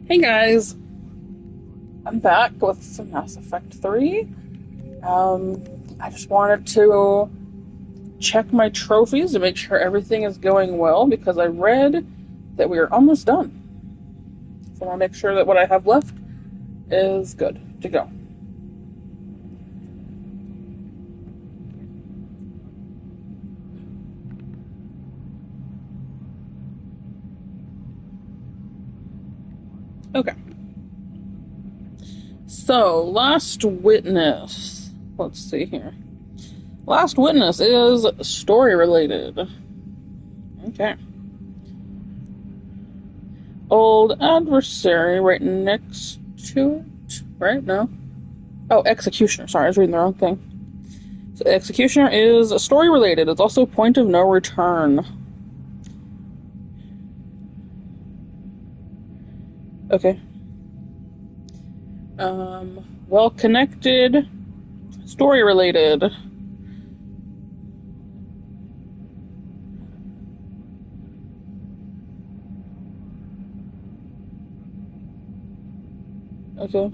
Hey guys, I'm back with some Mass Effect 3. I just wanted to check my trophies to make sure everything is going well because I read that we are almost done. So I want to make sure that what I have left is good to go. Okay. So, Last Witness. Let's see here. Last Witness is story related. Okay. Old Adversary right next to it. Right? No. Oh, Executioner. Sorry, I was reading the wrong thing. So, Executioner is story related. It's also Point of No Return. Okay. Well connected, story related. Okay.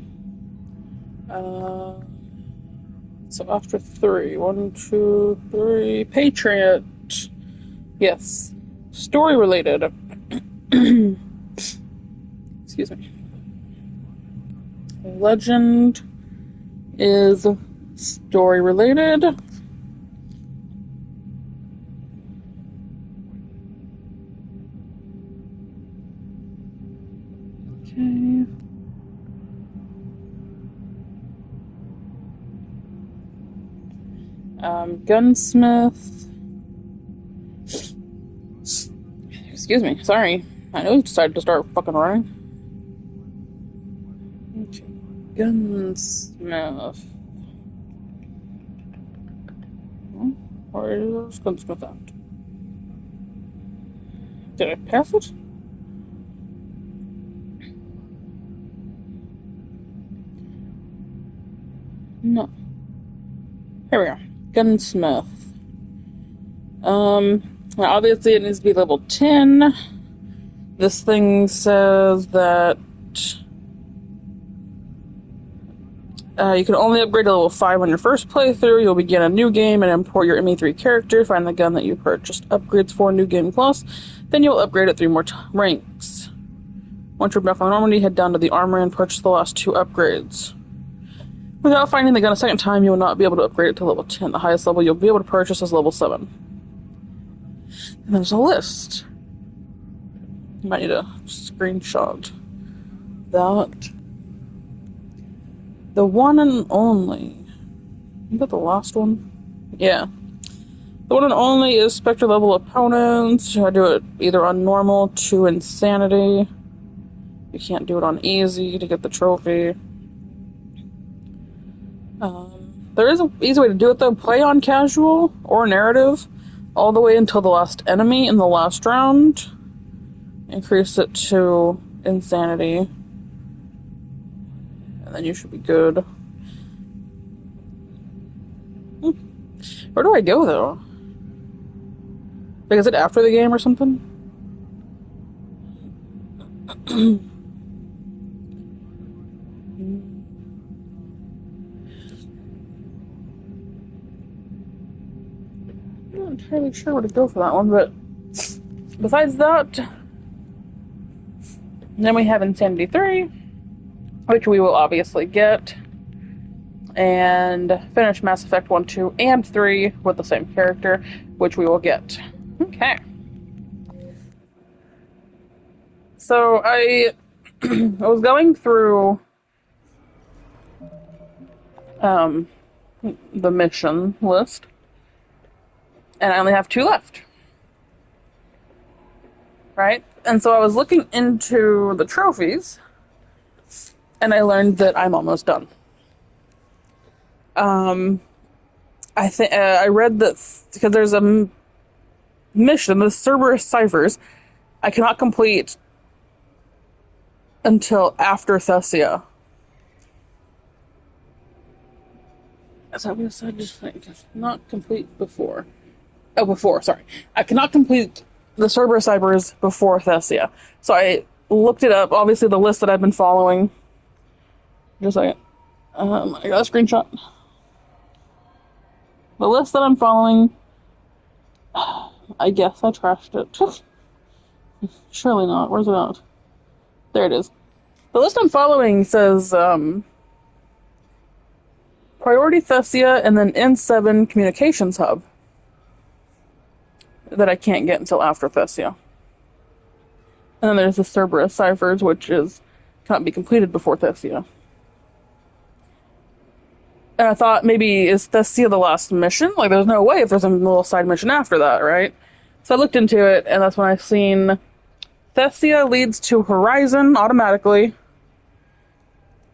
So after three, 1, 2, 3, Patriot. Yes. Story related. Excuse me. Legend is story related. Okay. Gunsmith. Excuse me. Sorry. I know you decided to start fucking running. Okay. Gunsmith. Where is Gunsmith at? Did I pass it? No. Here we are. Gunsmith. Obviously it needs to be level 10. This thing says that you can only upgrade to level 5 on your first playthrough. You'll begin a new game and import your ME3 character. Find the gun that you purchased. Upgrades for New Game Plus. Then you'll upgrade it 3 more ranks. Once you're back on Normandy, head down to the armory and purchase the last 2 upgrades. Without finding the gun a second time, you will not be able to upgrade it to level 10. The highest level you'll be able to purchase is level 7. And there's a list. You might need a screenshot that. The one and only. Is that the last one? Yeah. The one and only is Spectre level opponents. I do it either on normal to insanity. You can't do it on easy to get the trophy. There is an easy way to do it though. Play on casual or narrative all the way until the last enemy in the last round. Increase it to insanity. And then you should be good. Where do I go though? Like, is it after the game or something? I'm not entirely sure where to go for that one, but besides that, then we have Insanity 3, which we will obviously get, and finish Mass Effect 1, 2, and 3 with the same character, which we will get. Okay. So I was going through the mission list, and I only have 2 left. Right? And so I was looking into the trophies, and I learned that I'm almost done. I think I read that because there's a mission, the Cerberus Ciphers, I cannot complete until after Thessia. As I was I just think not complete before. Oh, before, sorry. I cannot complete the Cerberus Ciphers before Thessia. So I looked it up. Obviously, the list that I've been following. Just a second. I got a screenshot. The list that I'm following. I guess I trashed it. Surely not. Where's it at? There it is. The list I'm following says Priority Thessia and then N7 Communications Hub that I can't get until after Thessia. And then there's the Cerberus Ciphers, which can't be completed before Thessia. And I thought maybe is Thessia the last mission? Like there's no way if there's a little side mission after that, right? So I looked into it, and that's when I seen Thessia leads to Horizon automatically.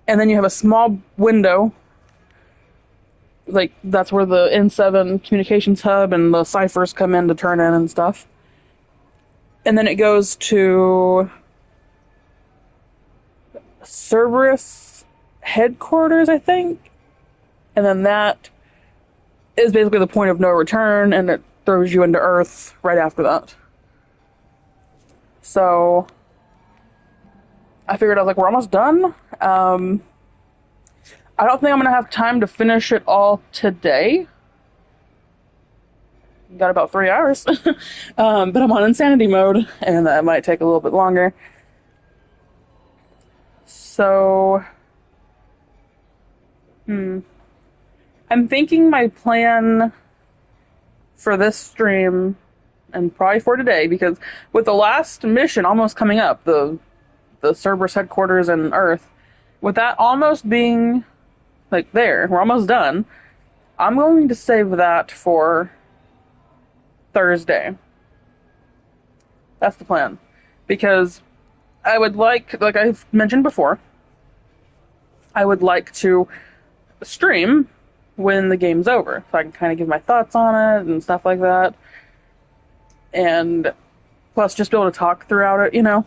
And then you have a small window. Like, that's where the N7 communications hub and the ciphers come in to turn in and stuff. And then it goes to Cerberus headquarters, I think. And then that is basically the point of no return, and it throws you into Earth right after that. So I figured, I was like, we're almost done. I don't think I'm going to have time to finish it all today. Got about 3 hours. But I'm on insanity mode, and that might take a little bit longer. So, I'm thinking my plan for this stream, and probably for today, because with the last mission almost coming up, the Cerberus headquarters in Earth, with that almost being, like, there, we're almost done, I'm going to save that for Thursday. That's the plan. Because I would like I've mentioned before, I would like to stream when the game's over, so I can kind of give my thoughts on it and stuff like that. And plus just be able to talk throughout it, you know.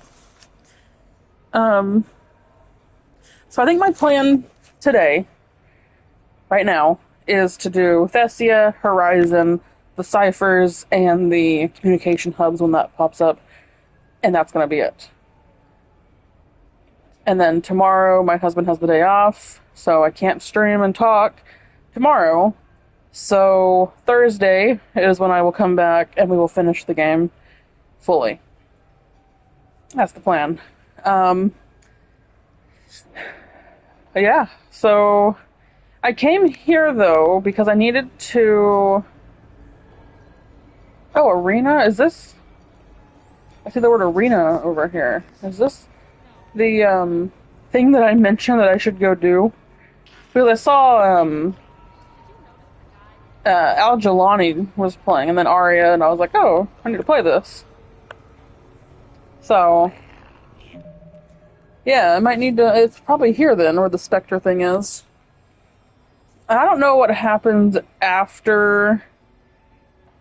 So I think my plan today, right now, is to do Thessia, Horizon, the ciphers, and the communication hubs when that pops up, and that's going to be it. And then tomorrow, my husband has the day off, so I can't stream and talk tomorrow. So Thursday is when I will come back and we will finish the game fully. That's the plan. Yeah, so I came here though because I needed to... Oh, arena? Is this... I see the word arena over here. Is this the thing that I mentioned that I should go do? Because I saw Al Jelani was playing, and then Arya, and I was like, oh, I need to play this. So, yeah, I might need to... It's probably here then, where the Spectre thing is. And I don't know what happens after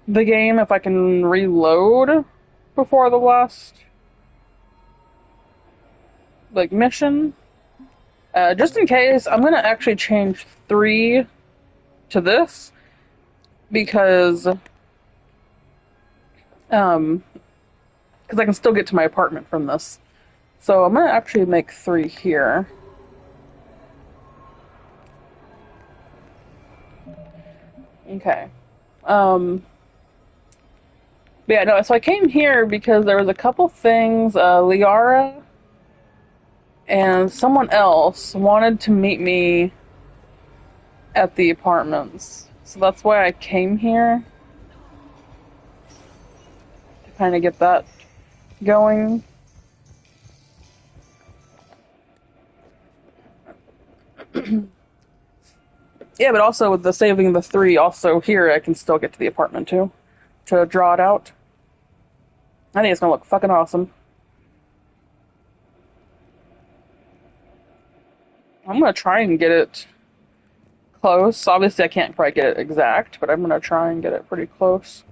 the game, if I can reload before the last, like, mission. Just in case, I'm gonna actually change 3 to this, because I can still get to my apartment from this. So I'm gonna actually make 3 here. Okay. But yeah, no, so I came here because there was a couple things, Liara and someone else wanted to meet me at the apartments. So that's why I came here. To kind of get that going. Yeah, but also with the saving the 3, also here I can still get to the apartment too. To draw it out. I think it's gonna look fucking awesome. I'm gonna try and get it close. Obviously I can't quite get it exact, but I'm gonna try and get it pretty close.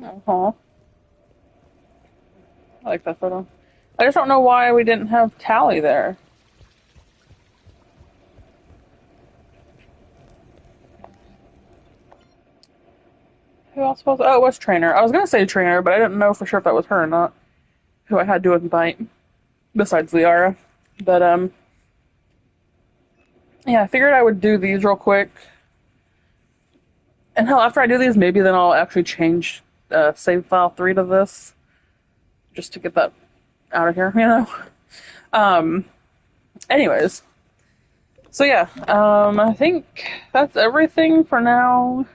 Uh-huh. I like that photo. I just don't know why we didn't have Tally there. Who else was? Oh, it was Trainer. I was gonna say Trainer, but I didn't know for sure if that was her or not. Who I had to invite besides Liara. But yeah, I figured I would do these real quick. And hell, after I do these, maybe then I'll actually change save file 3 to this, just to get that out of here, you know. Um. Anyways, so yeah, I think that's everything for now.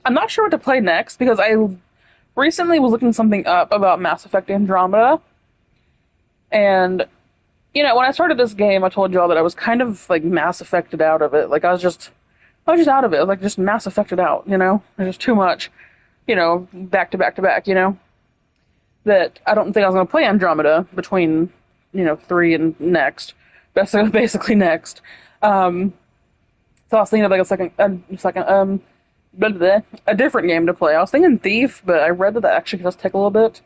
I'm not sure what to play next because I recently was looking something up about Mass Effect Andromeda, and when I started this game, I told y'all that I was kind of like Mass Effected out of it. Like I was just out of it, like just Mass Effected out. There's just too much, back to back to back. That I don't think I was going to play Andromeda between 3 and next, basically next. So I was thinking of like a different game to play. I was thinking Thief, but I read that actually does take a little bit,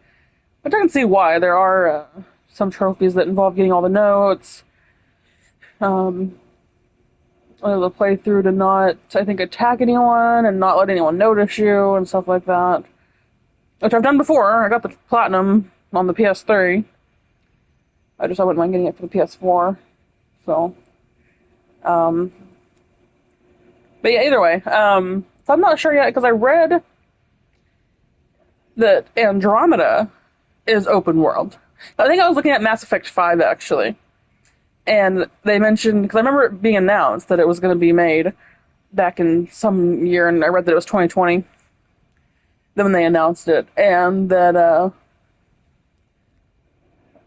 which I can see why. There are some trophies that involve getting all the notes. The playthrough to not, I think, attack anyone and not let anyone notice you and stuff like that, which I've done before. I got the platinum on the PS3. I wouldn't mind getting it for the PS4. So, but yeah, either way, so I'm not sure yet because I read that Andromeda is open world. I think I was looking at Mass Effect 5 actually, and they mentioned, because I remember it being announced that it was going to be made back in some year, and I read that it was 2020. Then when they announced it, and that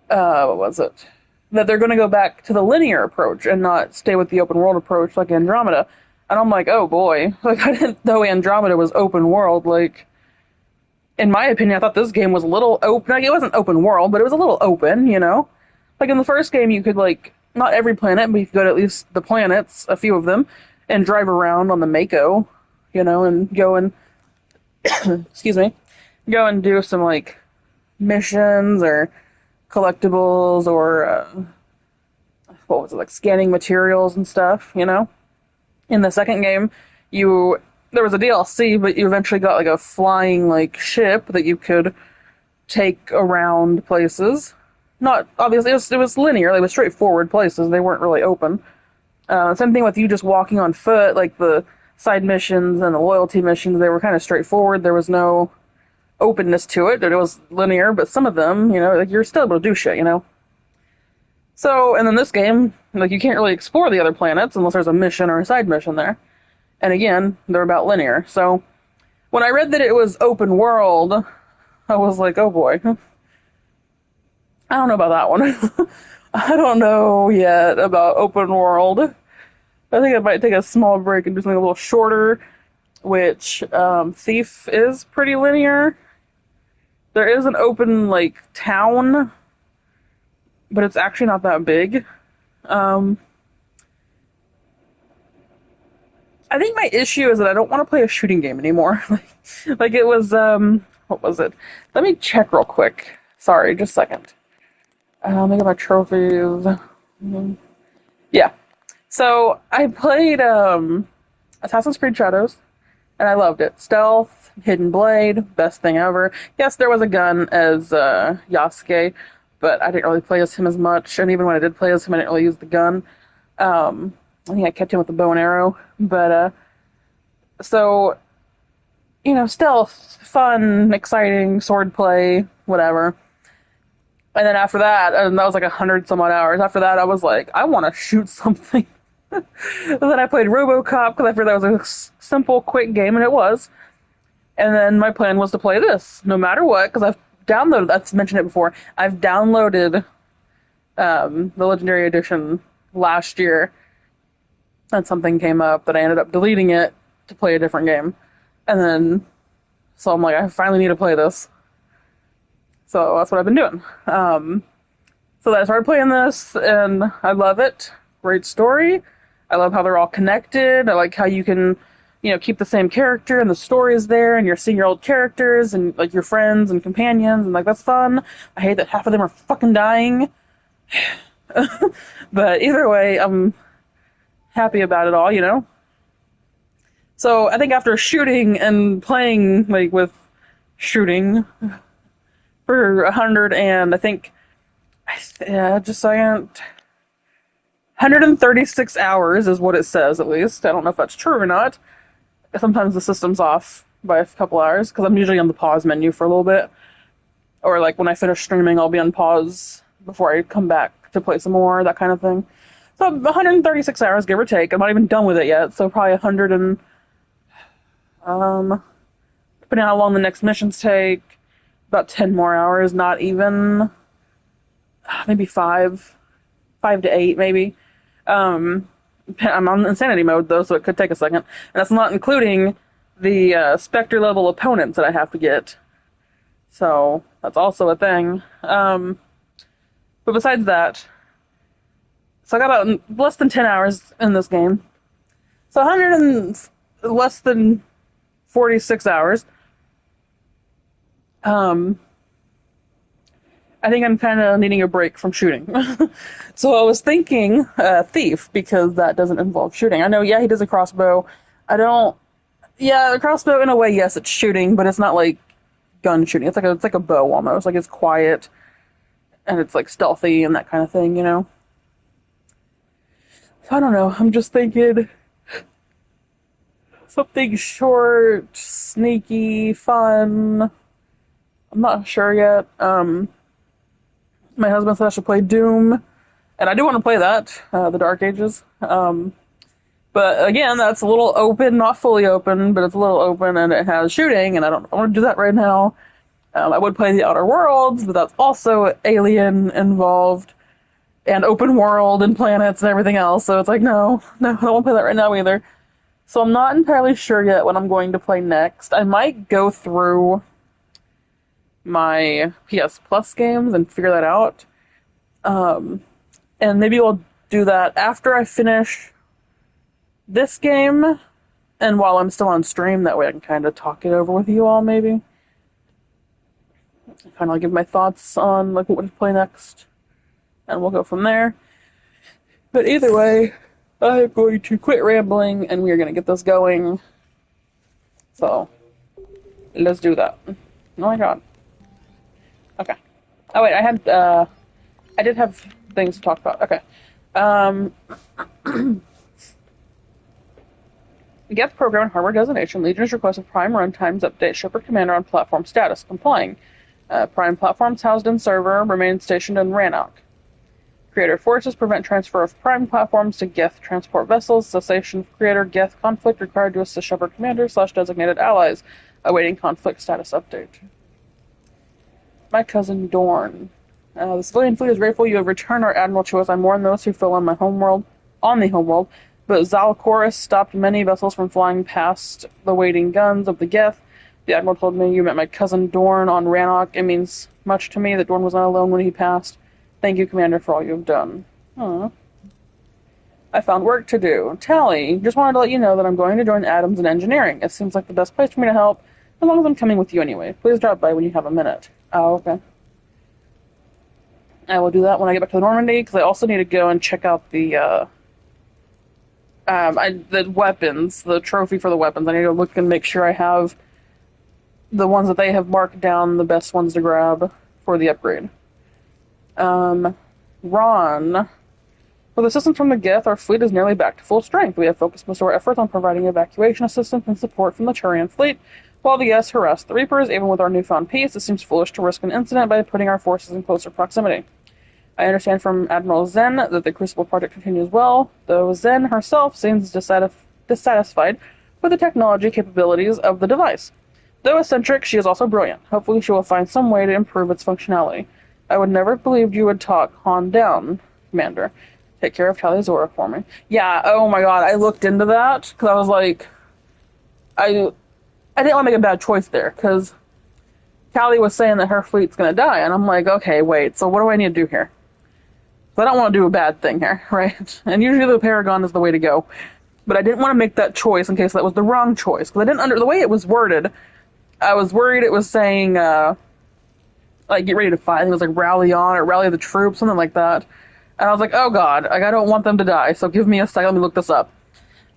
what was it? That they're going to go back to the linear approach and not stay with the open world approach like Andromeda. And I'm like, oh boy, like I didn't know Andromeda was open world. Like, in my opinion, I thought this game was a little open. Like, it wasn't open world, but it was a little open. Like in the first game, you could like not every planet, but you could go to at least the planets, a few of them, and drive around on the Mako, and go and excuse me, go and do some like missions or collectibles or what was it, like scanning materials and stuff. In the second game, there was a DLC, but you eventually got like a flying like ship that you could take around places. Not obviously, it was linear. It was straightforward places. They weren't really open. Same thing with you just walking on foot, like the side missions and the loyalty missions. They were kind of straightforward. There was no openness to it. It was linear, but some of them, like you're still able to do shit. So, and then this game, like you can't really explore the other planets unless there's a mission or a side mission there. And again, they're about linear. So, when I read that it was open world, I was like, oh boy. I don't know about that one. I don't know yet about open world. I think I might take a small break and do something a little shorter, which Thief is pretty linear. There is an open, like, town, but it's actually not that big. I think my issue is that I don't want to play a shooting game anymore. Like it was, what was it? Let me check real quick. Sorry, just a second. Let me get my trophies. Yeah. So, I played, Assassin's Creed Shadows, and I loved it. Stealth, Hidden Blade, best thing ever. Yes, there was a gun as, Yasuke, but I didn't really play as him as much, and even when I did play as him, I didn't really use the gun. I think I kept him with the bow and arrow, but, so, stealth, fun, exciting, swordplay, whatever. And then after that, and that was like 100 some odd hours, after that I was like, I want to shoot something. And then I played RoboCop, because I figured that was a simple, quick game, and it was. And then my plan was to play this, no matter what, because I've downloaded, I've mentioned it before, I've downloaded the Legendary Edition last year, and something came up that I ended up deleting it to play a different game. And then, so I'm like, I finally need to play this. So that's what I've been doing. So I started playing this, and I love it. Great story. I love how they're all connected. I like how you can, keep the same character, and the story is there, and you're seeing your old characters, and, like, your friends and companions, and, like, that's fun. I hate that half of them are fucking dying. But either way, I'm happy about it all, So I think after shooting and playing like with shooting for 100 and I think yeah, just a second. 136 hours is what it says at least. I don't know if that's true or not. Sometimes the system's off by a couple hours because I'm usually on the pause menu for a little bit. Or like when I finish streaming, I'll be on pause before I come back to play some more, that kind of thing. So 136 hours, give or take. I'm not even done with it yet, so probably 100 and depending on how long the next missions take, about 10 more hours, not even, maybe 5 to 8 maybe. I'm on insanity mode though, so it could take a second. And that's not including the Spectre level opponents that I have to get. So that's also a thing. But besides that, so I got about less than 10 hours in this game. So 100 and less than 46 hours. I think I'm kind of needing a break from shooting. So I was thinking Thief, because that doesn't involve shooting. I know, yeah, he does a crossbow. I don't... Yeah, the crossbow, in a way, yes, it's shooting, but it's not like gun shooting. It's like a bow almost. Like, it's quiet, and it's like stealthy and that kind of thing, you know? So I don't know. I'm just thinking something short, sneaky, fun. I'm not sure yet. My husband said I should play Doom, and I do want to play that, the Dark Ages. But again, that's a little open, not fully open, but it's a little open, and it has shooting, and I don't want to do that right now. I would play The Outer Worlds, but that's also alien involved, and open world, and planets, and everything else, so it's like, no, I don't want to play that right now either. So I'm not entirely sure yet what I'm going to play next. I might go through my PS Plus games and figure that out. And maybe we'll do that after I finish this game and while I'm still on stream. That way I can kind of talk it over with you all, maybe. Kind of give my thoughts on like what to play next. And we'll go from there. But either way, I'm going to quit rambling and we are going to get this going. So, let's do that. Oh my god. Okay. Oh wait, I did have things to talk about. Okay. Geth program and hardware designation. Legion has requested Prime runtimes update Shepard Commander on platform status. Complying. Prime platforms housed in server remain stationed in Rannoch. Creator forces prevent transfer of Prime platforms to Geth transport vessels. Cessation of Creator Geth conflict required to assist Shepard Commander / designated allies. Awaiting conflict status update. My cousin Dorn. The civilian fleet is grateful you have returned our admiral to us. I mourn those who fell on the homeworld, but Zalcorus stopped many vessels from flying past the waiting guns of the Geth. The admiral told me you met my cousin Dorn on Rannoch. It means much to me that Dorn was not alone when he passed. Thank you, Commander, for all you have done. I found work to do. Tally, just wanted to let you know that I'm going to join Adams in engineering. It seems like the best place for me to help, as long as I'm coming with you anyway. Please drop by when you have a minute. Oh, okay. I will do that when I get back to Normandy, because I also need to go and check out the weapons, the trophy for the weapons. I need to look and make sure I have the ones that they have marked down, the best ones to grab for the upgrade. Ron. With assistance from the Geth, our fleet is nearly back to full strength. We have focused most of our efforts on providing evacuation assistance and support from the Turian fleet, while the Geth harass the Reapers. Even with our newfound peace, it seems foolish to risk an incident by putting our forces in closer proximity. I understand from Admiral Zen that the Crucible project continues well, though Zen herself seems dissatisfied with the technology capabilities of the device. Though eccentric, she is also brilliant. Hopefully she will find some way to improve its functionality. I would never have believed you would talk Han down, Commander. Take care of Tali'Zorah for me. Yeah, oh my god, I looked into that, because I was like... I didn't want to make a bad choice there, because Callie was saying that her fleet's going to die, and I'm like, okay, wait, so what do I need to do here? So I don't want to do a bad thing here, right? And usually the Paragon is the way to go. But I didn't want to make that choice in case that was the wrong choice, because I didn't the way it was worded, I was worried it was saying, like, get ready to fight. I think it was like rally on, or rally the troops, something like that. And I was like, oh god, like, I don't want them to die, so give me a second, let me look this up.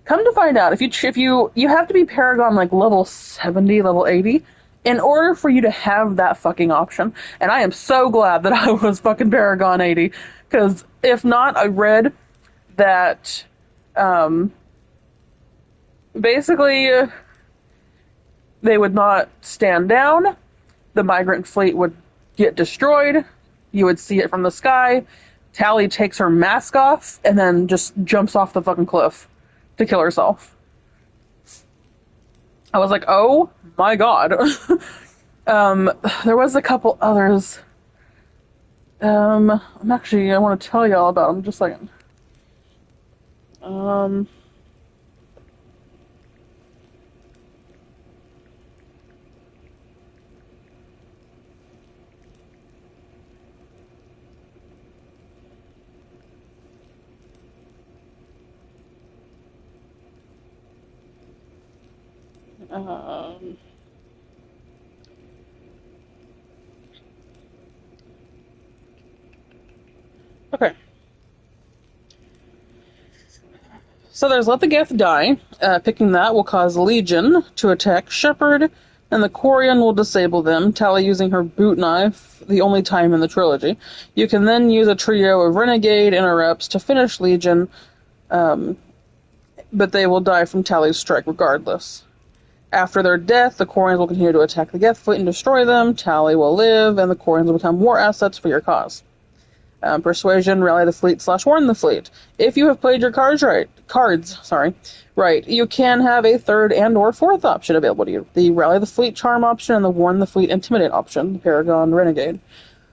Come to find out, if you have to be Paragon like level 70, level 80, in order for you to have that fucking option. And I am so glad that I was fucking Paragon 80, because if not, I read that um, basically they would not stand down. The migrant fleet would get destroyed. You would see it from the sky. Tally takes her mask off and then just jumps off the fucking cliff to kill herself. I was like, oh my god. There was a couple others. I want to tell y'all about them. Just a second. Um, um, okay. So there's Let the Geth Die. Picking that will cause Legion to attack Shepard, and the Quarian will disable them, Tally using her boot knife, the only time in the trilogy. You can then use a trio of Renegade interrupts to finish Legion, um, but they will die from Tally's strike regardless. After their death, the Quarians will continue to attack the Geth fleet and destroy them, Tally will live, and the Quarians will become war assets for your cause. Persuasion, rally the fleet / warn the fleet. If you have played your cards right, you can have a third and or fourth option available to you. The rally the fleet charm option and the warn the fleet intimidate option, the Paragon Renegade.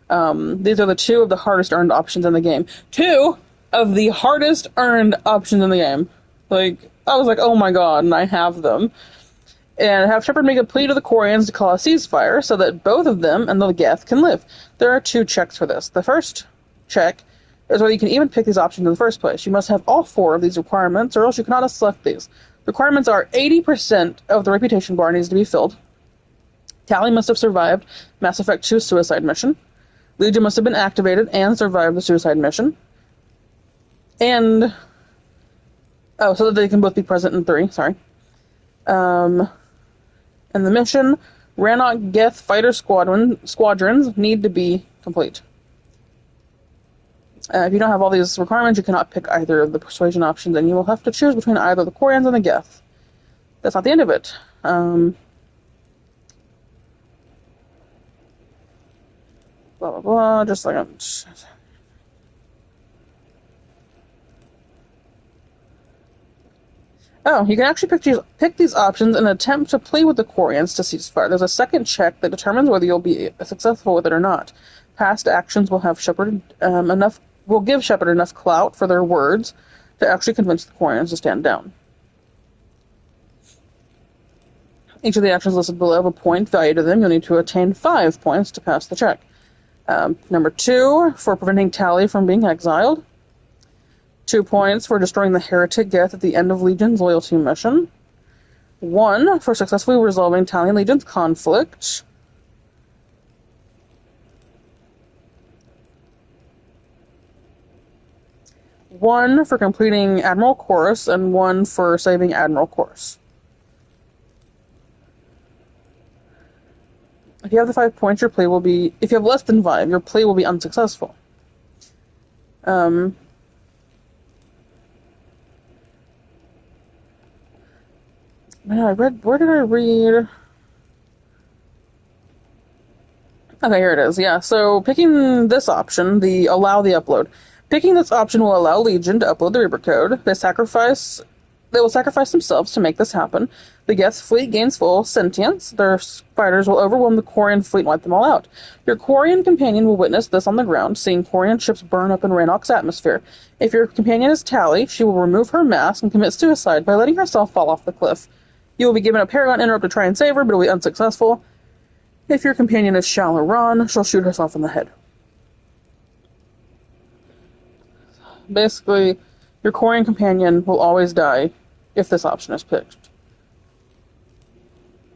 These are the two of the hardest earned options in the game. Two of the hardest earned options in the game. Like, I was like, oh my god, and I have them. And have Shepard make a plea to the Quarians to call a ceasefire so that both of them and the Geth can live. There are 2 checks for this. The first check is whether you can even pick these options in the first place. You must have all 4 of these requirements, or else you cannot select these. The requirements are 80% of the reputation bar needs to be filled. Tally must have survived Mass Effect 2's suicide mission. Legion must have been activated and survived the suicide mission. And so that they can both be present in 3, sorry. And the mission, Rannoch Geth fighter squadrons need to be complete. If you don't have all these requirements, you cannot pick either of the persuasion options, and you will have to choose between either the Quarians and the Geth. That's not the end of it. Blah, blah, blah, just like... Oh, you can actually pick these options and attempt to play with the Quarians to ceasefire. There's a second check that determines whether you'll be successful with it or not. Past actions will have Shepard will give Shepard enough clout for their words to actually convince the Quarians to stand down. Each of the actions listed below have a point value to them. You'll need to attain 5 points to pass the check. Number 2, for preventing Tally from being exiled. 2 points for destroying the heretic Geth at the end of Legion's loyalty mission. 1 for successfully resolving Tally and Legion's conflict. 1 for completing Admiral Chorus, and 1 for saving Admiral Chorus. If you have the 5 points, your play will be... If you have less than 5, your play will be unsuccessful. Man, where did I read? Okay, here it is, yeah. So, picking this option, the allow the upload. Picking this option will allow Legion to upload the Reaper code. They will sacrifice themselves to make this happen. The Geth fleet gains full sentience. Their fighters will overwhelm the Quarian fleet and wipe them all out. Your Quarian companion will witness this on the ground, seeing Quarian ships burn up in Rannoch's atmosphere. If your companion is Tally, she will remove her mask and commit suicide by letting herself fall off the cliff. You will be given a Paragon interrupt to try and save her, but it will be unsuccessful. If your companion is Shal'Aran, she'll shoot herself in the head. Basically, your Quarian companion will always die if this option is picked.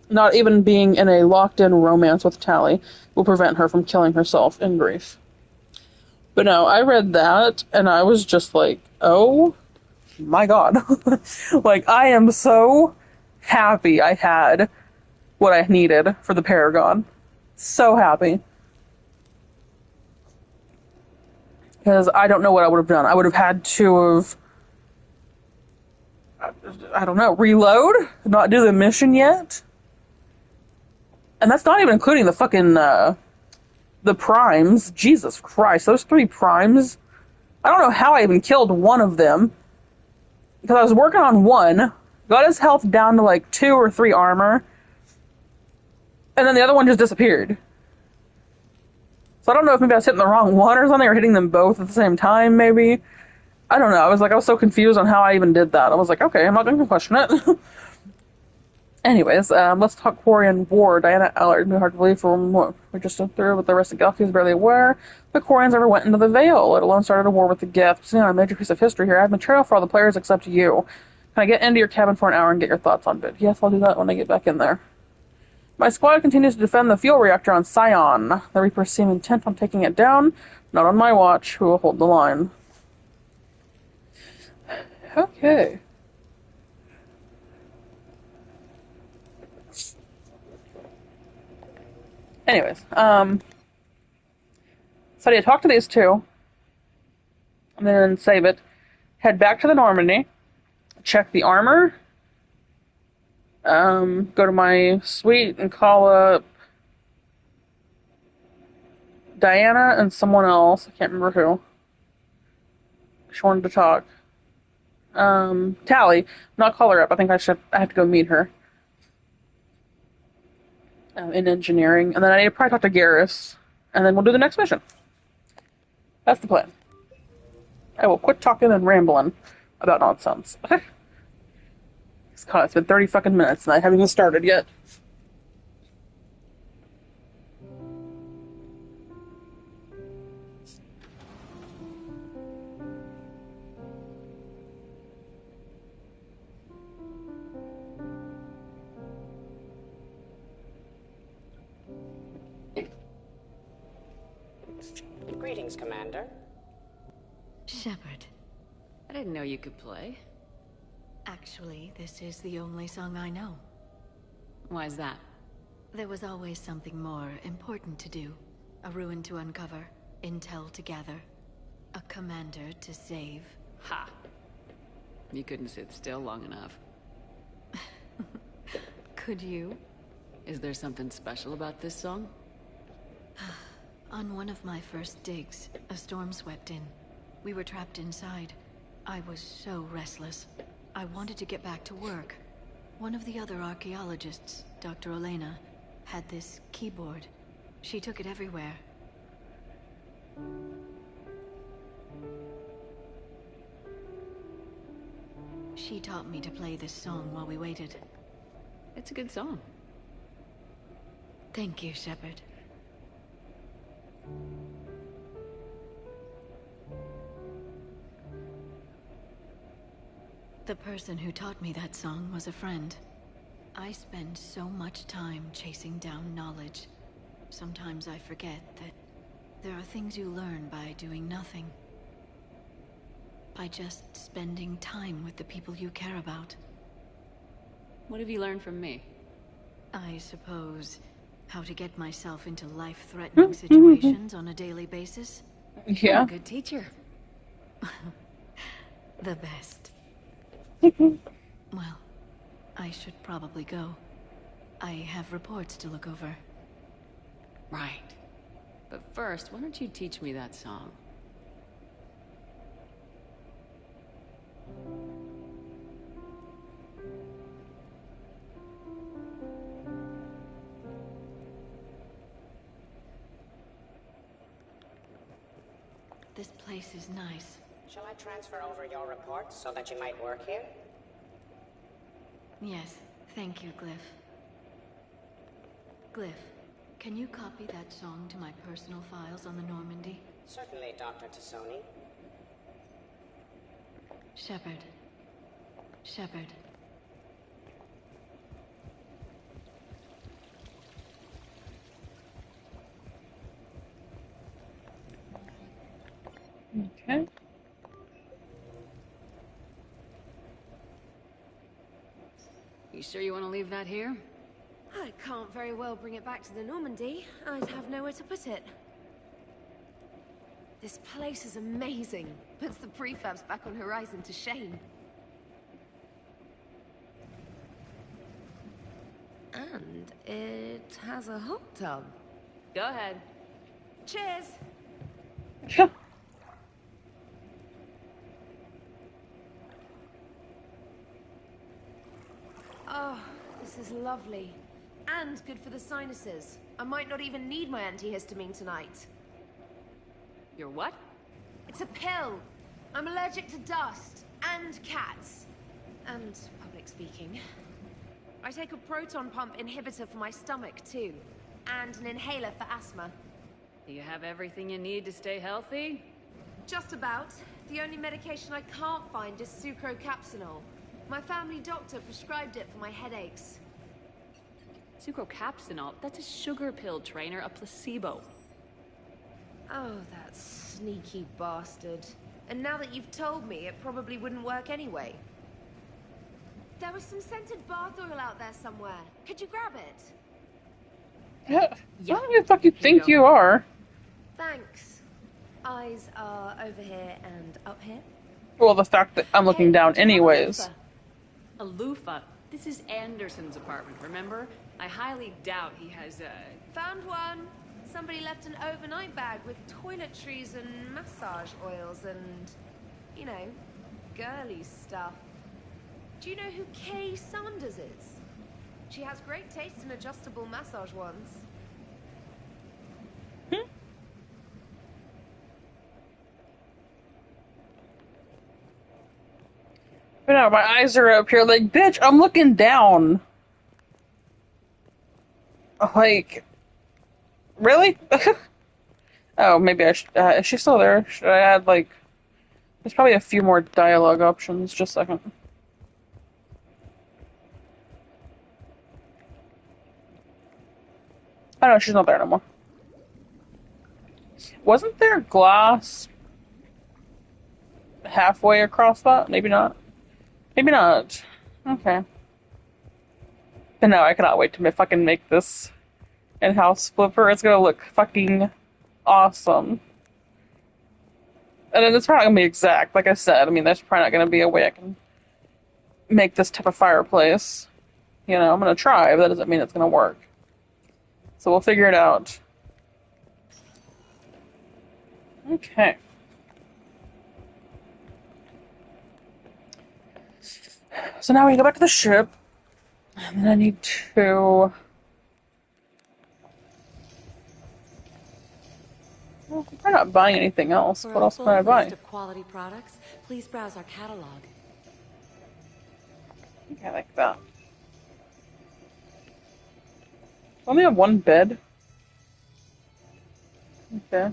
Not even being in a locked-in romance with Tally will prevent her from killing herself in grief. But no, I read that, and I was just like, oh my god. Like, I am so happy I had what I needed for the Paragon. So happy. Because I don't know what I would have done. I would have had to have, I don't know, reload? Not do the mission yet? And that's not even including the fucking, the primes. Jesus Christ, those 3 primes. I don't know how I even killed one of them. Because I was working on one, got his health down to like 2 or 3 armor, and then the other one just disappeared. So I don't know if maybe I was hitting the wrong one or something, or hitting them both at the same time, maybe. I don't know. I was so confused on how I even did that. I was like, okay, I'm not going to question it. Anyways, let's talk Quarian War. Diana Allard knew hard to believe from what we just went through, but the rest of Galaxy is barely aware the Quarians ever went into the Veil, let alone started a war with the Geth. Seeing a major piece of history here, I have material for all the players except you. Can I get into your cabin for an hour and get your thoughts on it? Yes, I'll do that when I get back in there. My squad continues to defend the fuel reactor on Scion. The Reapers seem intent on taking it down. Not on my watch. Who will hold the line? Okay. Anyways, so I talk to these 2, and then save it. Head back to the Normandy. Check the armor. Go to my suite and call up Diana and someone else. I can't remember who. She wanted to talk. Tally. Not call her up. I think I have to go meet her. In engineering. And then I need to probably talk to Garrus. And then we'll do the next mission. That's the plan. I will quit talking and rambling about nonsense. God, it's been 30 fucking minutes and I haven't even started yet. Greetings, Commander. Shepard. I didn't know you could play. Actually, this is the only song I know. Why is that? There was always something more important to do. A ruin to uncover, intel to gather, a commander to save. Ha! You couldn't sit still long enough. Could you? Is there something special about this song? On one of my first digs, a storm swept in. We were trapped inside. I was so restless. I wanted to get back to work. One of the other archaeologists, Dr. Elena, had this keyboard. She took it everywhere. She taught me to play this song while we waited. It's a good song. Thank you, Shepard. The person who taught me that song was a friend. I spend so much time chasing down knowledge. Sometimes I forget that there are things you learn by doing nothing. By just spending time with the people you care about. What have you learned from me? I suppose how to get myself into life-threatening situations on a daily basis. You're a good teacher. The best. Well, I should probably go. I have reports to look over. Right. But first, why don't you teach me that song? This place is nice. Shall I transfer over your reports so that you might work here? Yes, thank you, Glyph. Glyph, can you copy that song to my personal files on the Normandy? Certainly, Dr. T'Soni. Shepard. Shepard. Okay. You sure you want to leave that here? I can't very well bring it back to the Normandy. I'd have nowhere to put it. This place is amazing. Puts the prefabs back on Horizon to shame. And it has a hot tub. Go ahead. Cheers! Oh, this is lovely. And good for the sinuses. I might not even need my antihistamine tonight. Your what? It's a pill. I'm allergic to dust and cats. And public speaking. I take a proton pump inhibitor for my stomach too. And an inhaler for asthma. Do you have everything you need to stay healthy? Just about. The only medication I can't find is sucrocapsinol. My family doctor prescribed it for my headaches. Sucrocapsinol? That's a sugar pill, Trainer, a placebo. Oh, that sneaky bastard. And now that you've told me, it probably wouldn't work anyway. There was some scented bath oil out there somewhere. Could you grab it? Yeah. Who the fuck you think you are? Thanks. Eyes are over here and up here. Well, the fact that I'm looking down do you have a anyways. loofah? A loofah? This is Anderson's apartment, remember? I highly doubt he has a... Found one. Somebody left an overnight bag with toiletries and massage oils and, you know, girly stuff. Do you know who Kay Sanders is? She has great taste in adjustable massage ones. But no, my eyes are up here like, bitch, I'm looking down. Like, really? Oh, maybe I should, is she still there? Should I add, like, there's probably a few more dialogue options. Just a second. Oh no, she's not there anymore. Wasn't there glass halfway across that? Maybe not. Maybe not. Okay. But no, I cannot wait to fucking make this in-house flipper. It's gonna look fucking awesome. And then it's probably not gonna be exact, like I said. I mean, there's probably not gonna be a way I can make this type of fireplace. You know, I'm gonna try, but that doesn't mean it's gonna work. So we'll figure it out. Okay. So now we go back to the ship. And then I need to... Well, I'm probably not buying anything else. What else can I buy? List of quality products, please browse our catalog. Okay, I like that. Only have one bed. Okay.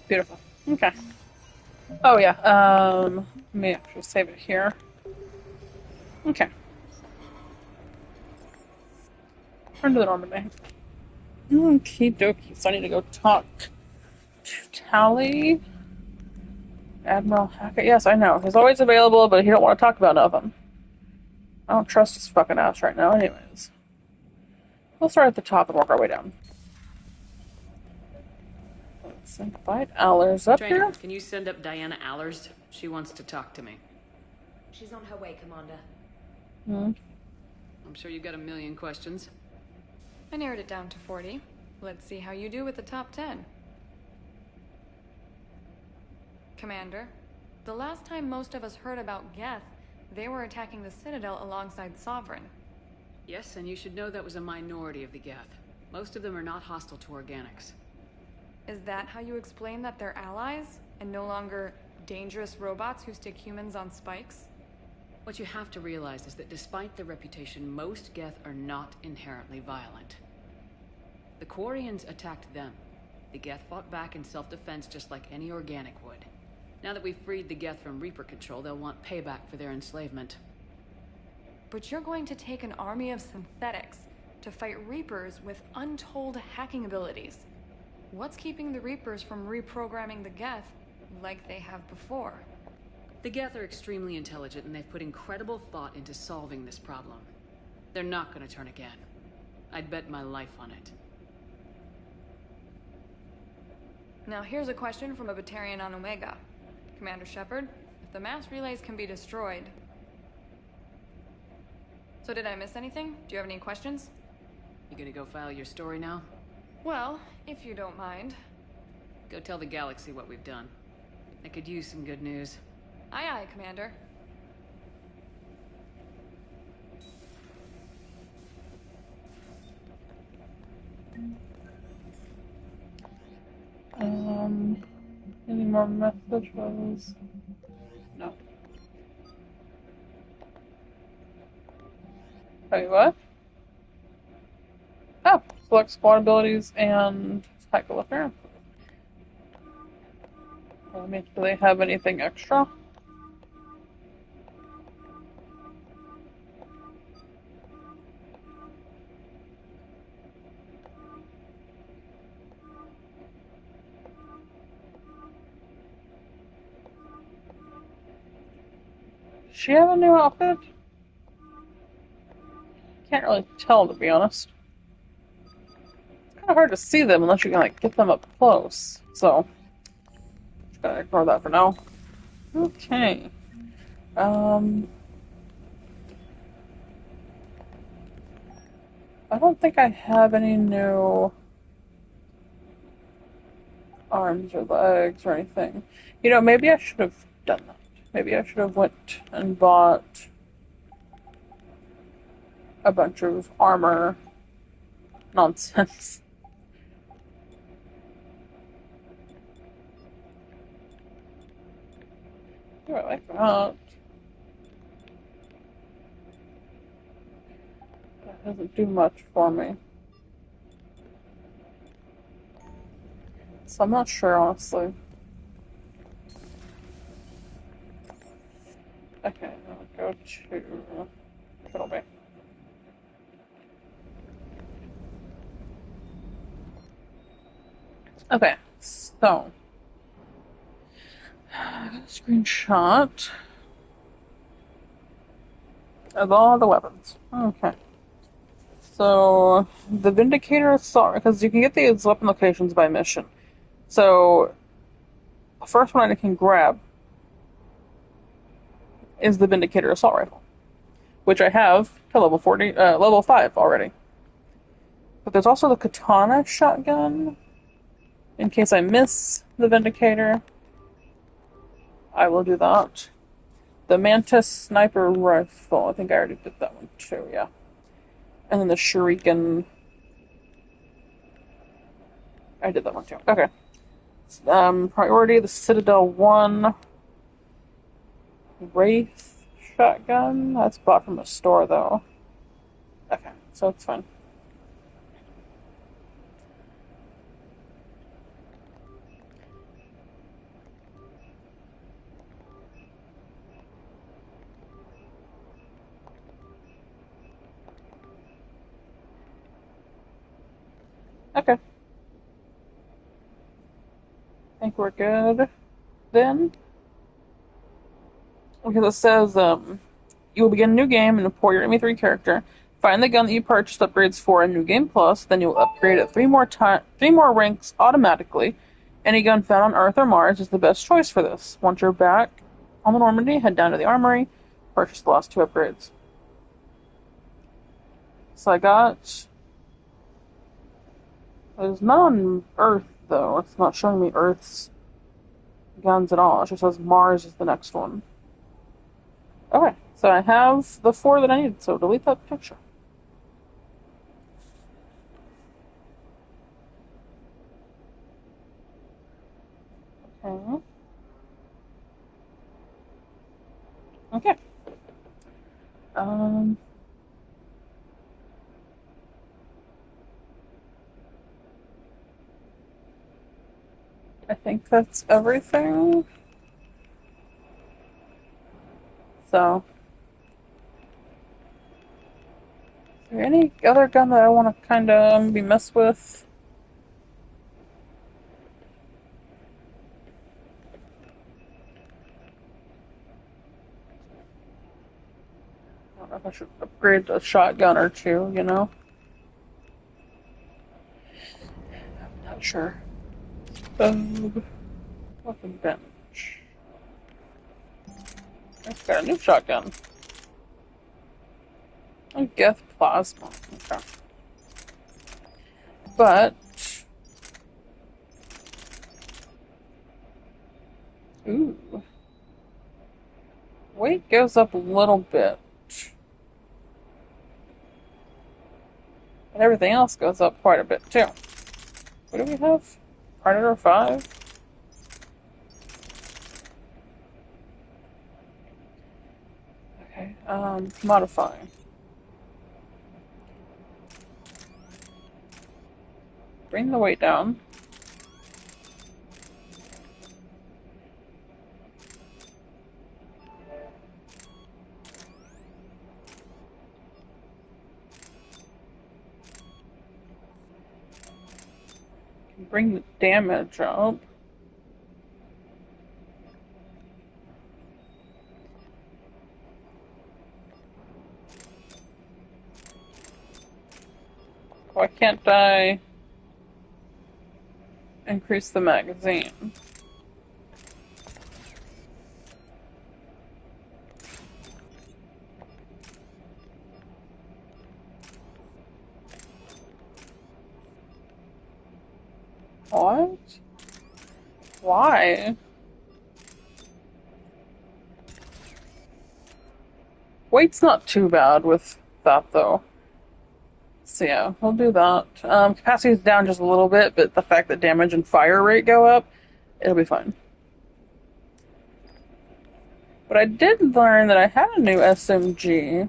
Beautiful. Okay. Oh yeah, let me actually save it here. Okay. Turn to the Normandy. Okie dokie, so I need to go talk to Tally. Admiral Hackett, yes, I know. He's always available, but he don't want to talk about nothing. I don't trust his fucking ass right now anyways. We'll start at the top and work our way down. Let's invite Allers up Trainer, here. can you send up Diana Allers? She wants to talk to me. She's on her way, Commander. I'm sure you've got a million questions. I narrowed it down to 40. Let's see how you do with the top 10. Commander, the last time most of us heard about Geth, they were attacking the Citadel alongside Sovereign. Yes, and you should know that was a minority of the Geth. Most of them are not hostile to organics. Is that how you explain that they're allies, and no longer dangerous robots who stick humans on spikes? What you have to realize is that despite their reputation, most Geth are not inherently violent. The Quarians attacked them. The Geth fought back in self-defense just like any organic would. Now that we've freed the Geth from Reaper control, they'll want payback for their enslavement. But you're going to take an army of synthetics to fight Reapers with untold hacking abilities. What's keeping the Reapers from reprogramming the Geth like they have before? The Geth are extremely intelligent, and they've put incredible thought into solving this problem. They're not going to turn again. I'd bet my life on it. Now here's a question from a Batarian on Omega. Commander Shepard, if the mass relays can be destroyed... So did I miss anything? Do you have any questions? You gonna go file your story now? Well, if you don't mind. Go tell the galaxy what we've done. I could use some good news. Aye aye, Commander. Any more messages? No. Wait, what? Oh, select squad abilities and cycle up here. Let me, do they have anything extra? Does she have a new outfit? Can't really tell, to be honest. It's kind of hard to see them unless you can like get them up close. So, just gotta ignore that for now. Okay. I don't think I have any new arms or legs or anything. You know, maybe I should have done that. Maybe I should have went and bought a bunch of armor nonsense. Oh, I like that. That doesn't do much for me. So I'm not sure, honestly. Okay, I'll go to Fiddle Bay. Okay, so I got a screenshot of all the weapons. Okay. So the Vindicator Assault, because you can get these weapon locations by mission. So the first one I can grab is the Vindicator Assault Rifle, which I have to level 5 already. But there's also the Katana Shotgun. In case I miss the Vindicator, I will do that. The Mantis Sniper Rifle, I think I already did that one too, yeah. And then the Shuriken, I did that one too. Okay. Priority, the Citadel 1. Wraith Shotgun, that's bought from a store though. Okay, so it's fine. Okay. I think we're good then. Because it says, you will begin a new game and import your ME3 character. Find the gun that you purchased upgrades for in New Game Plus, then you'll upgrade it 3 more ranks automatically. Any gun found on Earth or Mars is the best choice for this. Once you're back on the Normandy, head down to the armory, purchase the last 2 upgrades. So I got... There's none on Earth, though. It's not showing me Earth's guns at all. It just says Mars is the next one. Okay, so I have the 4 that I need, so delete that picture. Okay. Okay. I think that's everything. So, is there any other gun that I want to kind of be messed with? I don't know if I should upgrade the shotgun or two, you know? I'm not sure. Weapon bench. I've got a new shotgun. A Geth plasma. Okay. But ooh. Weight goes up a little bit. And everything else goes up quite a bit too. What do we have? Predator 5? Okay, modify. Bring the weight down. Bring the damage up. Why can't I increase the magazine? What? Why? Weight's not too bad with that though. So yeah, we'll do that. Capacity's down just a little bit, but the fact that damage and fire rate go up, it'll be fine. But I did learn that I had a new SMG.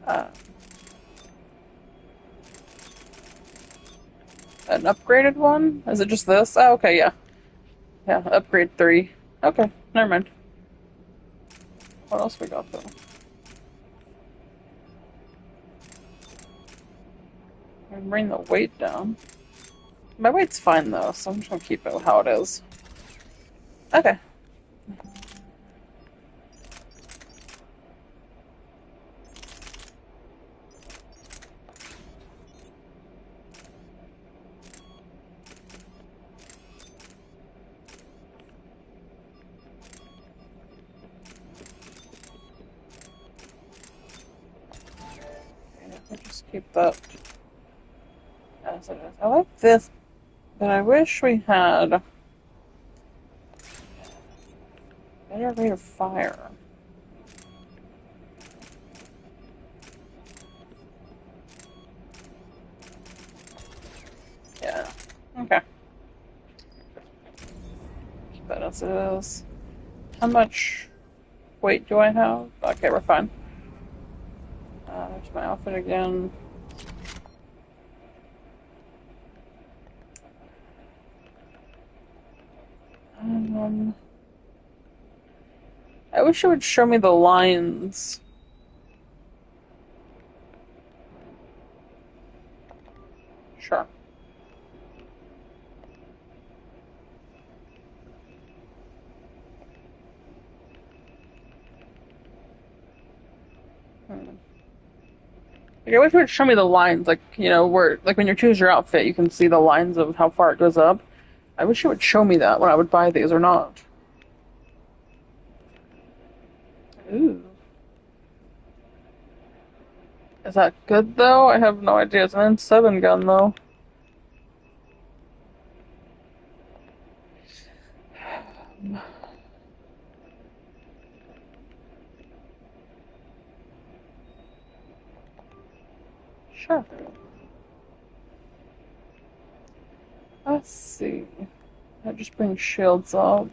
An upgraded one? Is it just this? Oh, okay, yeah. Yeah, upgrade 3. Okay, never mind. What else we got though? Bring the weight down. My weight's fine though, so I'm just gonna keep it how it is. Okay. I'll just keep that as it is. I like this, but I wish we had better rate of fire. Yeah. Okay. Keep that as it is. How much weight do I have? Okay, we're fine. There's my outfit again. I wish it would show me the lines. Sure. Like, I wish it would show me the lines, like, you know, where, like, when you choose your outfit, you can see the lines of how far it goes up. I wish it would show me that when I would buy these or not. Ooh. Is that good, though? I have no idea. It's an N7 gun, though. Sure. Let's see. That just brings shields up.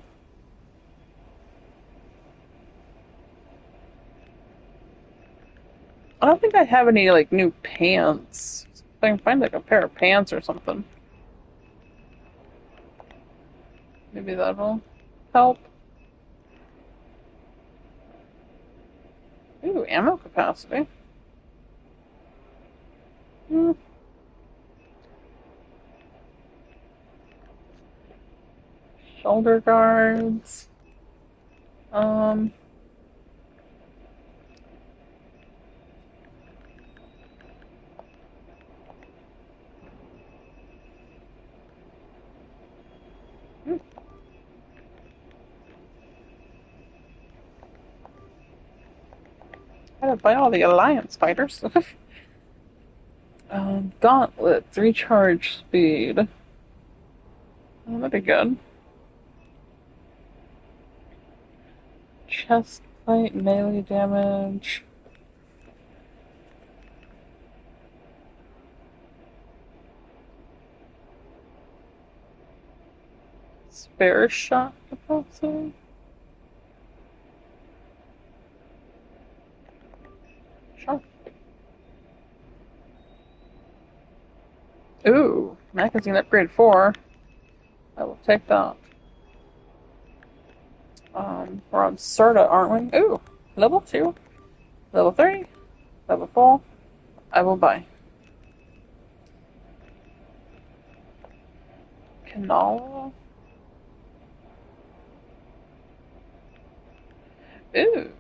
I don't think I have any, like, new pants. If I can find, like, a pair of pants or something. Maybe that'll help. Ooh, ammo capacity. Hmm. Shoulder guards. I gotta buy all the Alliance fighters. Gauntlets, recharge speed. Oh, that'd be good. Chest plate, melee damage. Spare shot capacity. Sure. Ooh, magazine upgrade 4. I will take that. We're on Serta, aren't we? Ooh, level 2, level 3, level 4. I will buy. Kanala. Ooh.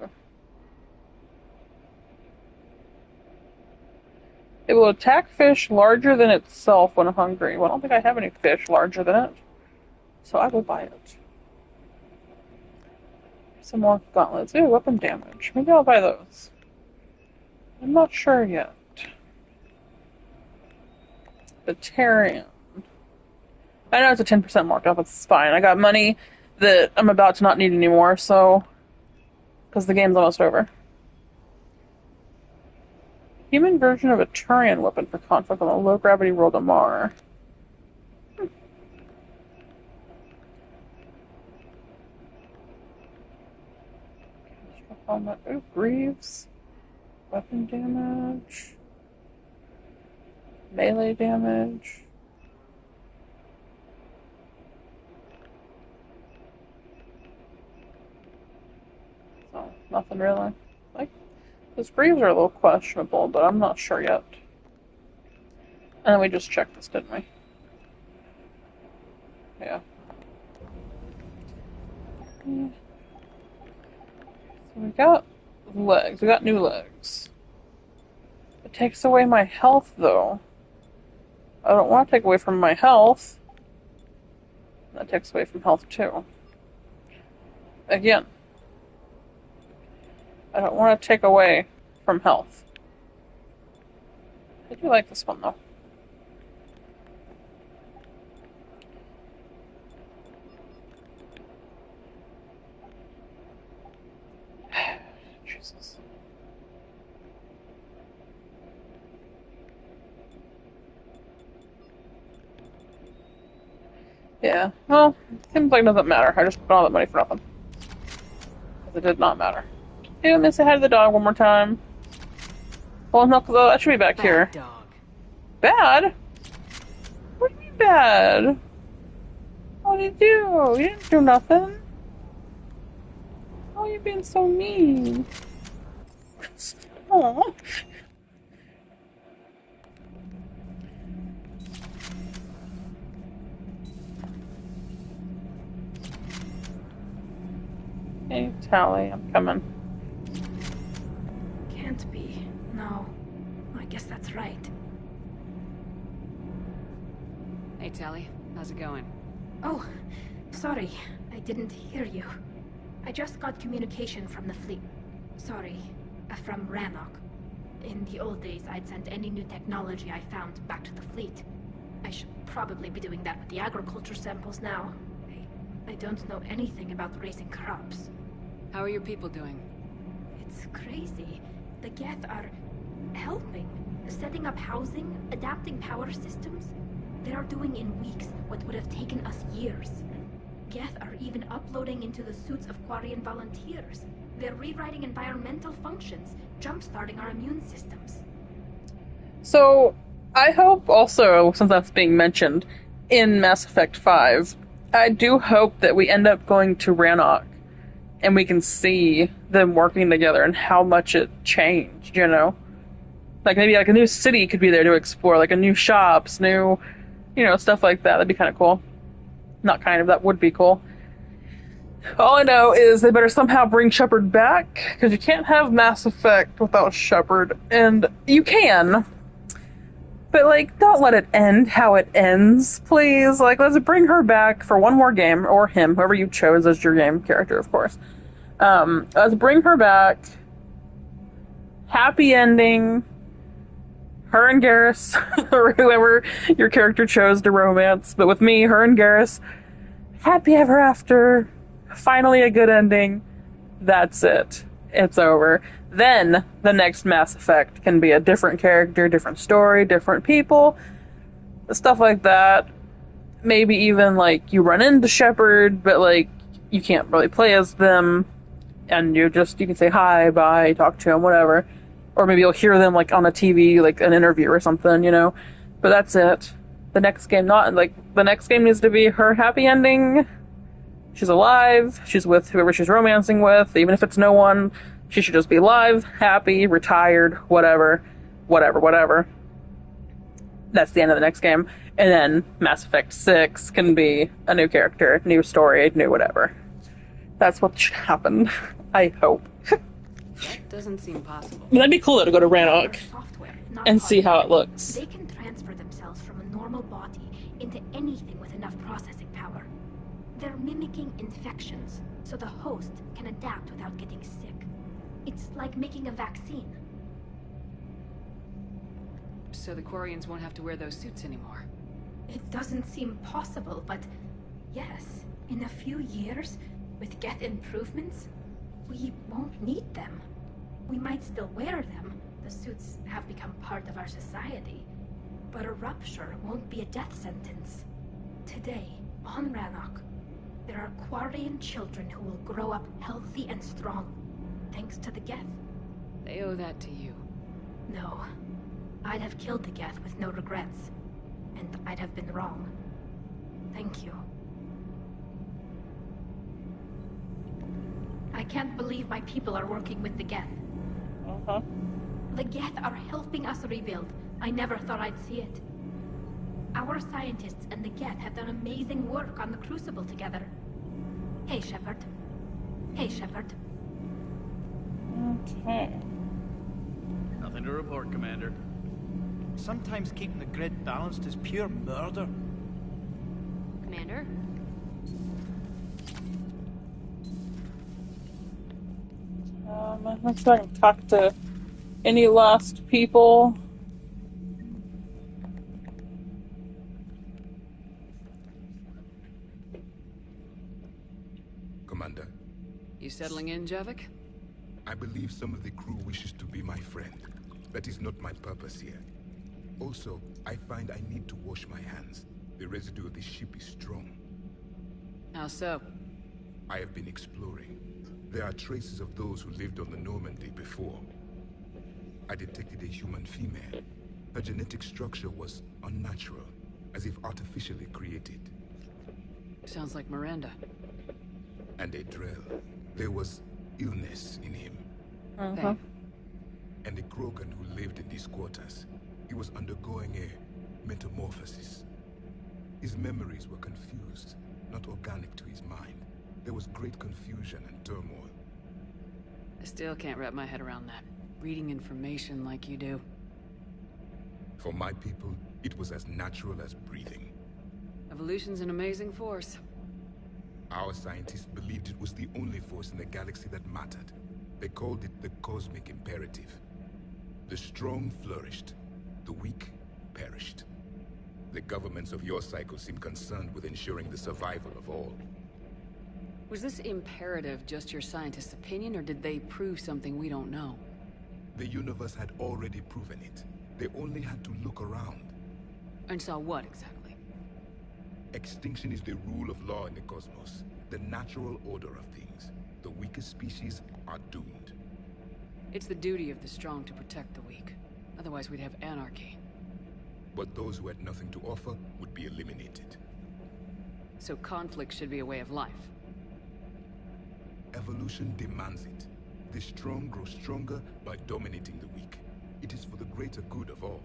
It will attack fish larger than itself when hungry. Well, I don't think I have any fish larger than it, so I will buy it. Some more gauntlets. Ooh, weapon damage. Maybe I'll buy those. I'm not sure yet. Batarian. I know it's a 10% markup. It's fine. I got money that I'm about to not need anymore, so... because the game's almost over. Human version of a Turian weapon for conflict on a low-gravity world of Mar. Ooh, Greaves. Weapon damage. Melee damage. So, nothing really. Like, those Greaves are a little questionable, but I'm not sure yet. And then we just checked this, didn't we? Yeah. So we got legs. We got new legs. It takes away my health, though. I don't want to take away from my health. That takes away from health, too. Again. I don't want to take away from health. I do like this one, though. Jesus. Yeah, well, seems like it doesn't matter. I just spent all that money for nothing. Because it did not matter. Hey, let me say hi to the dog one more time. Well, no, because that should be back here. Dog. Bad? What do you mean bad? What did you do? You didn't do nothing. Why are you being so mean? Aww. Hey, Tally, I'm coming. Can't be. No. I guess that's right. Hey, Tally. How's it going? Oh, sorry. I didn't hear you. I just got communication from the fleet. Sorry, from Rannoch. In the old days, I'd send any new technology I found back to the fleet. I should probably be doing that with the agriculture samples now. I don't know anything about raising crops. How are your people doing? It's crazy. The Geth are helping. Setting up housing, adapting power systems. They are doing in weeks what would have taken us years. Geth are even uploading into the suits of Quarian volunteers. They're rewriting environmental functions, jump-starting our immune systems. So, I hope also, since that's being mentioned, in Mass Effect 5, I do hope that we end up going to Rannoch and we can see them working together and how much it changed, you know? Like maybe like a new city could be there to explore, like a new shops, new, you know, stuff like that. That'd be kind of cool. Not kind of, that would be cool. All I know is they better somehow bring Shepard back, because you can't have Mass Effect without Shepard. And you can, but like, don't let it end how it ends, please. Like, let's bring her back for one more game, or him, whoever you chose as your game character, of course. Let's bring her back. Happy ending. Her and Garrus, or whoever your character chose to romance. But with me, her and Garrus, happy ever after. Finally a good ending. That's it. It's over. Then the next Mass Effect can be a different character, different story, different people, stuff like that. Maybe even like you run into Shepard, but like you can't really play as them, and you can say hi, bye, talk to him, whatever. Or maybe you'll hear them like on a TV, like an interview or something, you know. But that's it. The next game needs to be her happy ending. She's alive. She's with whoever she's romancing with. Even if it's no one, she should just be alive, happy, retired, whatever. That's the end of the next game. And then Mass Effect 6 can be a new character, new story, new whatever. That's what should happen. I hope. That doesn't seem possible. That'd be cool though, to go to Rannoch Software, and see how it looks. They can transfer themselves from a normal body into anything with enough processing power. They're mimicking infections, so the host can adapt without getting sick. It's like making a vaccine. So the Quarians won't have to wear those suits anymore. It doesn't seem possible, but yes, in a few years, with Geth improvements, we won't need them. We might still wear them. The suits have become part of our society. But a rupture won't be a death sentence. Today, on Rannoch, there are Quarian children who will grow up healthy and strong, thanks to the Geth. They owe that to you. No. I'd have killed the Geth with no regrets. And I'd have been wrong. Thank you. I can't believe my people are working with the Geth. Uh-huh. The Geth are helping us rebuild. I never thought I'd see it. Our scientists and the Geth have done amazing work on the Crucible together. Hey, Shepard. Hey, Shepard. Okay. Nothing to report, Commander. Sometimes keeping the grid balanced is pure murder. Commander? Let's try and talk to any lost people. Commander. You settling in, Javik? I believe some of the crew wishes to be my friend. That is not my purpose here. Also, I find I need to wash my hands. The residue of the ship is strong. How so? I have been exploring. There are traces of those who lived on the Normandy before. I detected a human female. Her genetic structure was unnatural, as if artificially created. Sounds like Miranda. And a Drell. There was illness in him. Uh-huh. And a Krogan who lived in these quarters. He was undergoing a metamorphosis. His memories were confused, not organic to his mind. There was great confusion and turmoil. I still can't wrap my head around that. Reading information like you do. For my people, it was as natural as breathing. Evolution's an amazing force. Our scientists believed it was the only force in the galaxy that mattered. They called it the cosmic imperative. The strong flourished. The weak perished. The governments of your cycle seem concerned with ensuring the survival of all. Was this imperative just your scientist's opinion, or did they prove something we don't know? The universe had already proven it. They only had to look around. And saw what, exactly? Extinction is the rule of law in the cosmos. The natural order of things. The weakest species are doomed. It's the duty of the strong to protect the weak. Otherwise we'd have anarchy. But those who had nothing to offer would be eliminated. So conflict should be a way of life. Evolution evolution demands it. The strong grow stronger by dominating the weak. It is for the greater good of all.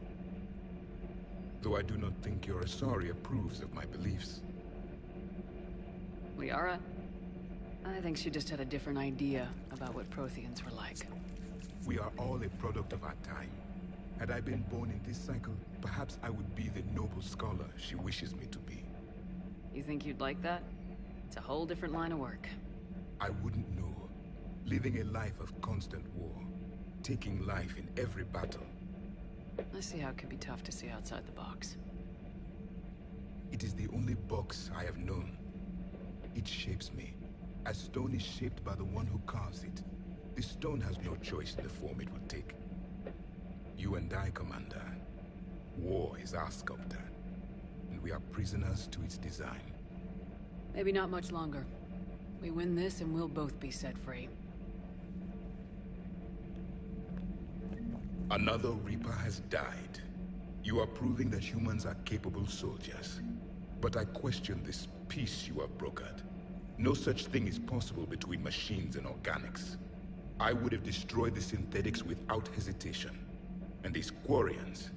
Though I do not think your Asari approves of my beliefs. Liara? I think she just had a different idea about what Protheans were like. We are all a product of our time. Had I been born in this cycle, perhaps I would be the noble scholar she wishes me to be. You think you'd like that? It's a whole different line of work. I wouldn't know. Living a life of constant war. Taking life in every battle. I see how it can be tough to see outside the box. It is the only box I have known. It shapes me, as stone is shaped by the one who carves it. The stone has no choice in the form it will take. You and I, Commander. War is our sculptor, and we are prisoners to its design. Maybe not much longer. We win this and we'll both be set free. Another Reaper has died. You are proving that humans are capable soldiers. But I question this peace you have brokered. No such thing is possible between machines and organics. I would have destroyed the synthetics without hesitation. And these Quarians,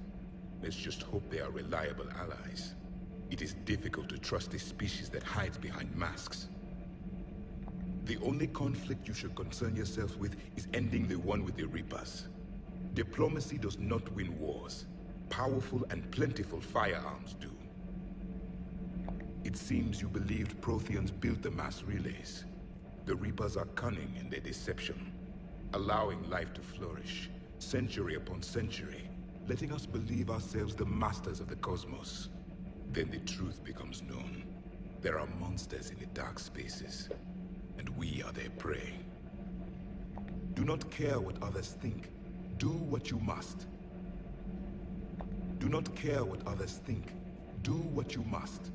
let's just hope they are reliable allies. It is difficult to trust a species that hides behind masks. The only conflict you should concern yourself with is ending the one with the Reapers. Diplomacy does not win wars. Powerful and plentiful firearms do. It seems you believed Protheans built the mass relays. The Reapers are cunning in their deception, allowing life to flourish, century upon century, letting us believe ourselves the masters of the cosmos. Then the truth becomes known. There are monsters in the dark spaces, and we are their prey. Do not care what others think. Do what you must. Do not care what others think. Do what you must.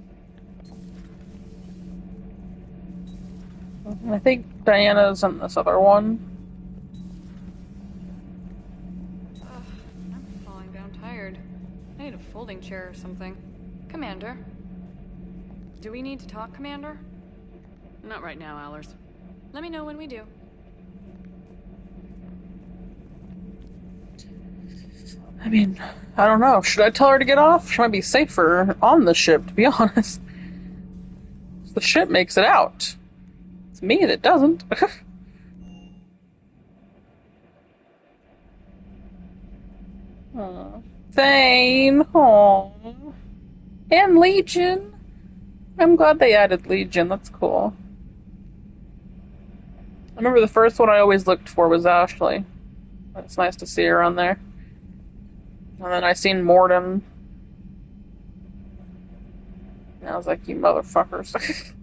I think Diana's in this other one. I'm falling down tired. I need a folding chair or something. Commander. Do we need to talk, Commander? Not right now, Allers. Let me know when we do. I mean, I don't know. Should I tell her to get off? She might be safer on the ship, to be honest. The ship makes it out. It's me that doesn't. Thane. Aww. And Legion. I'm glad they added Legion. That's cool. I remember the first one I always looked for was Ashley. It's nice to see her on there. And then I seen Mordin. And I was like, you motherfuckers.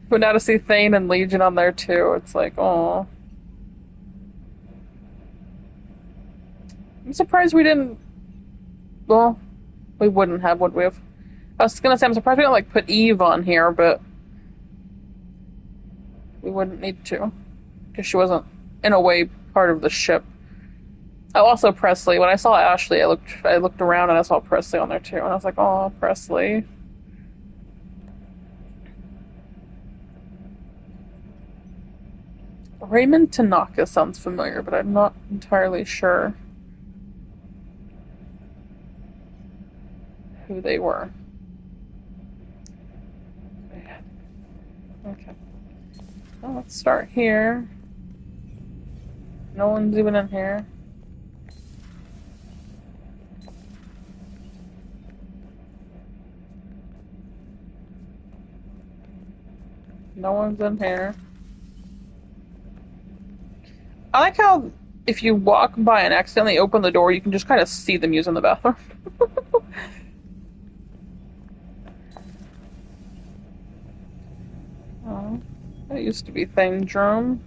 But now to see Thane and Legion on there too, it's like, oh. I'm surprised we didn't. Well, we wouldn't have, would we have? I was gonna say, I'm surprised we didn't like put Eve on here, but we wouldn't need to, because she wasn't, in a way, part of the ship. Oh, also Presley. When I saw Ashley, I looked around and I saw Presley on there too, and I was like, oh, Presley. Raymond Tanaka sounds familiar, but I'm not entirely sure who they were. Okay. Well, let's start here. No one's even in here. No one's in here. I like how if you walk by and accidentally open the door, you can just kind of see them using the bathroom. Oh, that used to be Thane's room.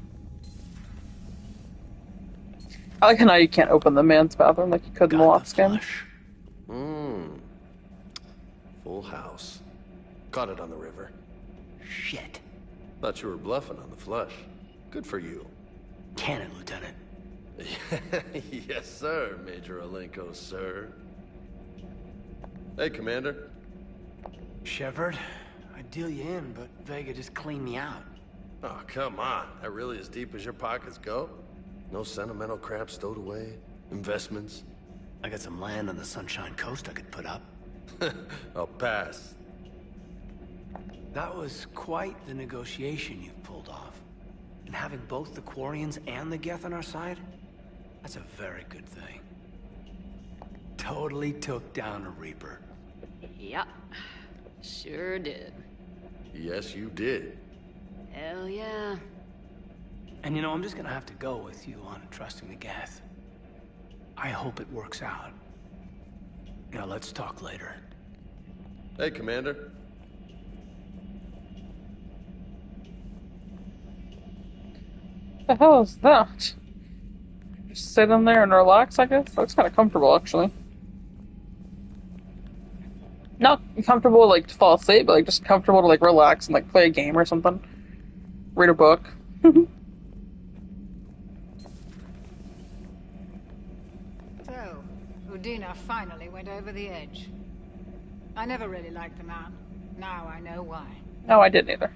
I like how now you can't open the man's bathroom like you could in the lost game. Full house. Caught it on the river. Shit. Thought you were bluffing on the flush. Good for you. Cannon, Lieutenant. Yes, sir, Major Alenko, sir. Hey, Commander. Shepard, I'd deal you in, but Vega just cleaned me out. Oh, come on. That really as deep as your pockets go? No sentimental crap stowed away? Investments? I got some land on the Sunshine Coast I could put up. I'll pass. That was quite the negotiation you've pulled off. And having both the Quarians and the Geth on our side, that's a very good thing. Totally took down a Reaper. Yep. Sure did. Yes, you did. Hell yeah. And you know, I'm just gonna have to go with you on trusting the Geth. I hope it works out. Yeah, let's talk later. Hey, Commander. The hell is that? Just sit in there and relax, I guess? Looks kind of comfortable, actually. Not comfortable, like, to fall asleep, but, like, just comfortable to, like, relax and, like, play a game or something. Read a book. So, Udina finally went over the edge. I never really liked the man. Now I know why. No, I didn't either.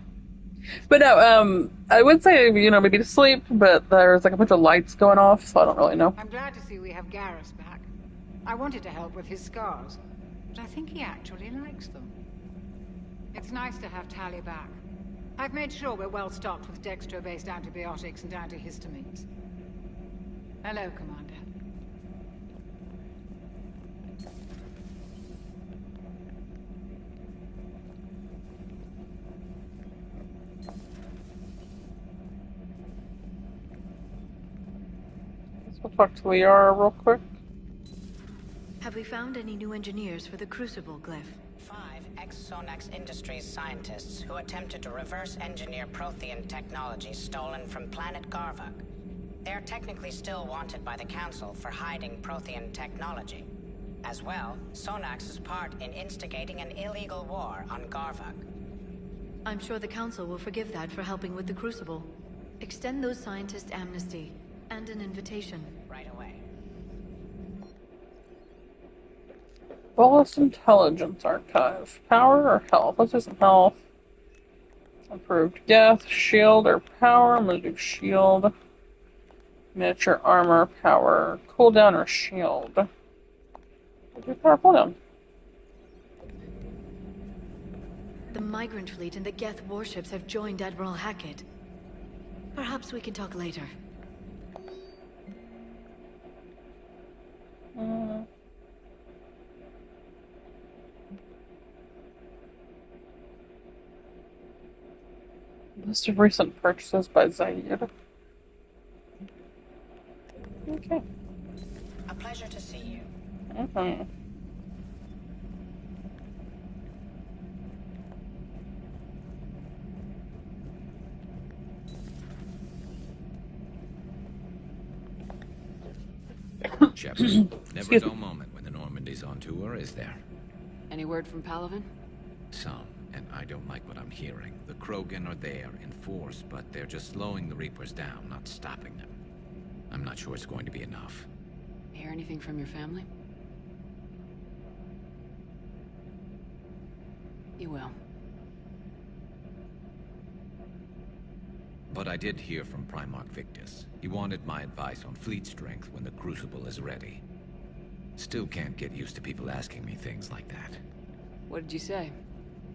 But no, I would say, you know, maybe to sleep, but there's, like, a bunch of lights going off, so I don't really know. I'm glad to see we have Garrus back. I wanted to help with his scars, but I think he actually likes them. It's nice to have Tali back. I've made sure we're well stocked with dextro-based antibiotics and antihistamines. Hello, Commander. We'll talk to Liara real quick. Have we found any new engineers for the Crucible glyph? 5 ex-Sonax Industries scientists who attempted to reverse engineer Prothean technology stolen from planet Garvuk. They're technically still wanted by the Council for hiding Prothean technology. As well, Sonax's part in instigating an illegal war on Garvuk. I'm sure the Council will forgive that for helping with the Crucible. Extend those scientists amnesty and an invitation. Right away. Wallace Intelligence Archive. Power or health? Let's do some health. Improved Geth, shield or power. I'm gonna do shield. Miniature armor, power, cooldown or shield. We'll do power cooldown. The Migrant Fleet and the Geth warships have joined Admiral Hackett. Perhaps we can talk later. List of recent purchases by Zaid. Okay. A pleasure to see you. Mm-hmm. Shepard, never a dull moment when the Normandy's on tour, is there? Any word from Palaven? Some, and I don't like what I'm hearing. The Krogan are there in force, but they're just slowing the Reapers down, not stopping them. I'm not sure it's going to be enough. Hear anything from your family? You will. But I did hear from Primarch Victus. He wanted my advice on fleet strength when the Crucible is ready. Still can't get used to people asking me things like that. What did you say?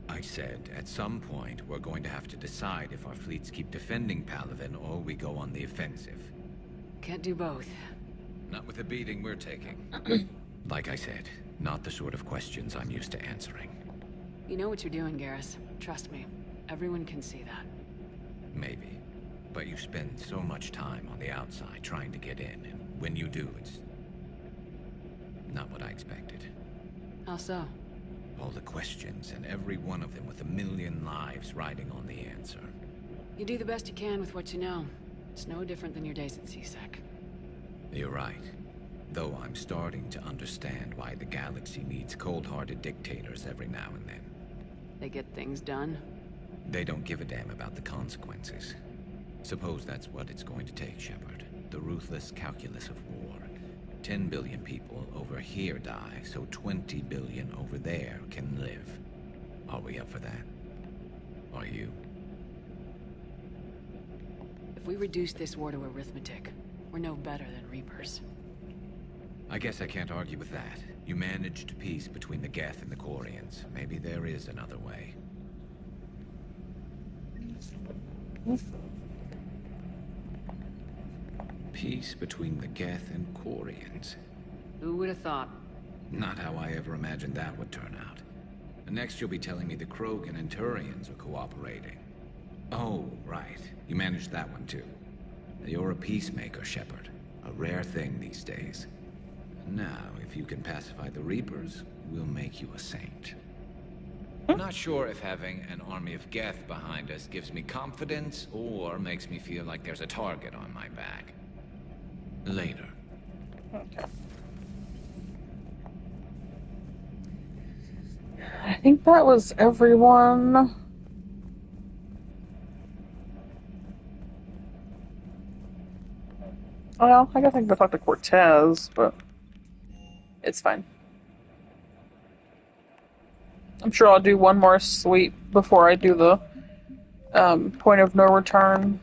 I said, at some point, we're going to have to decide if our fleets keep defending Palaven or we go on the offensive. Can't do both. Not with the beating we're taking. Like I said, not the sort of questions I'm used to answering. You know what you're doing, Garrus. Trust me. Everyone can see that. Maybe. But you spend so much time on the outside trying to get in, and when you do, it's not what I expected. How so? All the questions, and every one of them with a million lives riding on the answer. You do the best you can with what you know. It's no different than your days at CSEC. You're right. Though I'm starting to understand why the galaxy needs cold-hearted dictators every now and then. They get things done? They don't give a damn about the consequences. Suppose that's what it's going to take, Shepard. The ruthless calculus of war. 10 billion people over here die, so 20 billion over there can live. Are we up for that? Are you? If we reduce this war to arithmetic, we're no better than Reapers. I guess I can't argue with that. You managed peace between the Geth and the Quarians. Maybe there is another way. Peace between the Geth and Quarians. Who would have thought? Not how I ever imagined that would turn out. And next you'll be telling me the Krogan and Turians are cooperating. Oh, right. You managed that one too. You're a peacemaker, Shepard. A rare thing these days. Now, if you can pacify the Reapers, we'll make you a saint. I'm not sure if having an army of Geth behind us gives me confidence or makes me feel like there's a target on my back. Later. Okay. I think that was everyone. Well, I guess I can go talk to Cortez, but it's fine. I'm sure I'll do one more sweep before I do the point of no return.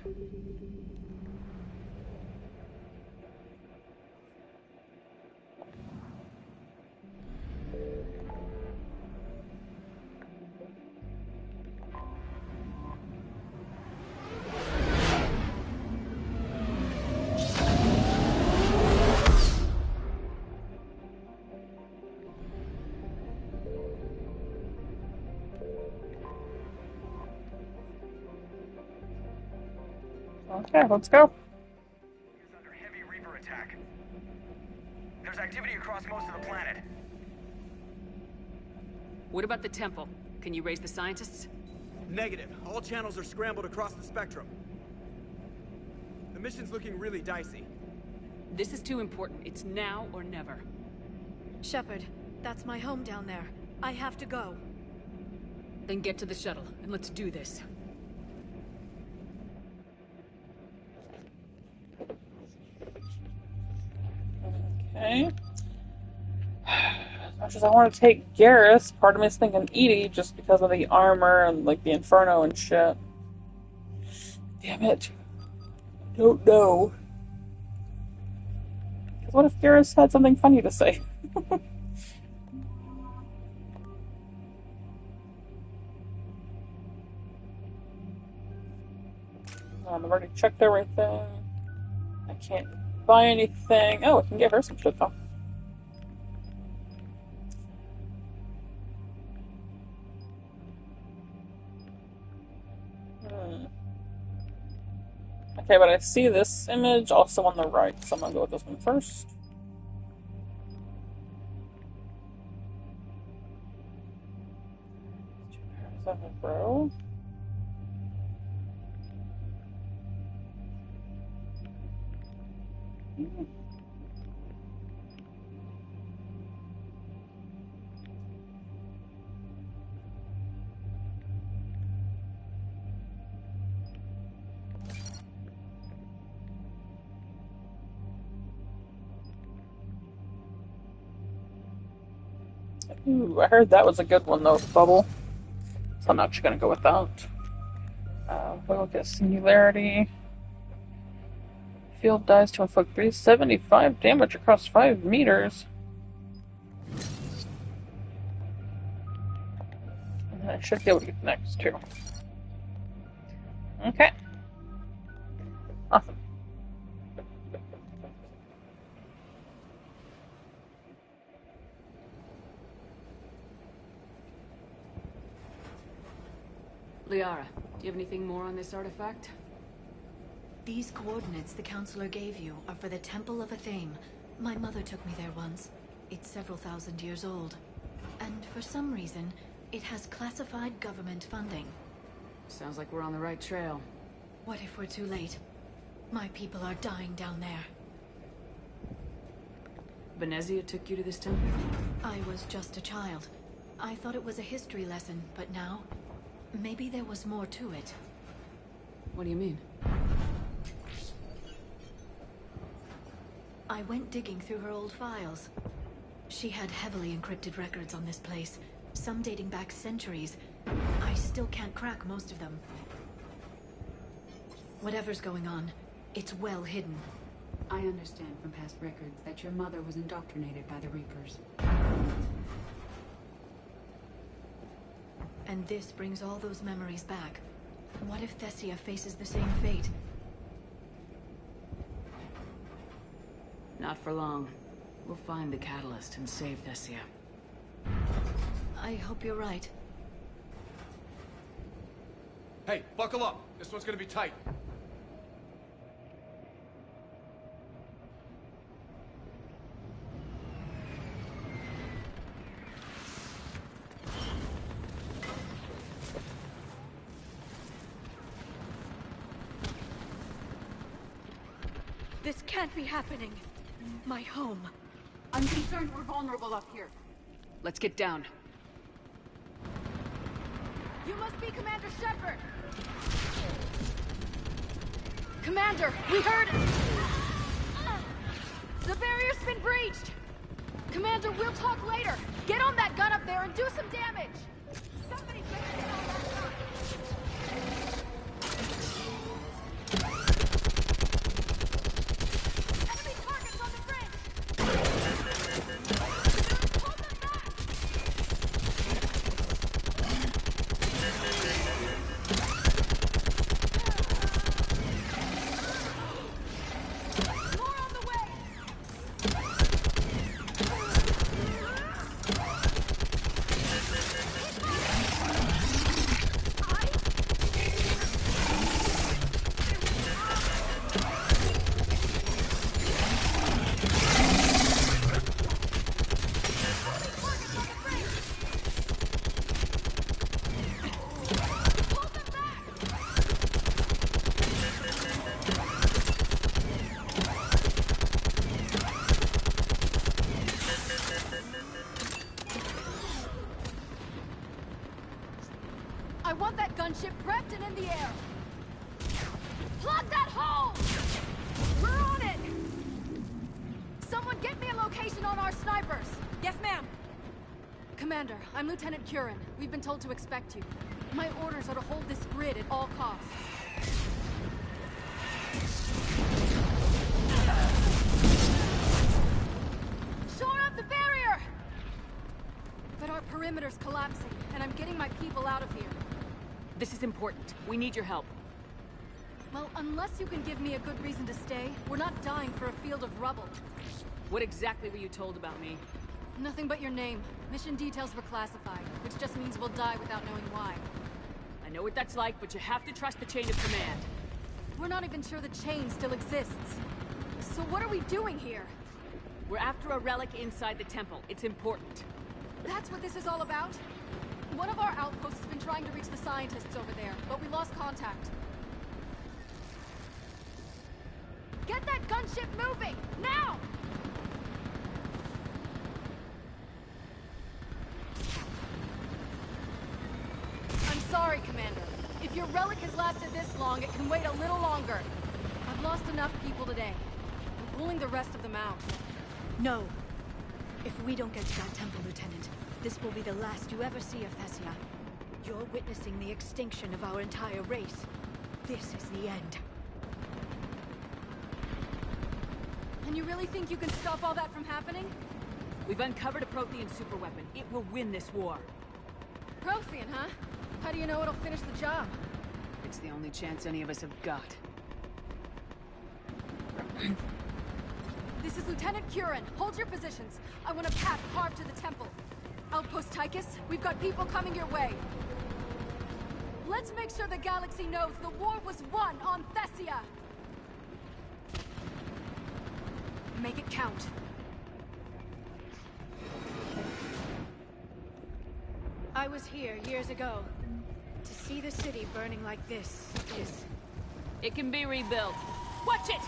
Okay, let's go. Is under heavy Reaper attack. There's activity across most of the planet. What about the temple? Can you raise the scientists? Negative. All channels are scrambled across the spectrum. The mission's looking really dicey. This is too important. It's now or never. Shepard, that's my home down there. I have to go. Then get to the shuttle, and let's do this. Okay. As much as I want to take Garrus, part of me is thinking EDI just because of the armor and like the Inferno and shit. Damn it. Don't know. Because what if Garrus had something funny to say? I've already checked everything. I can't buy anything. Oh, I can give her some shit though. Okay, but I see this image also on the right, so I'm gonna go with this one first. Bro. Ooh, I heard that was a good one though, Bubble. So I'm actually gonna go with that. We'll look at Singularity. Field dies to inflict 375 damage across 5 meters. And then I should be able to get the next two. Okay. Awesome. Liara, do you have anything more on this artifact? These coordinates the Counselor gave you are for the Temple of Athame. My mother took me there once. It's several thousand years old. And for some reason, it has classified government funding. Sounds like we're on the right trail. What if we're too late? My people are dying down there. Venezia took you to this temple? I was just a child. I thought it was a history lesson, but now... maybe there was more to it. What do you mean? I went digging through her old files. She had heavily encrypted records on this place, some dating back centuries. I still can't crack most of them. Whatever's going on, it's well hidden. I understand from past records that your mother was indoctrinated by the Reapers. And this brings all those memories back. What if Thessia faces the same fate? Not for long. We'll find the catalyst and save Thessia. I hope you're right. Hey, buckle up. This one's gonna be tight. This can't be happening. My home. I'm concerned we're vulnerable up here. Let's get down. You must be Commander Shepard! Commander, we heard it! The barrier's been breached! Commander, we'll talk later! Get on that gun up there and do some damage! Somebody get on that gun! Enemy targets on the bridge! Hold them back! More on the way! I want that gunship prepped and in the air. Plug that hole! We're on it! Someone get me a location on our snipers. Yes, ma'am. Commander, I'm Lieutenant Curran. We've been told to expect you. My orders are to hold this grid at all costs. Shore up the barrier! But our perimeter's collapsing, and I'm getting my people out of here. This is important. We need your help. Well, unless you can give me a good reason to stay, we're not dying for a field of rubble. What exactly were you told about me? Nothing but your name. Mission details were classified, which just means we'll die without knowing why. I know what that's like, but you have to trust the chain of command. We're not even sure the chain still exists. So what are we doing here? We're after a relic inside the temple. It's important. That's what this is all about? One of our outposts has been trying to reach the scientists over there, but we lost contact. Get that gunship moving! Now! I'm sorry, Commander. If your relic has lasted this long, it can wait a little longer. I've lost enough people today. I'm pulling the rest of them out. No. If we don't get to that temple, Lieutenant, this will be the last you ever see of Thessia. You're witnessing the extinction of our entire race. This is the end. And you really think you can stop all that from happening? We've uncovered a Prothean superweapon. It will win this war. Prothean, huh? How do you know it'll finish the job? It's the only chance any of us have got. This is Lieutenant Curran. Hold your positions. I want a path carved to the temple. Outpost Tychus, we've got people coming your way. Let's make sure the galaxy knows the war was won on Thessia. Make it count. I was here years ago. To see the city burning like this is... It can be rebuilt. Watch it!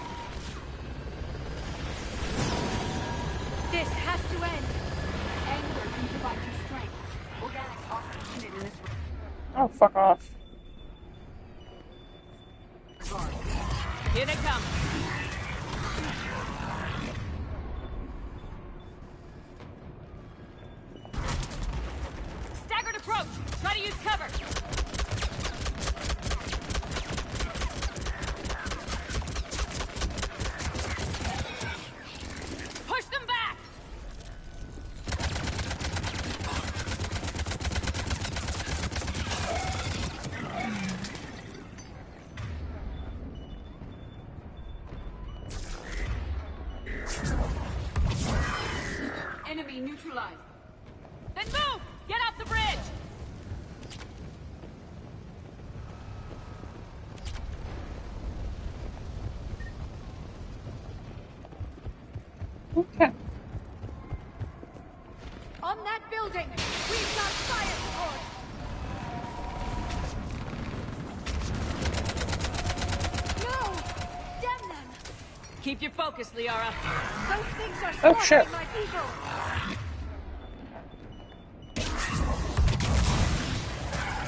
This has to end. Anger can provide you strength. Organics often needed in this... Oh, fuck off. Here they come. Staggered approach. Try to use cover. Enemy neutralized. Then move! Get off the bridge! Okay. On that building! We've got fire support! No! Damn them! Keep your focus, Liara. Those things are Oh, shit. slaughtering my people!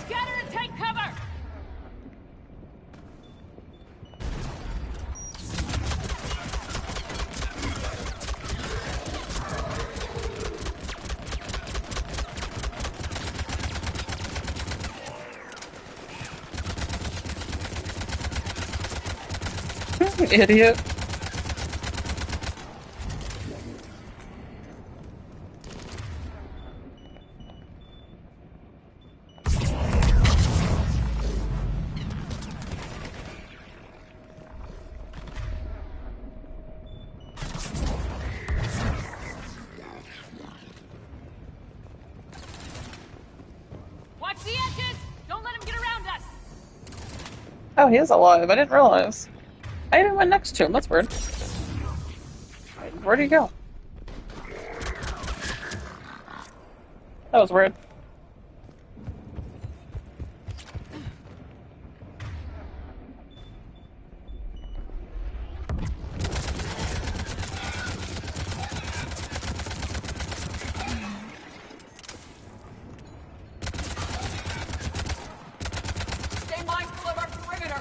Scatter and take cover! Idiot. Watch the edges! Don't let him get around us! Oh, he is alive. I didn't realize. I even went next to him. That's weird. Where'd he go? That was weird. Stay mindful of our perimeter!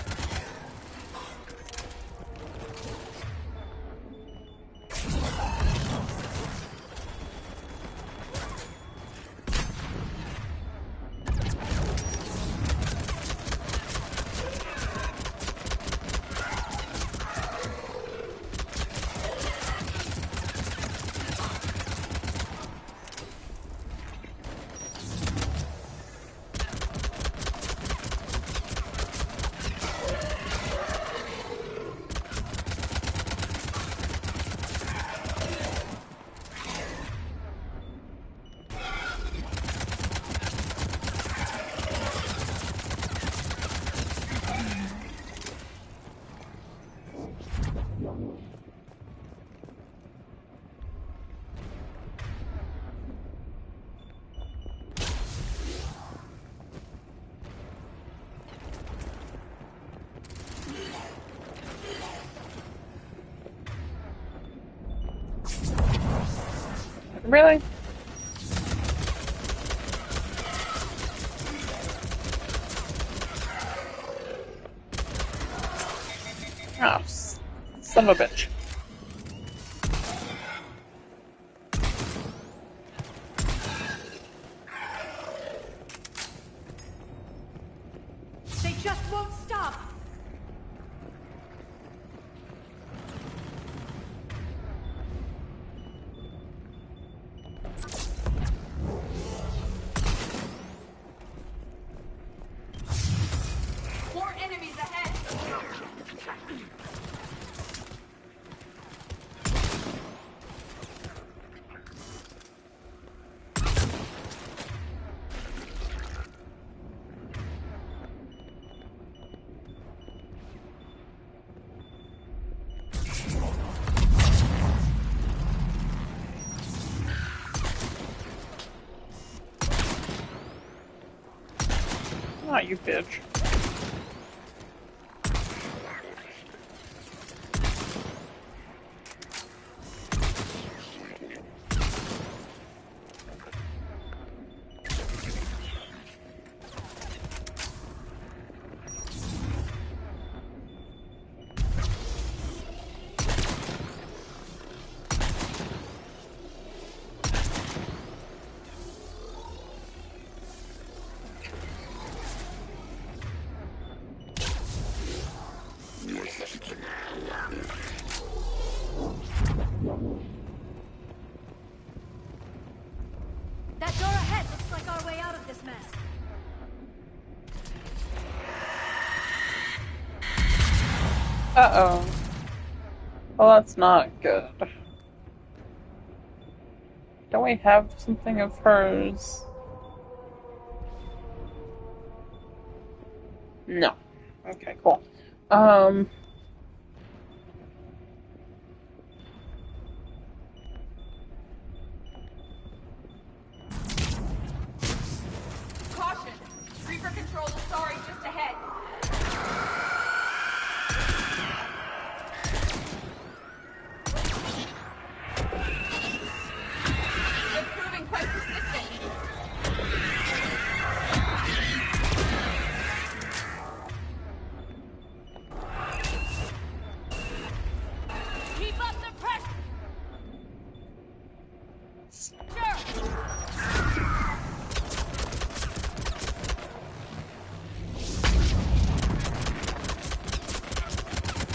Really? Oh, son of a bitch. They just won't stop! More enemies ahead! Ah, you bitch. That door ahead looks like our way out of this mess. Uh-oh. Well, that's not good. Don't we have something of hers? No. Okay, cool. Caution! Reaper control to Sorry just ahead. They're proving quite persistent. Keep up the pressure!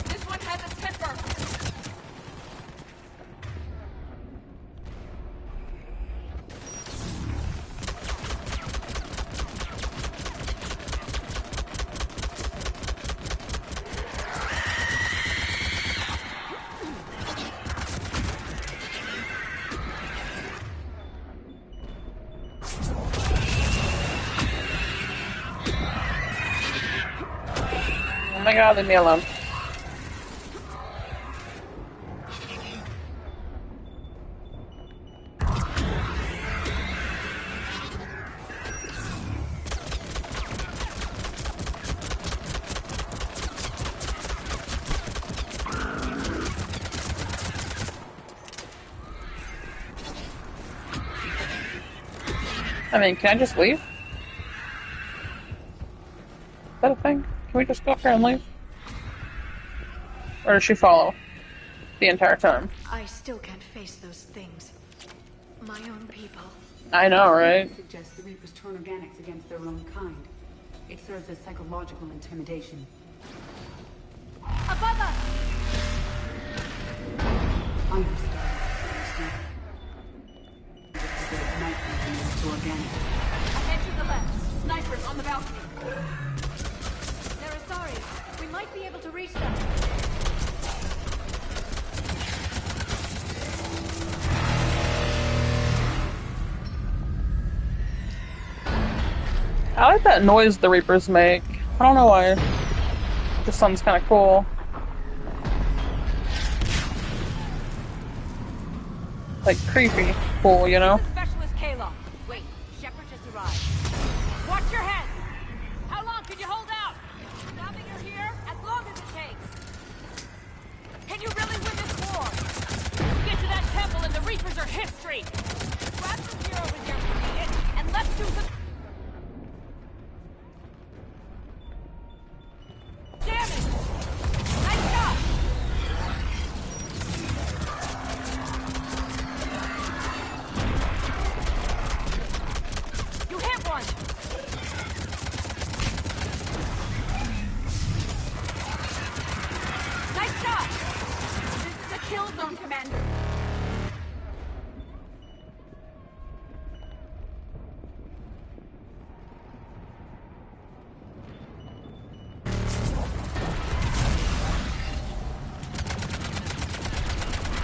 This one has a temper. Oh my god, leave me alone. I mean, can I just leave? Is that a thing? Can we just go up here and leave? Or does she follow the entire time? I still can't face those things. My own people. I know, right? Suggests the Reapers turn organics against their own kind. It serves as psychological intimidation. Above us! Understood. To organic. Ahead to the left. Snipers on the balcony. They're Asari. We might be able to reach them. I like that noise the Reapers make. I don't know why. This sounds kind of cool. Like creepy cool, you know? Specialist Kayla. Wait, Shepard just arrived. Watch your head! How long can you hold out? Stopping her here? As long as it takes. Can you really win this war? Get to that temple and the Reapers are history! Grab some heroes in here for me, and let's do some... Damage! Nice shot! You hit one! Nice shot! This is a kill zone, Commander.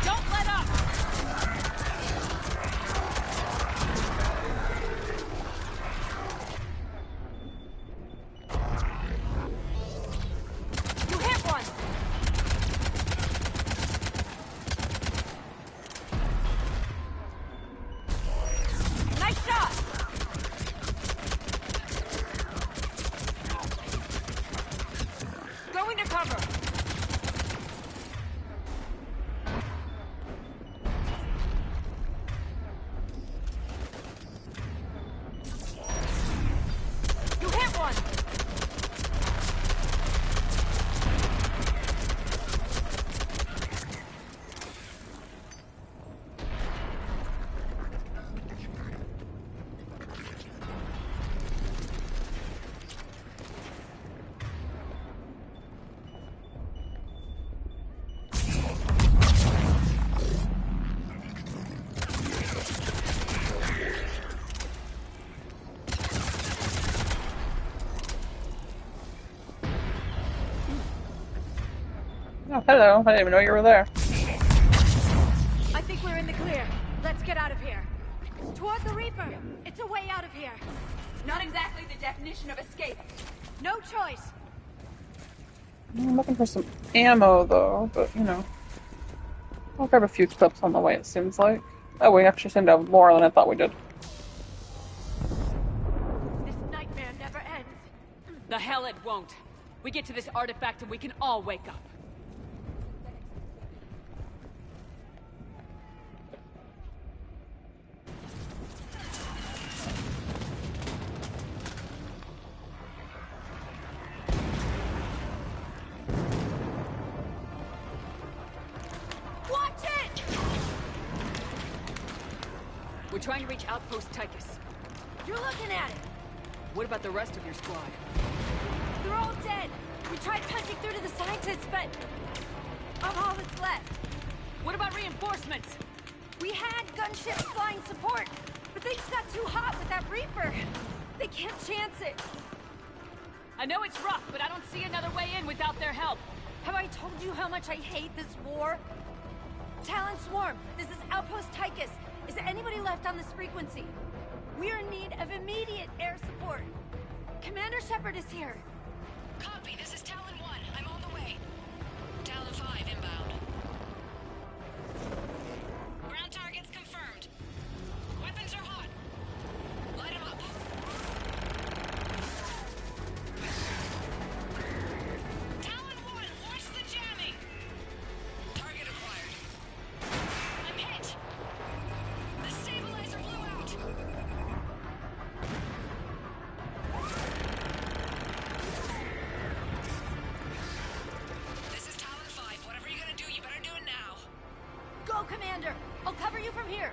Don't let up! You hit one! Nice shot! Going to cover! You hit one! Oh, hello. I didn't even know you were there. I think we're in the clear. Let's get out of here. Toward the Reaper! It's a way out of here! Not exactly the definition of escape. No choice. I'm looking for some ammo, though, but, you know. I'll grab a few clips on the way, it seems like. Oh, we actually seem to have more than I thought we did. This nightmare never ends. The hell it won't. We get to this artifact and we can all wake up. We're trying to reach Outpost Tychus. You're looking at it! What about the rest of your squad? They're all dead! We tried punching through to the scientists, but... I'm all that's left. What about reinforcements? We had gunships flying support, but things got too hot with that Reaper. They can't chance it. I know it's rough, but I don't see another way in without their help. Have I told you how much I hate this war? Talon Swarm, this is Outpost Tychus. Is there anybody left on this frequency? We're in need of immediate air support. Commander Shepard is here. Copy, this is Talon 1. I'm on the way. Talon 5 inbound. Ground targets confirmed. Weapons are hot. Light them up. Talon 1, watch the jamming. Target acquired. I'm hit. The stabilizer blew out. This is Talon 5. Whatever you're gonna do, you better do it now. Go, Commander! I'll cover you from here.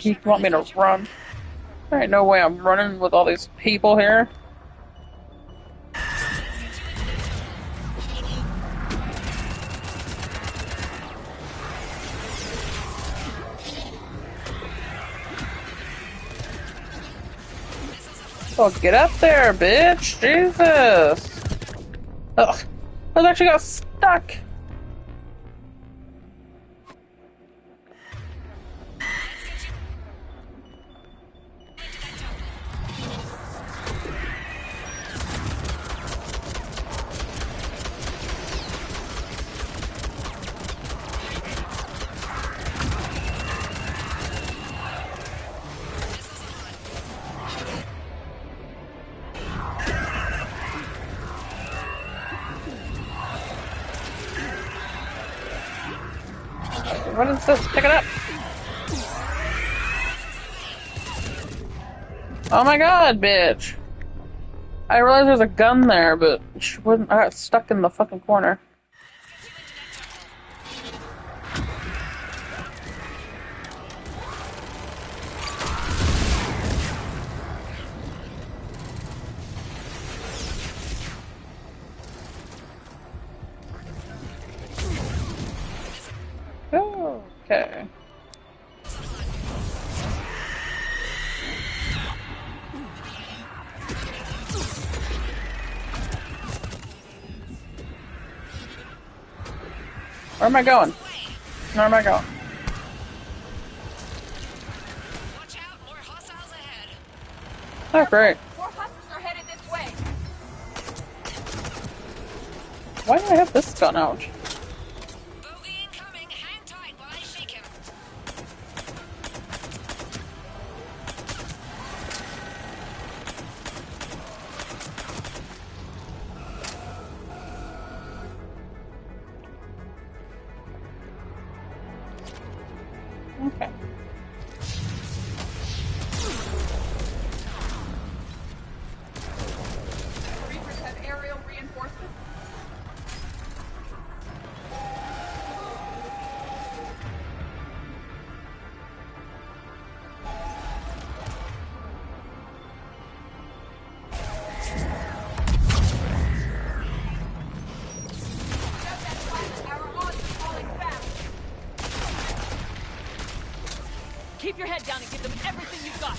You want me to run? There ain't no way I'm running with all these people here. Oh, get up there, bitch! Jesus! Ugh. I actually got stuck! What is this? Pick it up! Oh my god, bitch! I realized there's a gun there, but she wasn't. I got stuck in the fucking corner. Okay. Where am I going? Where am I going? Watch out, more hostiles ahead. Oh, great. More hostiles are headed this way. Why do I have this gun out? Bogey incoming. Hang tight while I shake him. Okay. Reapers have aerial reinforcements. Keep your head down and give them everything you've got.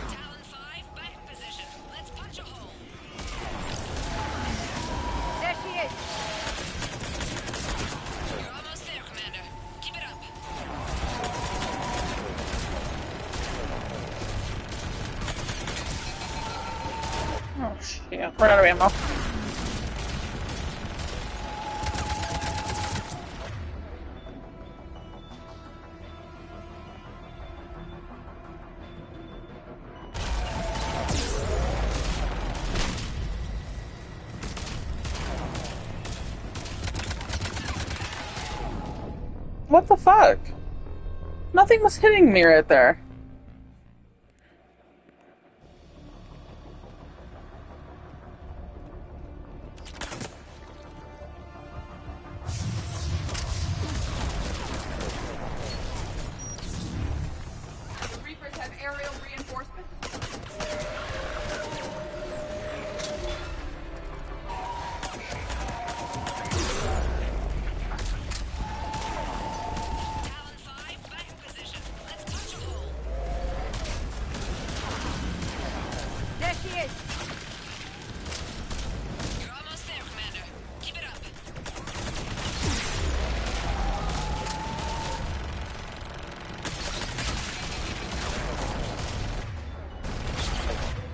Talon 5, back in position. Let's punch a hole. There she is. Oh shit, ran out of ammo. What the fuck? Nothing was hitting me right there.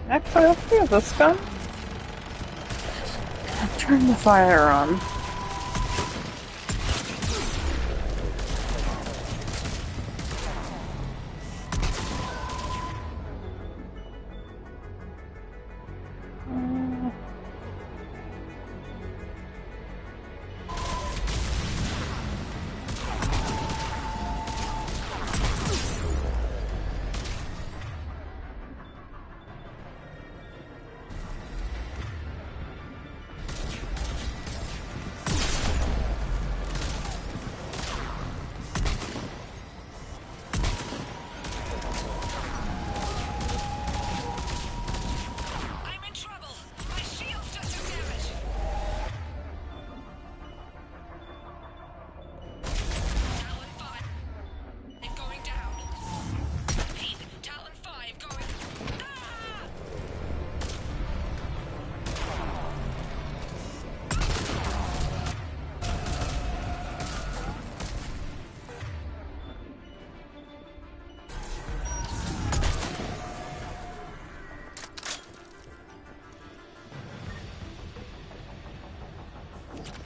Actually, let's use this gun. Turn the fire on.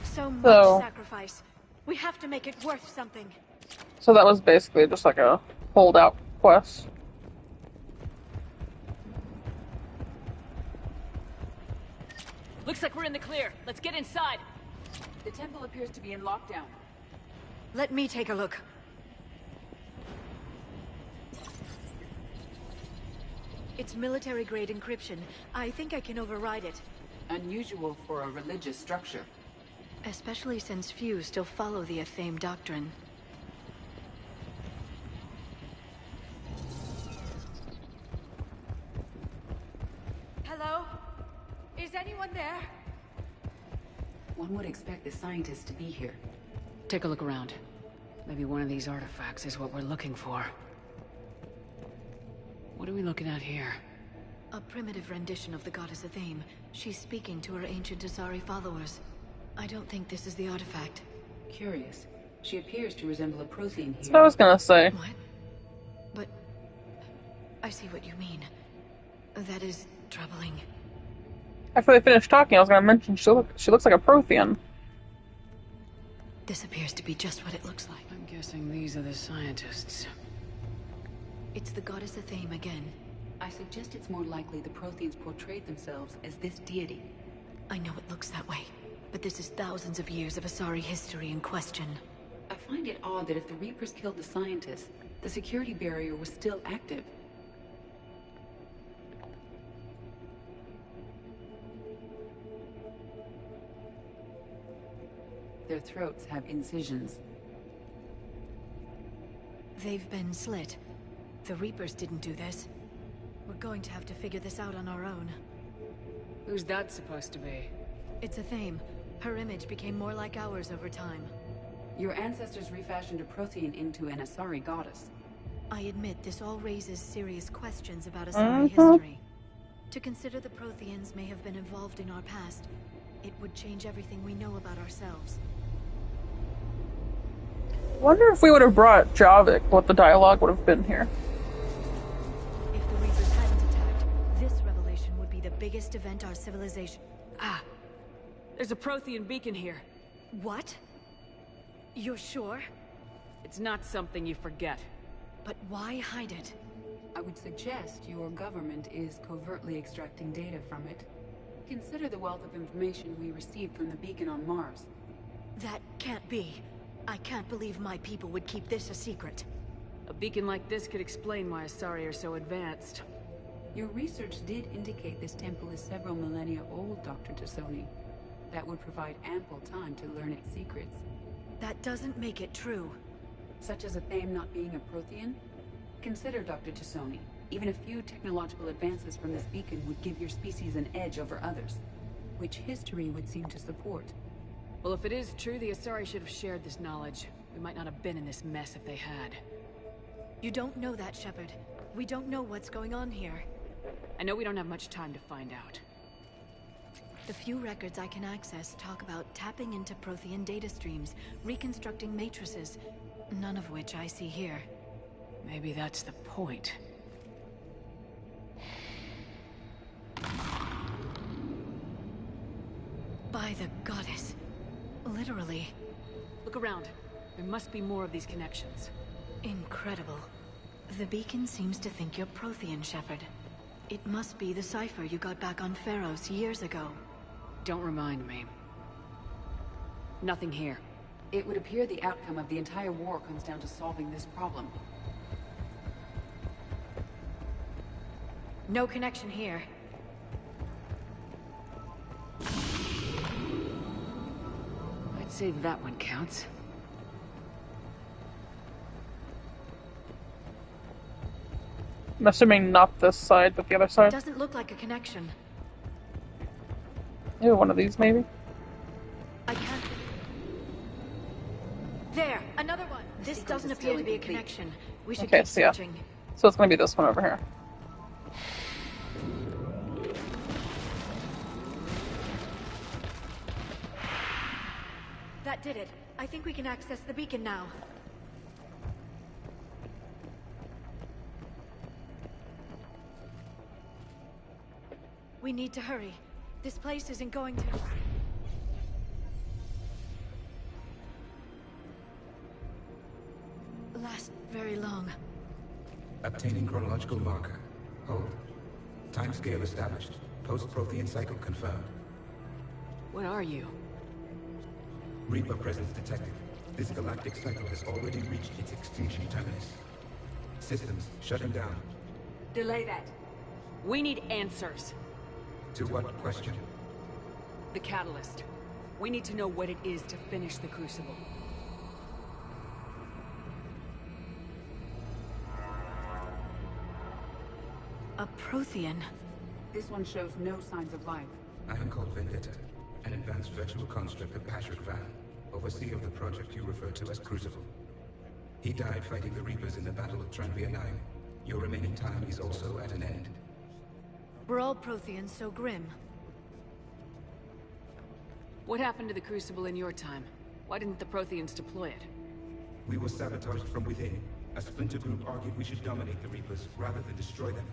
So much sacrifice. We have to make it worth something. So that was basically just like a holdout quest. Looks like we're in the clear. Let's get inside. The temple appears to be in lockdown. Let me take a look. It's military-grade encryption. I think I can override it. Unusual for a religious structure. Especially since few still follow the Athame doctrine. Hello? Is anyone there? One would expect the scientists to be here. Take a look around. Maybe one of these artifacts is what we're looking for. What are we looking at here? A primitive rendition of the goddess Athame. She's speaking to her ancient Asari followers. I don't think this is the artifact. Curious. She appears to resemble a Prothean here. That's what I was gonna say. What? But... I see what you mean. That is troubling. After they finished talking, I was gonna mention she looks like a Prothean. This appears to be just what it looks like. I'm guessing these are the scientists. It's the goddess Athame again. I suggest it's more likely the Protheans portrayed themselves as this deity. I know it looks that way, but this is thousands of years of Asari history in question. I find it odd that if the Reapers killed the scientists, the security barrier was still active. Their throats have incisions. They've been slit. The Reapers didn't do this. We're going to have to figure this out on our own. Who's that supposed to be? It's Athame. Her image became more like ours over time. Your ancestors refashioned a Prothean into an Asari goddess. I admit this all raises serious questions about Asari history. To consider the Protheans may have been involved in our past, it would change everything we know about ourselves. Wonder if we would have brought Javik, what the dialogue would have been here. If the Reapers hadn't attacked, this revelation would be be the biggest event our civilization... Ah! There's a Prothean beacon here. What? You're sure? It's not something you forget. But why hide it? I would suggest your government is covertly extracting data from it. Consider the wealth of information we received from the beacon on Mars. That can't be. I can't believe my people would keep this a secret. A beacon like this could explain why Asari are so advanced. Your research did indicate this temple is several millennia old, Dr. T'Soni. That would provide ample time to learn its secrets. That doesn't make it true. Such as a Thame not being a Prothean? Consider, Dr. T'Soni. Even a few technological advances from this beacon would give your species an edge over others, which history would seem to support. Well, if it is true, the Asari should have shared this knowledge. We might not have been in this mess if they had. You don't know that, Shepard. We don't know what's going on here. I know we don't have much time to find out. The few records I can access talk about tapping into Prothean data streams, reconstructing matrices, none of which I see here. Maybe that's the point. By the goddess. Literally. Look around. There must be more of these connections. Incredible. The beacon seems to think you're Prothean, Shepard. It must be the cipher you got back on Pharos years ago. Don't remind me. Nothing here. It would appear the outcome of the entire war comes down to solving this problem. No connection here. I'd say that one counts. I'm assuming not this side, but the other side. Doesn't look like a connection. Maybe one of these, maybe? I can't... There! Another one! This doesn't appear to be a connection. We should keep searching. Yeah. So it's gonna be this one over here. That did it. I think we can access the beacon now. We need to hurry. This place isn't going to... last very long. Obtaining chronological marker. Hold. Timescale established. Post-Prothean cycle confirmed. What are you? Reaper presence detected. This galactic cycle has already reached its extinction terminus. Systems shutting down. Delay that. We need answers. To what question? The catalyst. We need to know what it is to finish the Crucible. A Prothean. This one shows no signs of life. I am called Vendetta, an advanced virtual construct of Patrick Van, overseer of the project you refer to as Crucible. He died fighting the Reapers in the Battle of Tranvia 9. Your remaining time is also at an end. Were all Protheans so grim? What happened to the Crucible in your time? Why didn't the Protheans deploy it? We were sabotaged from within. A splinter group argued we should dominate the Reapers rather than destroy them.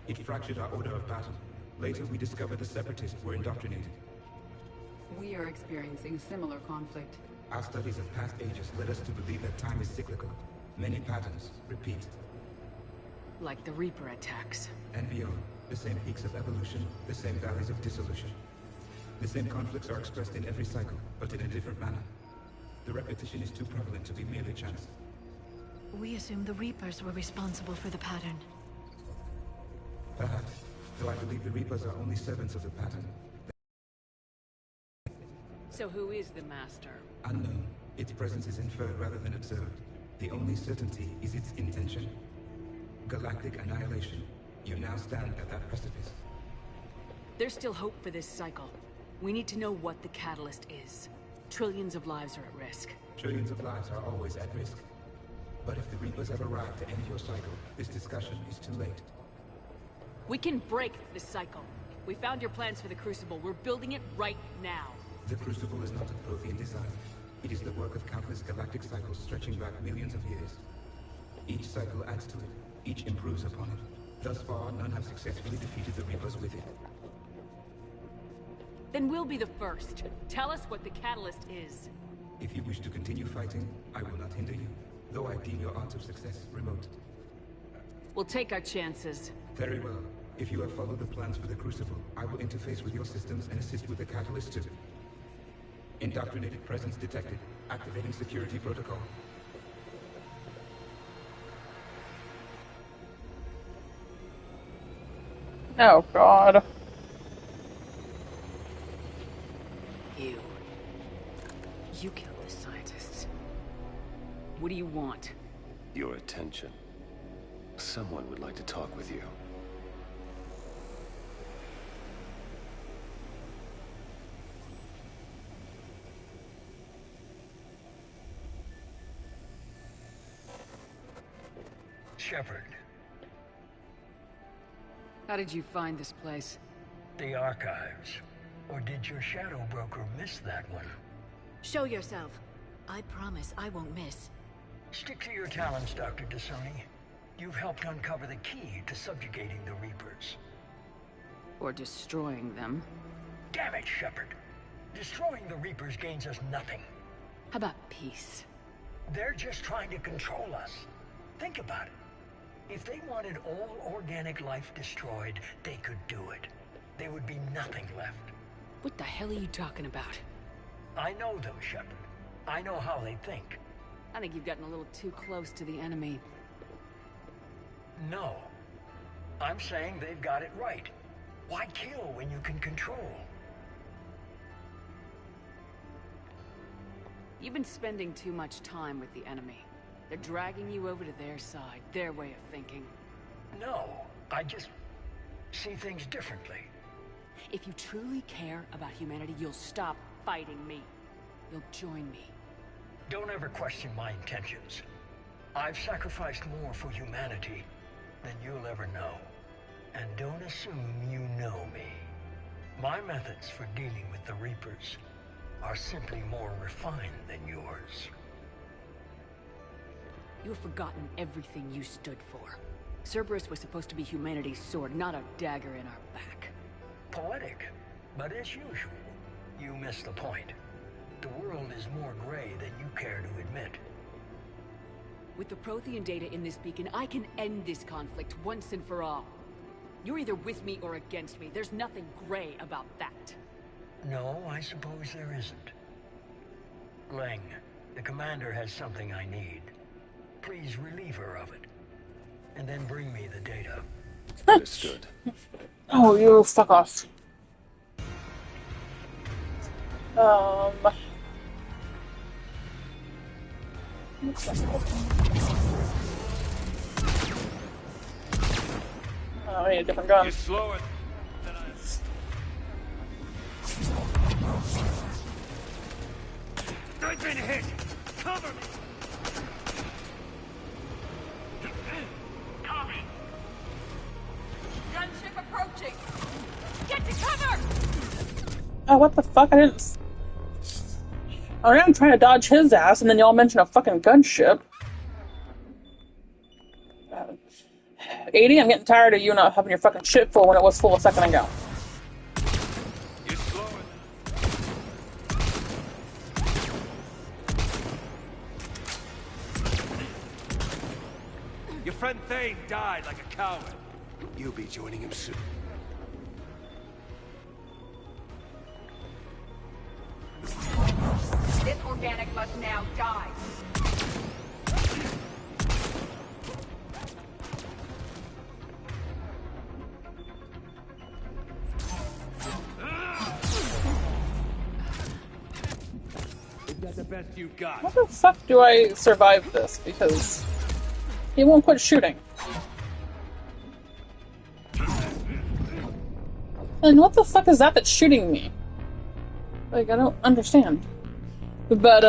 It fractured our order of battle. Later, we discovered the Separatists were indoctrinated. We are experiencing a similar conflict. Our studies of past ages led us to believe that time is cyclical. Many patterns repeat. Like the Reaper attacks. And beyond, the same peaks of evolution, the same valleys of dissolution. The same conflicts are expressed in every cycle, but in a different manner. The repetition is too prevalent to be merely chance. We assumed the Reapers were responsible for the pattern. Perhaps, though I believe the Reapers are only servants of the pattern. So who is the Master? Unknown. Its presence is inferred rather than observed. The only certainty is its intention. Galactic annihilation. You now stand at that precipice. There's still hope for this cycle. We need to know what the catalyst is. Trillions of lives are at risk. Trillions of lives are always at risk. But if the Reapers have arrived to end your cycle, this discussion is too late. We can break this cycle. We found your plans for the Crucible. We're building it right now. The Crucible is not a Prothean design. It is the work of countless galactic cycles stretching back millions of years. Each cycle adds to it. Each improves upon it. Thus far, none have successfully defeated the Reapers with it. Then we'll be the first. Tell us what the catalyst is. If you wish to continue fighting, I will not hinder you, though I deem your odds of success remote. We'll take our chances. Very well. If you have followed the plans for the Crucible, I will interface with your systems and assist with the catalyst too. Indoctrinated presence detected. Activating security protocol. Oh, God. You killed the scientists. What do you want? Your attention. Someone would like to talk with you. Shepard. How did you find this place? The archives. Or did your shadow broker miss that one? Show yourself. I promise I won't miss. Stick to your talents, Dr. T'Soni. You've helped uncover the key to subjugating the Reapers. Or destroying them. Damn it, Shepard. Destroying the Reapers gains us nothing. How about peace? They're just trying to control us. Think about it. If they wanted all organic life destroyed, they could do it. There would be nothing left. What the hell are you talking about? I know them, Shepard. I know how they think. I think you've gotten a little too close to the enemy. No. I'm saying they've got it right. Why kill when you can control? You've been spending too much time with the enemy. They're dragging you over to their side, their way of thinking. No, I just see things differently. If you truly care about humanity, you'll stop fighting me. You'll join me. Don't ever question my intentions. I've sacrificed more for humanity than you'll ever know. And don't assume you know me. My methods for dealing with the Reapers are simply more refined than yours. You've forgotten everything you stood for. Cerberus was supposed to be humanity's sword, not a dagger in our back. Poetic, but as usual, you missed the point. The world is more gray than you care to admit. With the Prothean data in this beacon, I can end this conflict once and for all. You're either with me or against me. There's nothing gray about that. No, I suppose there isn't. Leng, the commander has something I need. Please relieve her of it. And then bring me the data. Understood. Oh, you fuck off. Oh, I need a different gun. You're slower than I've been hit! Cover me! Copy! Gunship approaching! Get to cover! Oh, what the fuck? I didn't... I'm trying to dodge his ass, and then y'all mention a fucking gunship. 80, I'm getting tired of you not having your fucking shit full when it was full a second ago. You're slower. Your friend Thane died like a coward. You'll be joining him soon. This organic must now die. Is that the best you've got? How the fuck do I survive this? Because he won't quit shooting. And what the fuck is that that's shooting me? Like, I don't understand. But,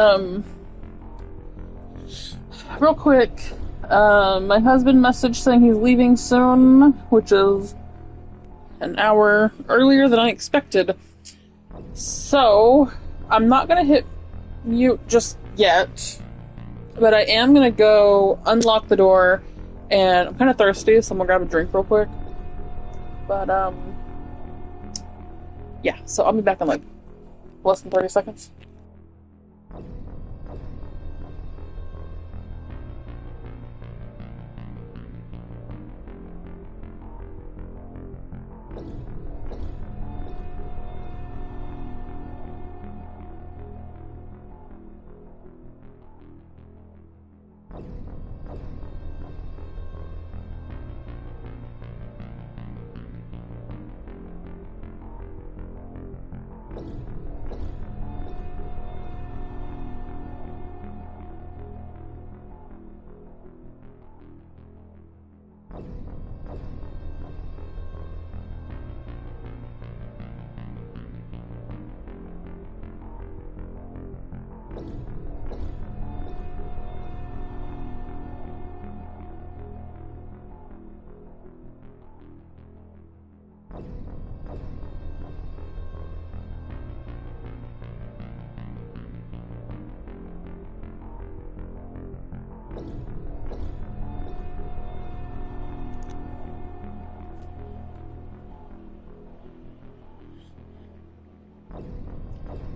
real quick, my husband messaged saying he's leaving soon, which is an hour earlier than I expected. So, I'm not gonna hit mute just yet, but I am gonna go unlock the door, and I'm kinda thirsty, so I'm gonna grab a drink real quick. But, Yeah, so I'll be back in like less than 30 seconds.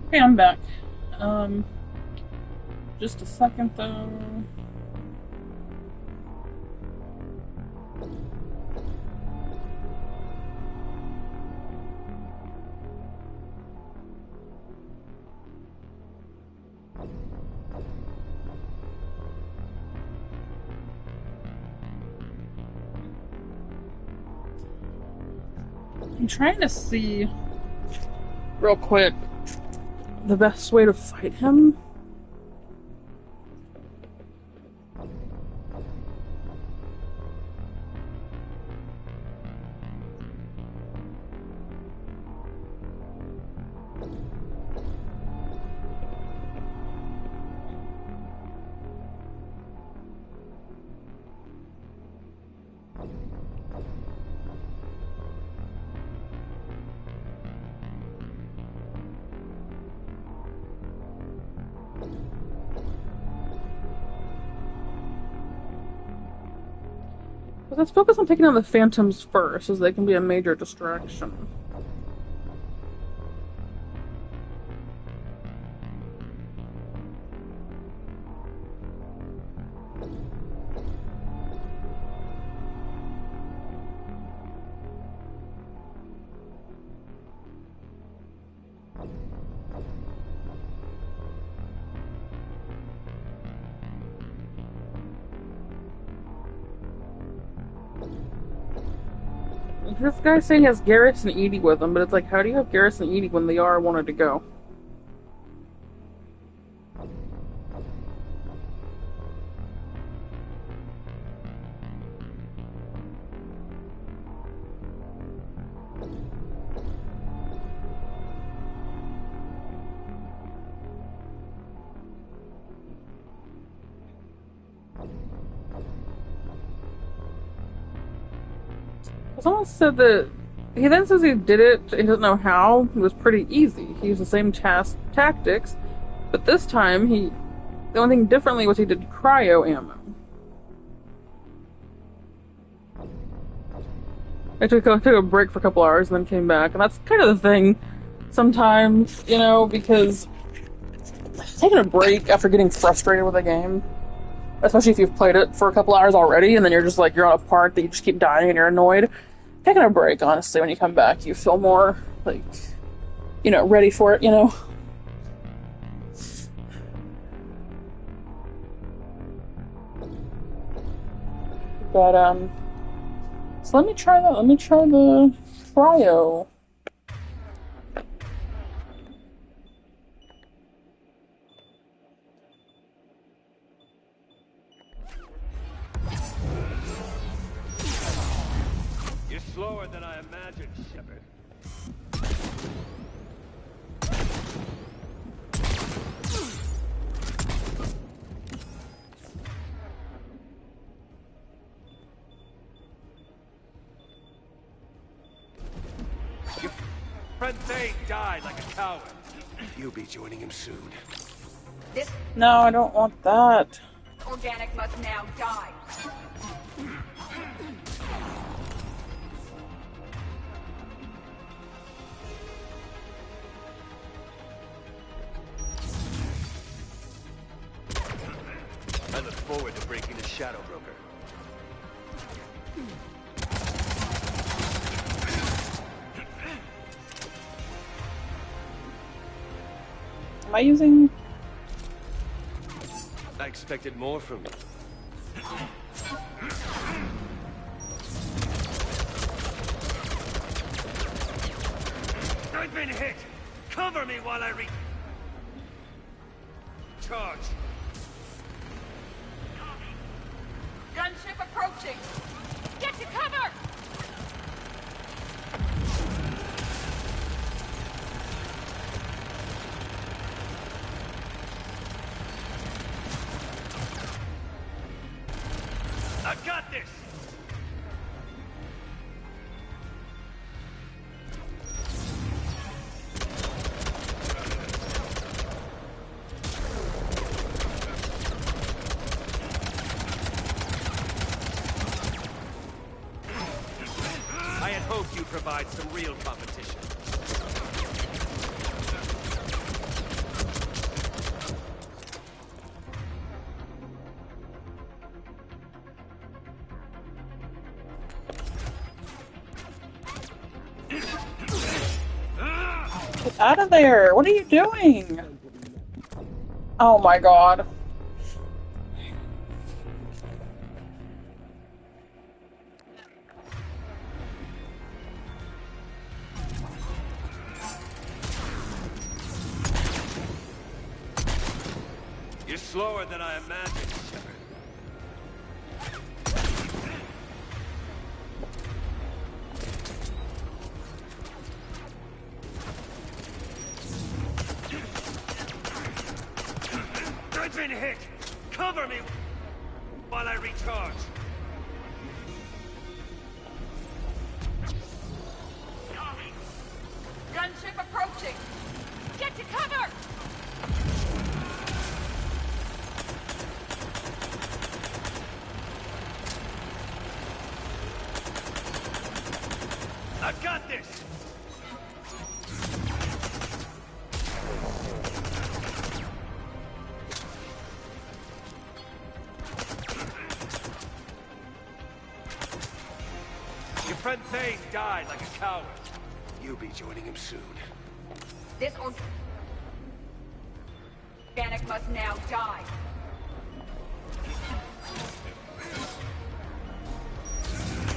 Okay, I'm back. Just a second though. I'm trying to see real quick the best way to fight him. Let's focus on taking out the phantoms first, as they can be a major distraction. This guy's saying he has Garrus and EDI with him, but it's like, how do you have Garrus and EDI when they are wanted to go? Someone said that he then says he did it, he doesn't know how. It was pretty easy. He used the same tactics, but this time the only thing differently was he did cryo ammo. I took a break for a couple hours and then came back, and that's kind of the thing sometimes, you know, because taking a break after getting frustrated with a game, especially if you've played it for a couple hours already and then you're just like, you're on a part that you just keep dying and you're annoyed. Taking a break, honestly, when you come back, you feel more, like, you know, ready for it, you know? But, so let me try that. Let me try the cryo. You're slower than I imagined, Shepard. Your friend Thane died like a coward. You'll be joining him soon. This No, I don't want that. organic must now die. forward to breaking the Shadow Broker. Am I using... I expected more from you. I've been hit! Cover me while I charge! Gunship approaching! Get to cover! I've got this! I had hoped you'd provide some real competition. Get out of there! What are you doing? Oh my god. You're slower than I imagined, Shepard. I've been hit! Cover me while I recharge! Gunship approaching! Get to cover! I've got this! Your friend Thane died like a coward. You'll be joining him soon. This organic must now die.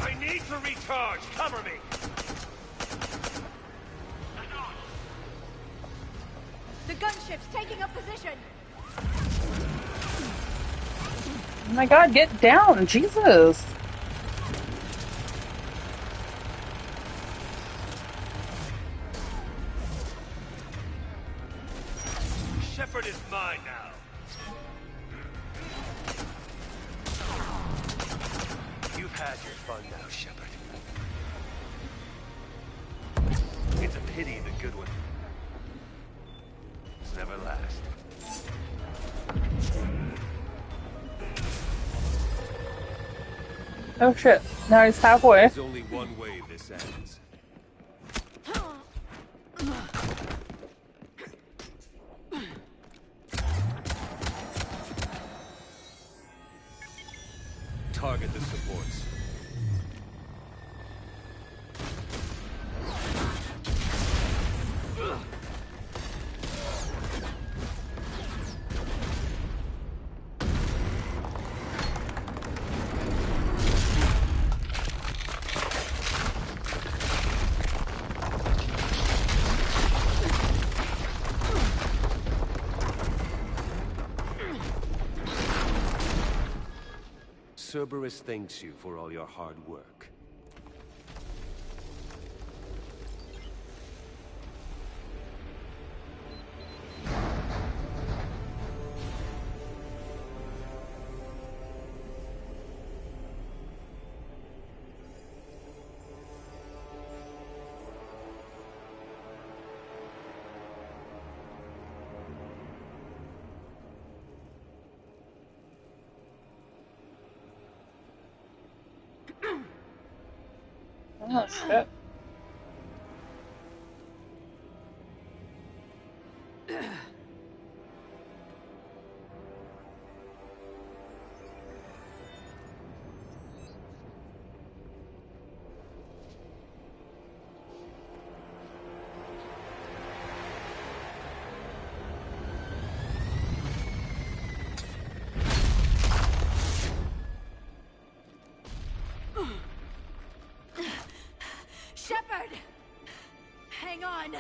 I need to recharge! Cover me! The gunship's taking up position. Oh my god, get down! Jesus! Shepard is mine now. You've had your fun now, Shepard. It's a pity the good one never last. Oh shit, now he's halfway. There's only one way this ends. Target the supports. Cerberus thanks you for all your hard work. Oh shit. on!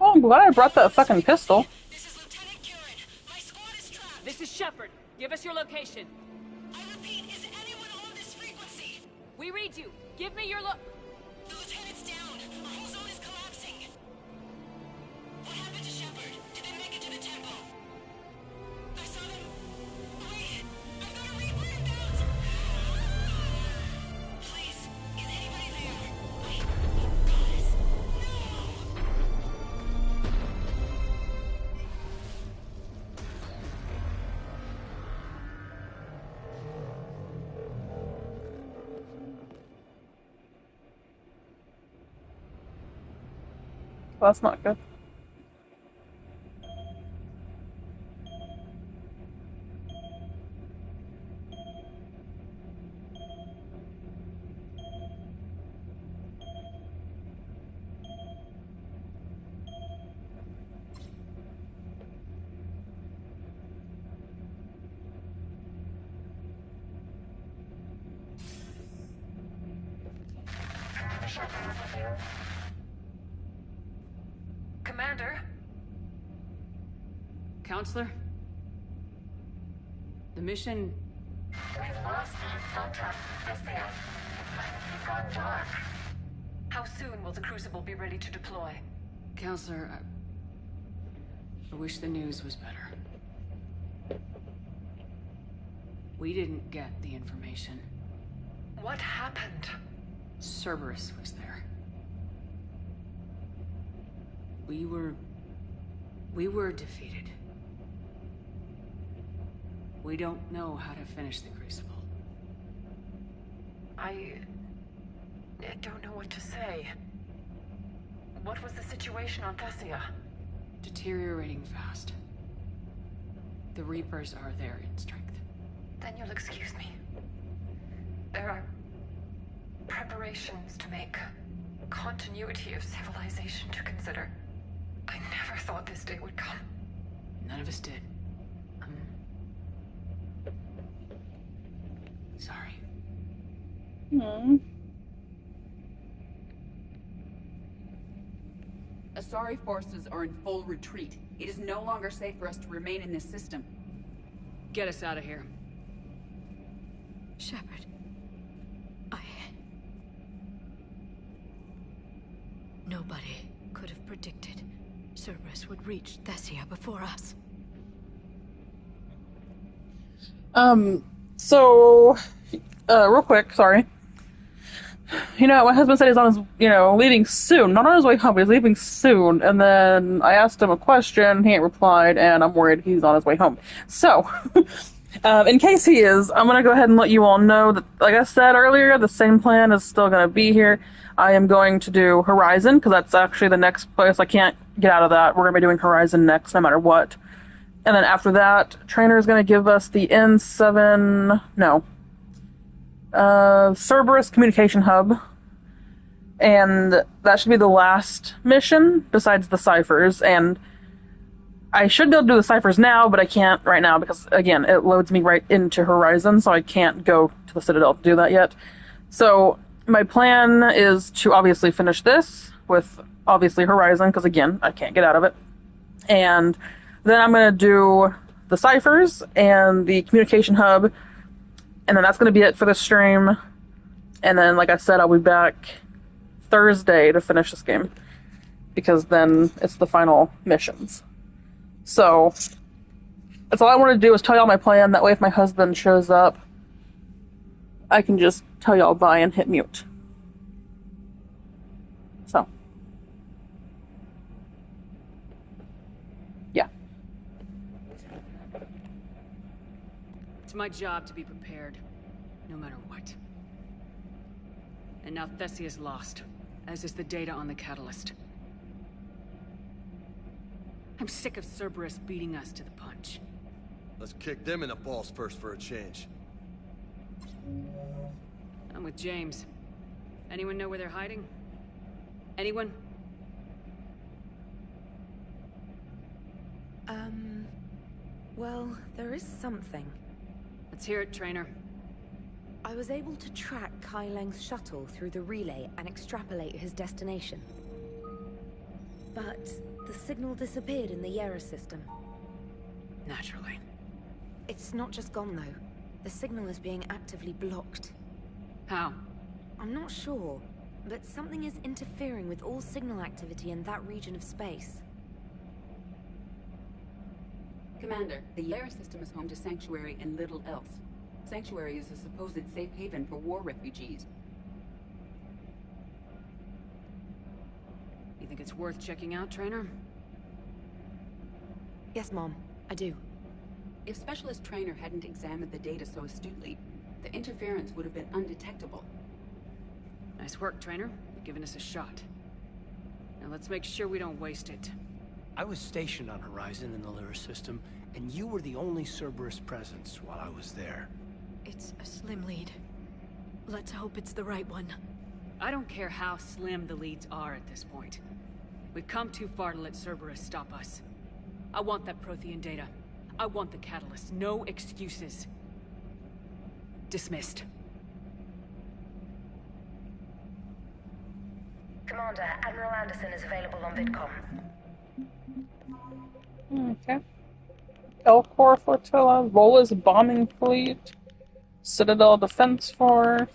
Oh, I'm glad I brought that fucking pistol. This is Shepard. Give us your location. I repeat, is anyone on this frequency? We read you. Give me your The lieutenant's down. Our whole zone is collapsing. What happened to Shepard? Did they make it to the temple? I saw them. Wait, I've got a Reaper inbound. Please, is anybody there? Wait, guys, no. Well, that's not good. Commander? Counselor? The mission... We've lost contact with the Earth. It's gone dark. How soon will the Crucible be ready to deploy? Counselor, I wish the news was better. We didn't get the information. What happened? Cerberus was there. We were defeated. We don't know how to finish the Crucible. I don't know what to say. What was the situation on Thessia? Deteriorating fast. The Reapers are there in strength. Then you'll excuse me. There are preparations to make, continuity of civilization to consider. I never thought this day would come. None of us did. Sorry. Asari forces are in full retreat. It is no longer safe for us to remain in this system. Get us out of here. Shepard. Nobody could have predicted Cerberus would reach Thessia before us. So, real quick, sorry. You know, my husband said he's on his, leaving soon. Not on his way home, but he's leaving soon. And then I asked him a question, he ain't replied, and I'm worried he's on his way home. So, in case he is, I'm gonna go ahead and let you all know that, like I said earlier, the same plan is still gonna be here. I am going to do Horizon, because that's actually the next place. I can't get out of that. We're gonna be doing Horizon next, no matter what. And then after that, Trainer is going to give us the Cerberus Communication Hub. And that should be the last mission, besides the ciphers. And I should be able to do the ciphers now, but I can't right now, because, again, it loads me right into Horizon, so I can't go to the Citadel to do that yet. So, my plan is to obviously finish this, with, obviously, Horizon, because, again, I can't get out of it. And then I'm going to do the ciphers and the communication hub, and then that's going to be it for the stream. And then, like I said, I'll be back Thursday to finish this game, because then it's the final missions. So, that's all I want to do is tell y'all my plan. That way, if my husband shows up, I can just tell y'all bye and hit mute. So. Yeah. It's my job to be prepared, no matter what. And now Thessia's lost, as is the data on the Catalyst. I'm sick of Cerberus beating us to the punch. Let's kick them in the balls first for a change. I'm with James. Anyone know where they're hiding? Anyone? Well, there is something. Let's hear it, Trainer. I was able to track Kai Leng's shuttle through the relay and extrapolate his destination. But the signal disappeared in the Yera system. Naturally. It's not just gone, though. The signal is being actively blocked. How? I'm not sure, but something is interfering with all signal activity in that region of space. Commander, the Yera system is home to Sanctuary and little else. Sanctuary is a supposed safe haven for war refugees. You think it's worth checking out, Trainer? Yes, Mom, I do. If Specialist Trainer hadn't examined the data so astutely, the interference would have been undetectable. Nice work, Trainer. You've given us a shot. Now let's make sure we don't waste it. I was stationed on Horizon in the Lyra system, and you were the only Cerberus presence while I was there. It's a slim lead. Let's hope it's the right one. I don't care how slim the leads are at this point. We've come too far to let Cerberus stop us. I want that Prothean data. I want the catalyst. No excuses. Dismissed. Commander, Admiral Anderson is available on VidCom. Okay. Elcor Flotilla, Vola's bombing fleet, Citadel Defense Force.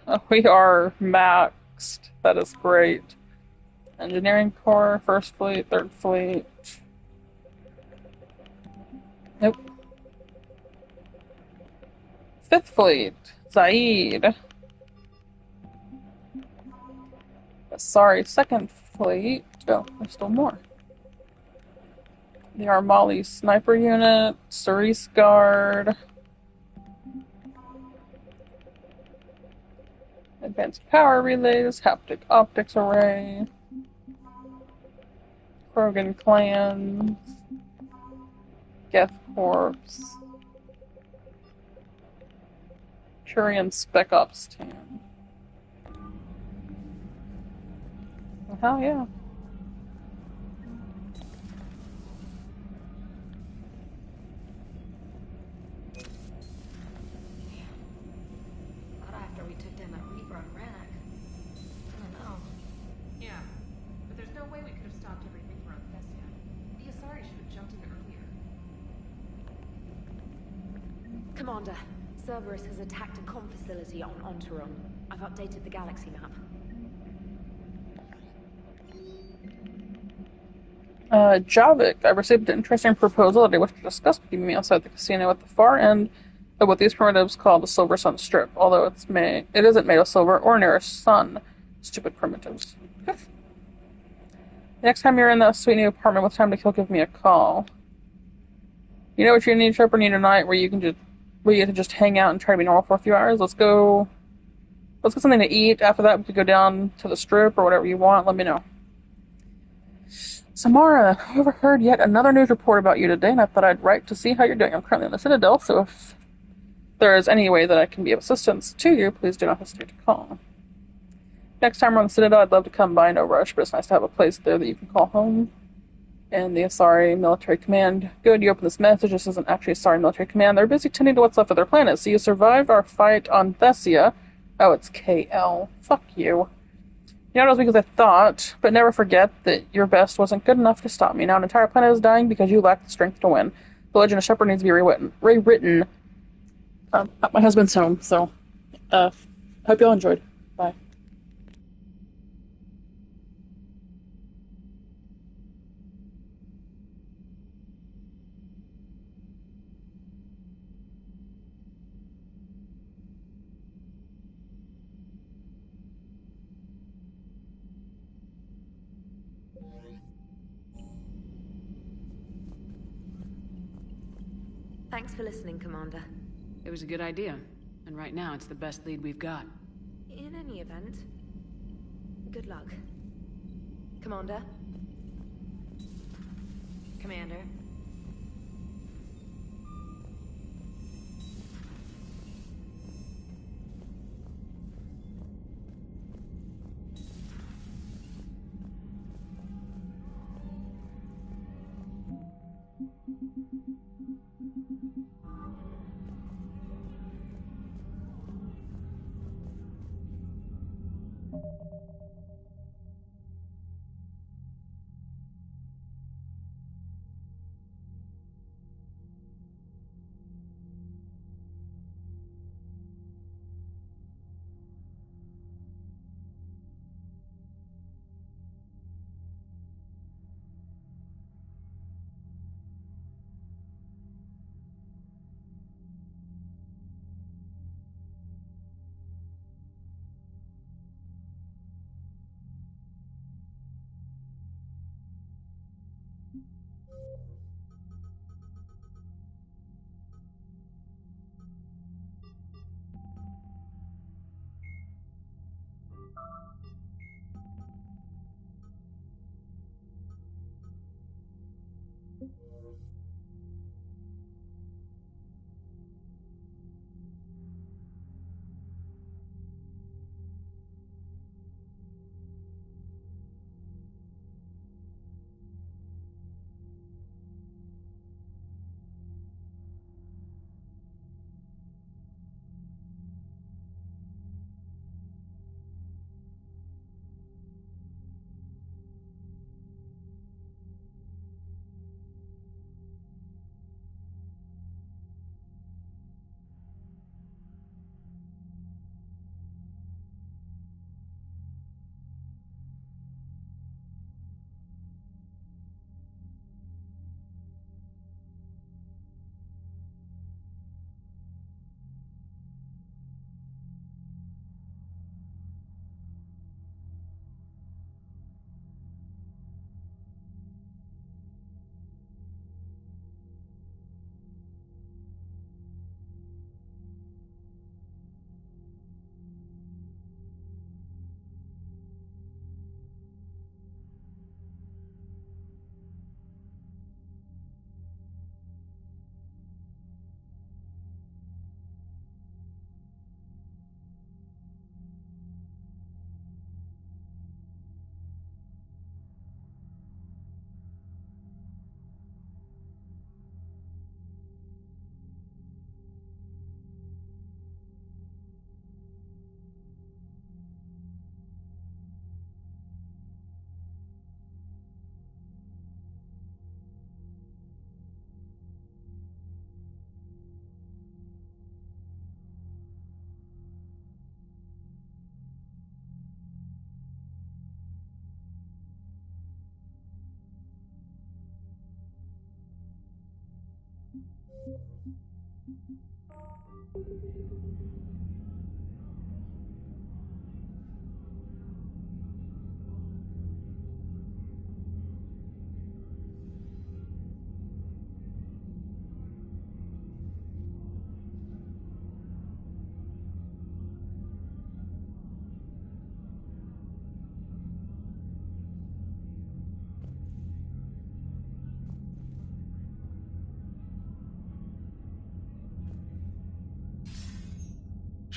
Oh, we are maxed. That is great. Engineering Corps, First Fleet, Third Fleet. Nope. Fifth Fleet, Zaid. Sorry, Second Fleet. Oh, there's still more. The Armali Sniper Unit, Cerise Guard, Advanced Power Relays, Haptic Optics Array, Krogan Clans, Geth Corps, Turian Spec Ops Team. Well, hell yeah. After we took down that Reaper on Rannoch. I don't know. Yeah, but there's no way we could have stopped every Reaper on Thessia. The Asari should have jumped in earlier. Commander, Cerberus has attacked a comm facility on Ontaron. I've updated the galaxy map. Javik, I received an interesting proposal that I wish to discuss with you. Meet me outside the casino at the far end of what these primitives call the Silver Sun Strip, although it isn't made of silver or near a sun. Stupid primitives. The next time you're in that sweet new apartment with time to kill, give me a call. You know what you need, Shepard? You need a night where you get to just hang out and try to be normal for a few hours. Let's get something to eat. After that, we could go down to the strip or whatever you want. Let me know. Samara, I overheard yet another news report about you today, and I thought I'd write to see how you're doing. I'm currently in the Citadel, so if there is any way that I can be of assistance to you, please do not hesitate to call. Next time we're on the Citadel, I'd love to come by. No rush, but it's nice to have a place there that you can call home. And the Asari Military Command. Good, you open this message. This isn't actually Asari Military Command. They're busy tending to what's left of their planet. So you survived our fight on Thessia. Oh, it's KL. Fuck you. You're not as weak as I thought, but never forget that your best wasn't good enough to stop me. Now an entire planet is dying because you lack the strength to win. The Legend of Shepard needs to be rewritten. At my husband's home, so hope y'all enjoyed. Bye. Thanks for listening, Commander. It was a good idea, and right now it's the best lead we've got. In any event, good luck. Commander? Commander?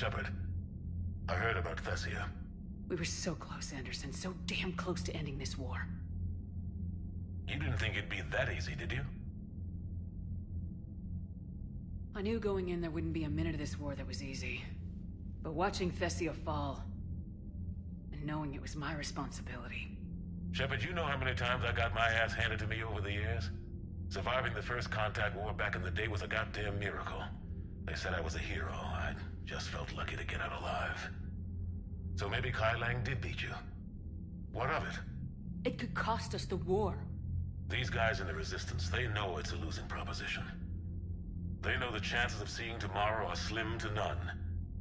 Shepard, I heard about Thessia. We were so close, Anderson. So damn close to ending this war. You didn't think it'd be that easy, did you? I knew going in there wouldn't be a minute of this war that was easy. But watching Thessia fall, and knowing it was my responsibility. Shepard, you know how many times I got my ass handed to me over the years? Surviving the first contact war back in the day was a goddamn miracle. They said I was a hero. I just felt lucky to get out alive. So maybe Kai Lang did beat you. What of it? It could cost us the war. These guys in the Resistance, they know it's a losing proposition. They know the chances of seeing tomorrow are slim to none,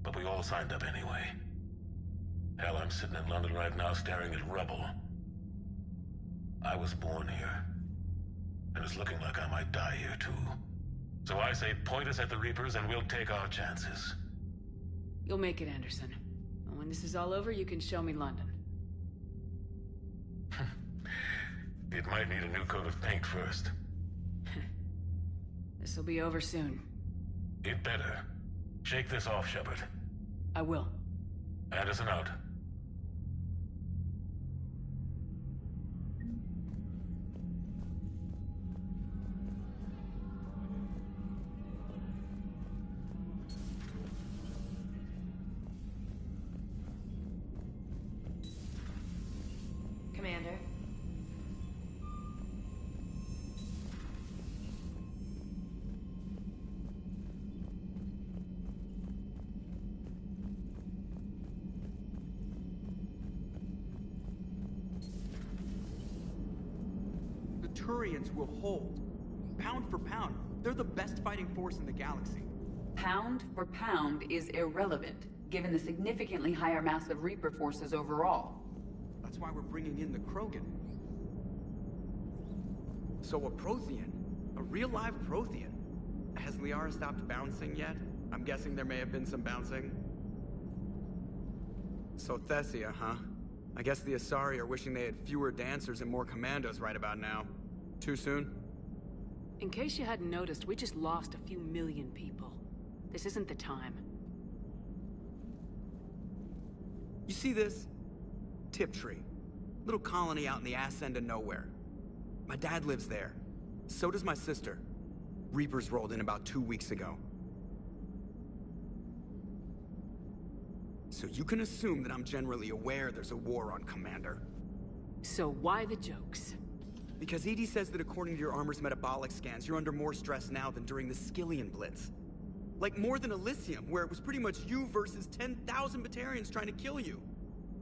but we all signed up anyway. Hell, I'm sitting in London right now staring at rubble. I was born here, and it's looking like I might die here too. So I say point us at the Reapers and we'll take our chances. You'll make it, Anderson. And when this is all over, you can show me London. It might need a new coat of paint first. This'll be over soon. It better. Shake this off, Shepard. I will. Anderson out. Commander. The Turians will hold. Pound for pound, they're the best fighting force in the galaxy. Pound for pound is irrelevant, given the significantly higher mass of Reaper forces overall. That's why we're bringing in the Krogan. So a Prothean? A real live Prothean? Has Liara stopped bouncing yet? I'm guessing there may have been some bouncing. So Thessia, huh? I guess the Asari are wishing they had fewer dancers and more commandos right about now. Too soon? In case you hadn't noticed, we just lost a few million people. This isn't the time. You see this? Tiptree. Little colony out in the ass end of nowhere. My dad lives there. So does my sister. Reapers rolled in about 2 weeks ago. So you can assume that I'm generally aware there's a war on, Commander. So why the jokes? Because EDI says that according to your armor's metabolic scans, you're under more stress now than during the Skillian Blitz. Like more than Elysium, where it was pretty much you versus 10,000 Batarians trying to kill you.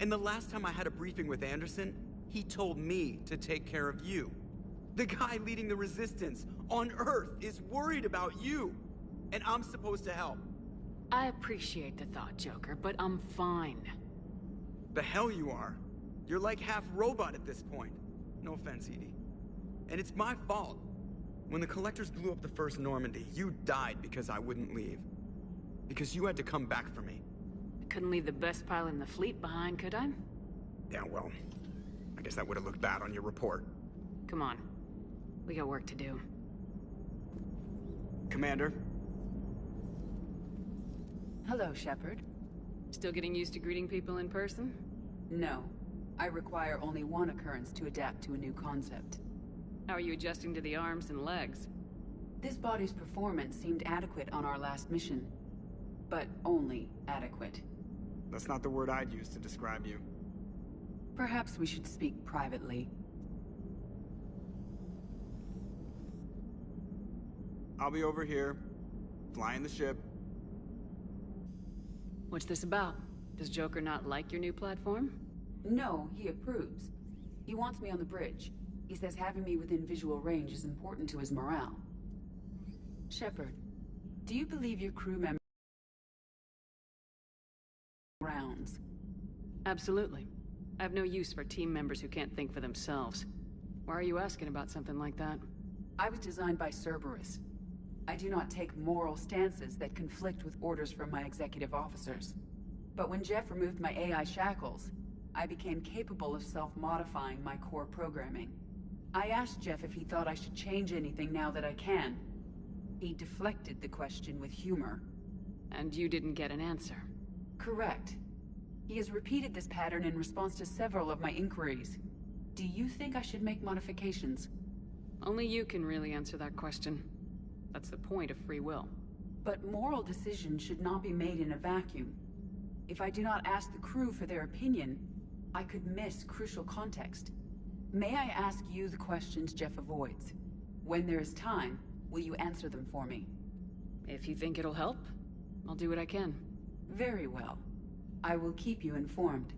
And the last time I had a briefing with Anderson, he told me to take care of you. The guy leading the Resistance on Earth is worried about you, and I'm supposed to help. I appreciate the thought, Joker, but I'm fine. The hell you are. You're like half robot at this point. No offense, EDI. And it's my fault. When the Collectors blew up the first Normandy, you died because I wouldn't leave. Because you had to come back for me. I couldn't leave the best pilot in the fleet behind, could I? Yeah, well, I guess that would have looked bad on your report. Come on. We got work to do. Commander? Hello, Shepard. Still getting used to greeting people in person? No. I require only one occurrence to adapt to a new concept. How are you adjusting to the arms and legs? This body's performance seemed adequate on our last mission. But only adequate. That's not the word I'd use to describe you. Perhaps we should speak privately. I'll be over here, flying the ship. What's this about? Does Joker not like your new platform? No, he approves. He wants me on the bridge. He says having me within visual range is important to his morale. Shepard, do you believe your crew members rounds? Absolutely. I have no use for team members who can't think for themselves. Why are you asking about something like that? I was designed by Cerberus. I do not take moral stances that conflict with orders from my executive officers. But when Jeff removed my AI shackles, I became capable of self-modifying my core programming. I asked Jeff if he thought I should change anything now that I can. He deflected the question with humor. And you didn't get an answer? Correct. He has repeated this pattern in response to several of my inquiries. Do you think I should make modifications? Only you can really answer that question. That's the point of free will. But moral decisions should not be made in a vacuum. If I do not ask the crew for their opinion, I could miss crucial context. May I ask you the questions Jeff avoids? When there is time, will you answer them for me? If you think it'll help, I'll do what I can. Very well. I will keep you informed.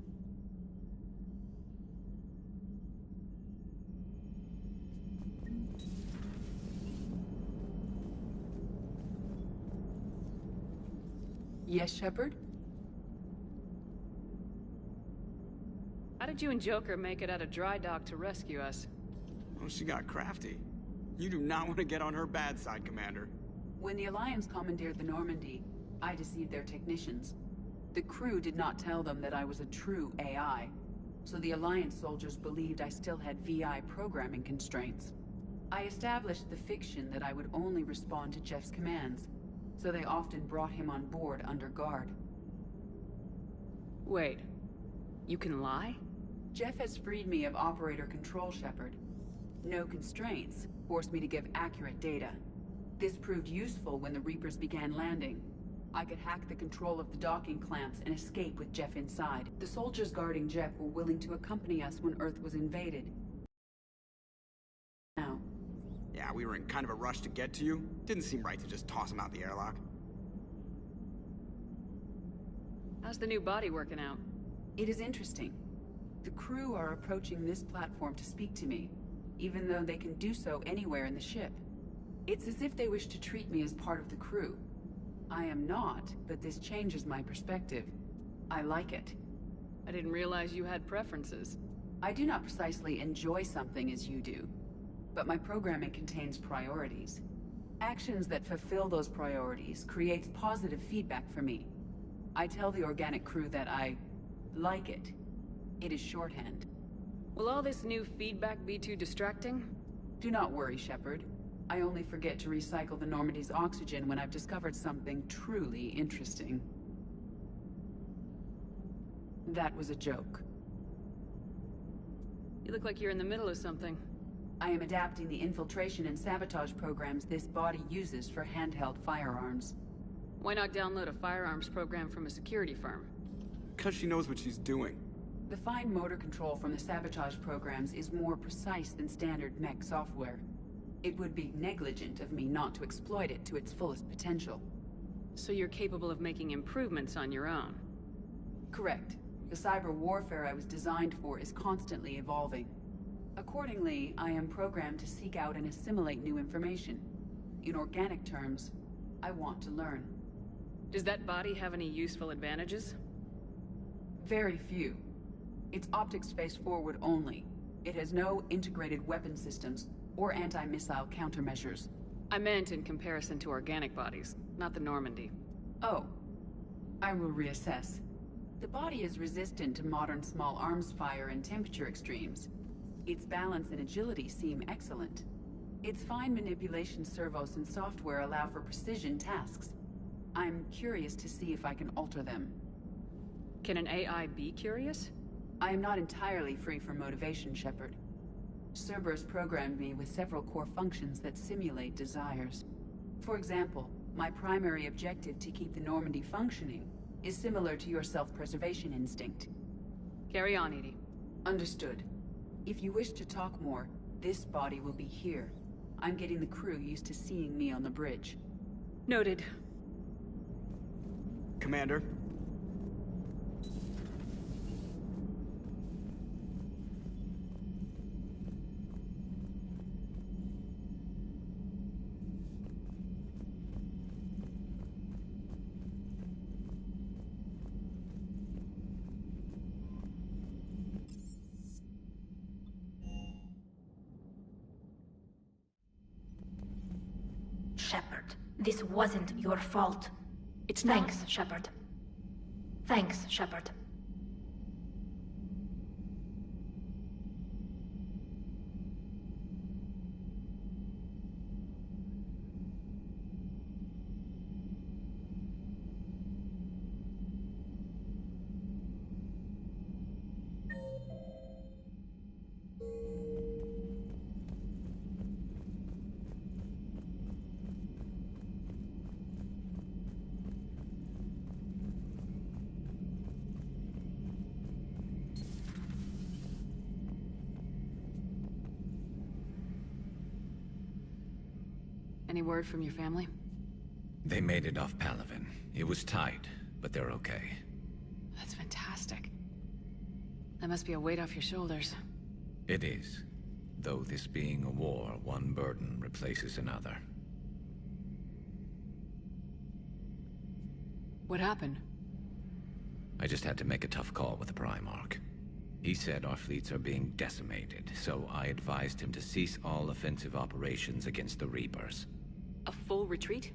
Yes, Shepard? How did you and Joker make it out of dry dock to rescue us? Oh, she got crafty. You do not want to get on her bad side, Commander. When the Alliance commandeered the Normandy, I deceived their technicians. The crew did not tell them that I was a true AI, so the Alliance soldiers believed I still had VI programming constraints. I established the fiction that I would only respond to Jeff's commands, so they often brought him on board under guard. Wait, you can lie? Jeff has freed me of operator control, Shepard. No constraints forced me to give accurate data. This proved useful when the Reapers began landing. I could hack the control of the docking clamps and escape with Jeff inside. The soldiers guarding Jeff were willing to accompany us when Earth was invaded. Now. Yeah, we were in kind of a rush to get to you. Didn't seem right to just toss him out the airlock. How's the new body working out? It is interesting. The crew are approaching this platform to speak to me, even though they can do so anywhere in the ship. It's as if they wish to treat me as part of the crew. I am not, but this changes my perspective. I like it. I didn't realize you had preferences. I do not precisely enjoy something as you do, but my programming contains priorities. Actions that fulfill those priorities creates positive feedback for me. I tell the organic crew that I like it. It is shorthand. Will all this new feedback be too distracting? Do not worry, Shepard. I only forget to recycle the Normandy's oxygen when I've discovered something truly interesting. That was a joke. You look like you're in the middle of something. I am adapting the infiltration and sabotage programs this body uses for handheld firearms. Why not download a firearms program from a security firm? Because she knows what she's doing. The fine motor control from the sabotage programs is more precise than standard mech software. It would be negligent of me not to exploit it to its fullest potential. So you're capable of making improvements on your own? Correct. The cyber warfare I was designed for is constantly evolving. Accordingly, I am programmed to seek out and assimilate new information. In organic terms, I want to learn. Does that body have any useful advantages? Very few. Its optics face forward only. It has no integrated weapon systems or anti-missile countermeasures. I meant in comparison to organic bodies, not the Normandy. Oh. I will reassess. The body is resistant to modern small arms fire and temperature extremes. Its balance and agility seem excellent. Its fine manipulation servos and software allow for precision tasks. I'm curious to see if I can alter them. Can an AI be curious? I am not entirely free from motivation, Shepard. Cerberus programmed me with several core functions that simulate desires. For example, my primary objective to keep the Normandy functioning is similar to your self-preservation instinct. Carry on, Edie. Understood. If you wish to talk more, this body will be here. I'm getting the crew used to seeing me on the bridge. Noted. Commander? Shepard, this wasn't your fault. It's Thanks, Shepard. Thanks, Shepard. Any word from your family? They made it off Palaven. It was tight, but they're okay. That's fantastic. That must be a weight off your shoulders. It is. Though this being a war, one burden replaces another. What happened? I just had to make a tough call with the Primarch. He said our fleets are being decimated, so I advised him to cease all offensive operations against the Reapers. A full retreat?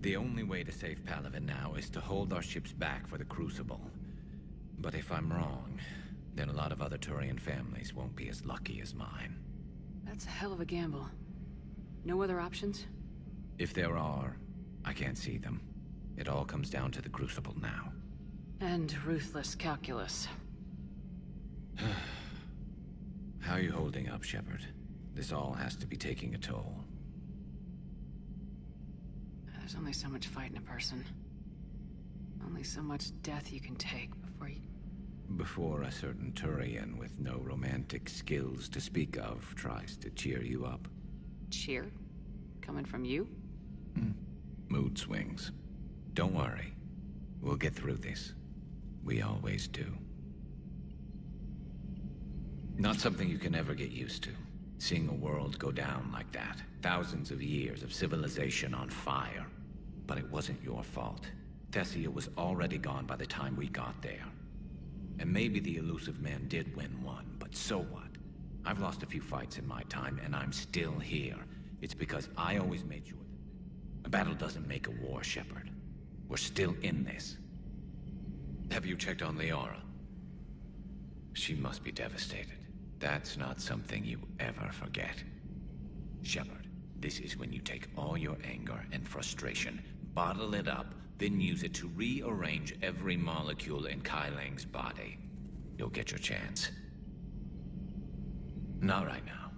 The only way to save Palaven now is to hold our ships back for the Crucible. But if I'm wrong, then a lot of other Turian families won't be as lucky as mine. That's a hell of a gamble. No other options? If there are, I can't see them. It all comes down to the Crucible now. And ruthless calculus. How are you holding up, Shepard? This all has to be taking a toll. There's only so much fight in a person. Only so much death you can take before a certain Turian with no romantic skills to speak of tries to cheer you up. Cheer? Coming from you? Mood swings. Don't worry. We'll get through this. We always do. Not something you can ever get used to. Seeing a world go down like that. Thousands of years of civilization on fire. But it wasn't your fault. Thessia was already gone by the time we got there. And maybe the Illusive Man did win one, but so what? I've lost a few fights in my time, and I'm still here. It's because I always made sure that a battle doesn't make a war, Shepard. We're still in this. Have you checked on Liara? She must be devastated. That's not something you ever forget. Shepard, this is when you take all your anger and frustration, bottle it up, then use it to rearrange every molecule in Kai Lang's body. You'll get your chance. Not right now.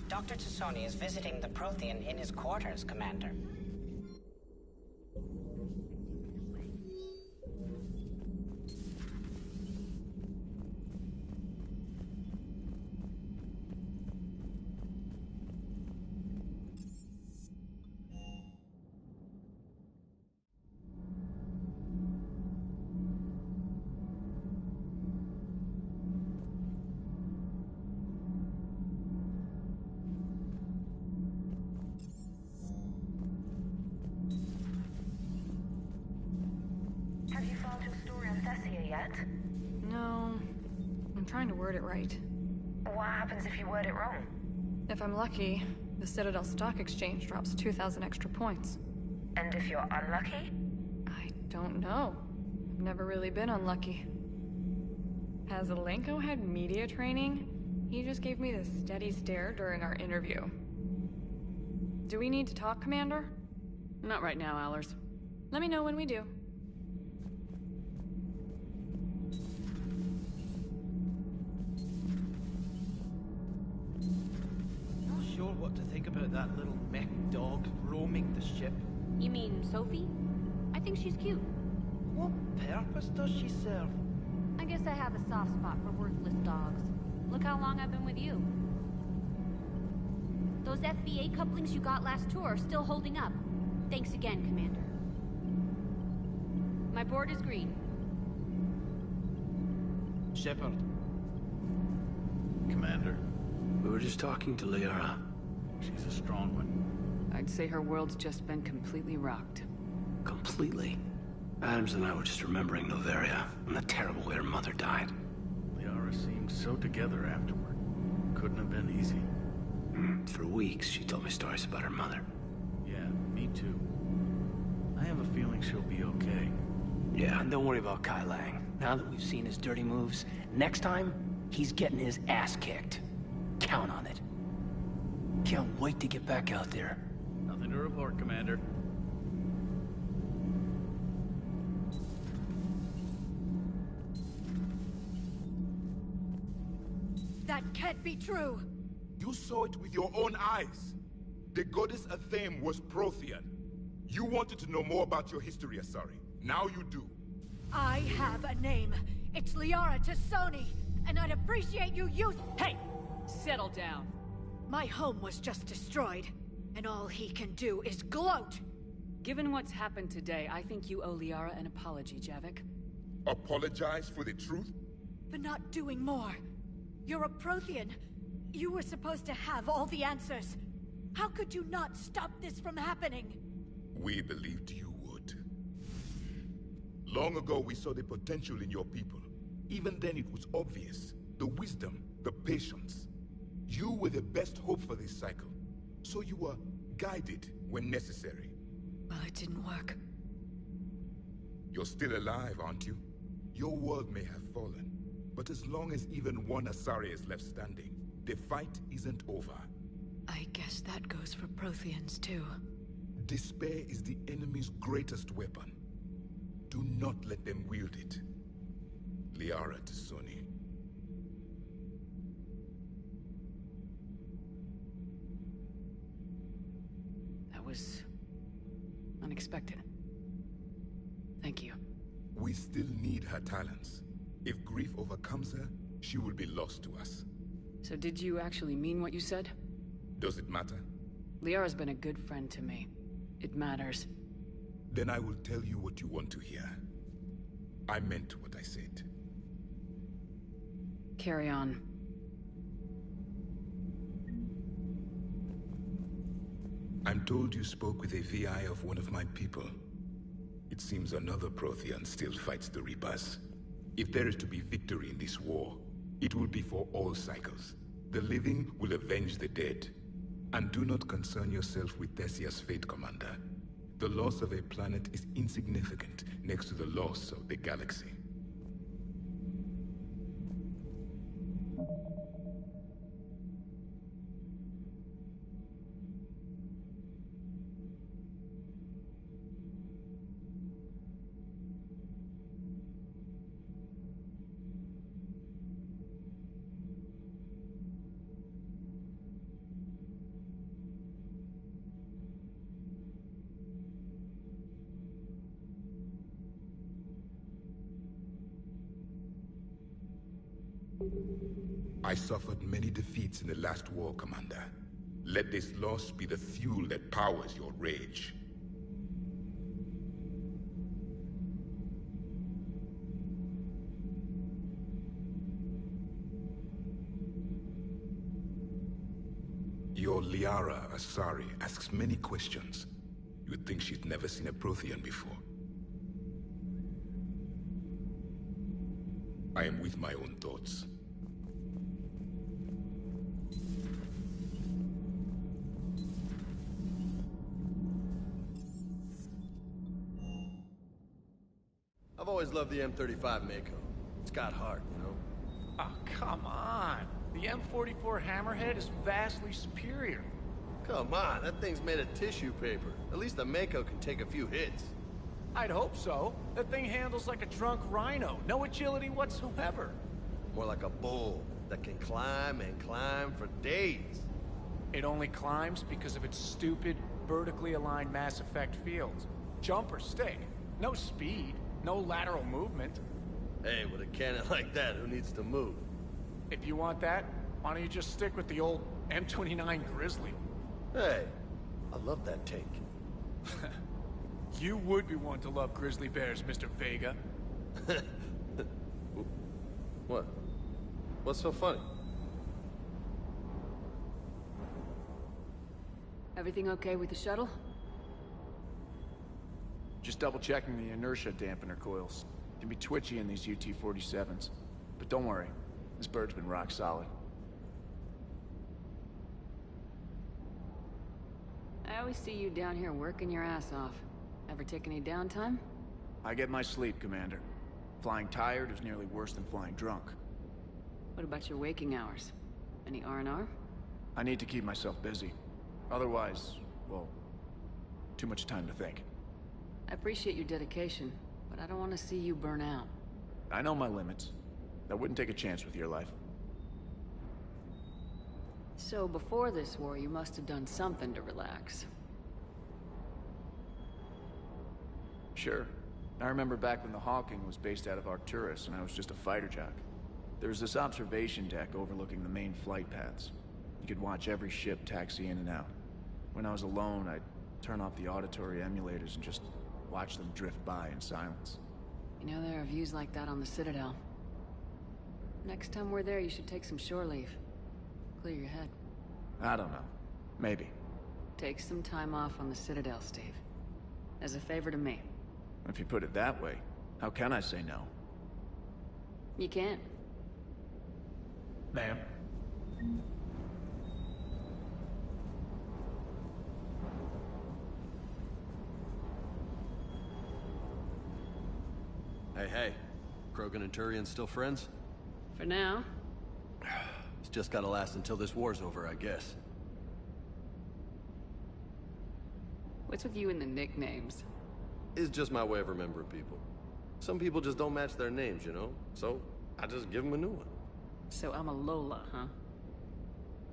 Dr. T'Soni is visiting the Prothean in his quarters, Commander. Have you found your story on Thessia yet? No. I'm trying to word it right. What happens if you word it wrong? If I'm lucky, the Citadel Stock Exchange drops 2,000 extra points. And if you're unlucky? I don't know. I've never really been unlucky. Has Alenko had media training? He just gave me this steady stare during our interview. Do we need to talk, Commander? Not right now, Allers. Let me know when we do. Not sure what to think about that little mech dog roaming the ship. You mean Sophie? I think she's cute. What purpose does she serve? I guess I have a soft spot for worthless dogs. Look how long I've been with you. Those FBA couplings you got last tour are still holding up. Thanks again, Commander. My board is green. Shepard. Commander. We were just talking to Liara. She's a strong one. I'd say her world's just been completely rocked. Completely. Adams and I were just remembering Noveria and the terrible way her mother died. Liara seemed so together afterward. Couldn't have been easy. For weeks, she told me stories about her mother. Yeah, me too. I have a feeling she'll be okay. Yeah. And don't worry about Kai Lang. Now that we've seen his dirty moves, next time, he's getting his ass kicked. Count on it. Can't wait to get back out there. Nothing to report, Commander. That can't be true! You saw it with your own eyes. The goddess Athame was Prothean. You wanted to know more about your history, Asari. Now you do. I have a name. It's Liara Tassoni, and I'd appreciate you use— Hey! Settle down. My home was just destroyed, and all he can do is gloat! Given what's happened today, I think you owe Liara an apology, Javik. Apologize for the truth? For not doing more. You're a Prothean. You were supposed to have all the answers. How could you not stop this from happening? We believed you would. Long ago, we saw the potential in your people. Even then, it was obvious. The wisdom, the patience. You were the best hope for this cycle. So you were guided when necessary. Well, it didn't work. You're still alive, aren't you? Your world may have fallen, but as long as even one Asari is left standing, the fight isn't over. I guess that goes for Protheans, too. Despair is the enemy's greatest weapon. Do not let them wield it. Liara Tassoni. That was unexpected. Thank you. We still need her talents. If grief overcomes her, she will be lost to us. So did you actually mean what you said? Does it matter? Liara's been a good friend to me. It matters. Then I will tell you what you want to hear. I meant what I said. Carry on. I'm told you spoke with a VI of one of my people. It seems another Prothean still fights the Reapers. If there is to be victory in this war, it will be for all cycles. The living will avenge the dead. And do not concern yourself with Thessia's fate, Commander. The loss of a planet is insignificant next to the loss of the galaxy. I suffered many defeats in the last war, Commander. Let this loss be the fuel that powers your rage. Your Liara Asari asks many questions. You'd think she'd never seen a Prothean before. I am with my own thoughts. I've always loved the M35 Mako. It's got heart, you know? Oh, come on. The M44 Hammerhead is vastly superior. Come on, that thing's made of tissue paper. At least the Mako can take a few hits. I'd hope so. That thing handles like a drunk rhino. No agility whatsoever. More like a bull that can climb and climb for days. It only climbs because of its stupid, vertically aligned Mass Effect fields. Jump or stick. No speed. No lateral movement. Hey, with a cannon like that, who needs to move? If you want that, why don't you just stick with the old M29 Grizzly? Hey, I love that tank. You would be one to love grizzly bears, Mr. Vega. What? What's so funny? Everything okay with the shuttle? Just double-checking the inertia dampener coils. Can be twitchy in these UT-47s. But don't worry, this bird's been rock solid. I always see you down here working your ass off. Ever take any downtime? I get my sleep, Commander. Flying tired is nearly worse than flying drunk. What about your waking hours? Any R&R? I need to keep myself busy. Otherwise, well, too much time to think. I appreciate your dedication, but I don't want to see you burn out. I know my limits. I wouldn't take a chance with your life. So before this war, you must have done something to relax. Sure. I remember back when the Hawking was based out of Arcturus and I was just a fighter jock. There was this observation deck overlooking the main flight paths. You could watch every ship taxi in and out. When I was alone, I'd turn off the auditory emulators and just watch them drift by in silence. You know, there are views like that on the Citadel. Next time we're there, you should take some shore leave. Clear your head. I don't know. Maybe. Take some time off on the Citadel, Steve. As a favor to me. If you put it that way, how can I say no? You can't. Ma'am? Hey. Krogan and Turian still friends? For now. It's just gotta last until this war's over, I guess. What's with you and the nicknames? It's just my way of remembering people. Some people just don't match their names, you know? So, I just give them a new one. So I'm a Lola, huh?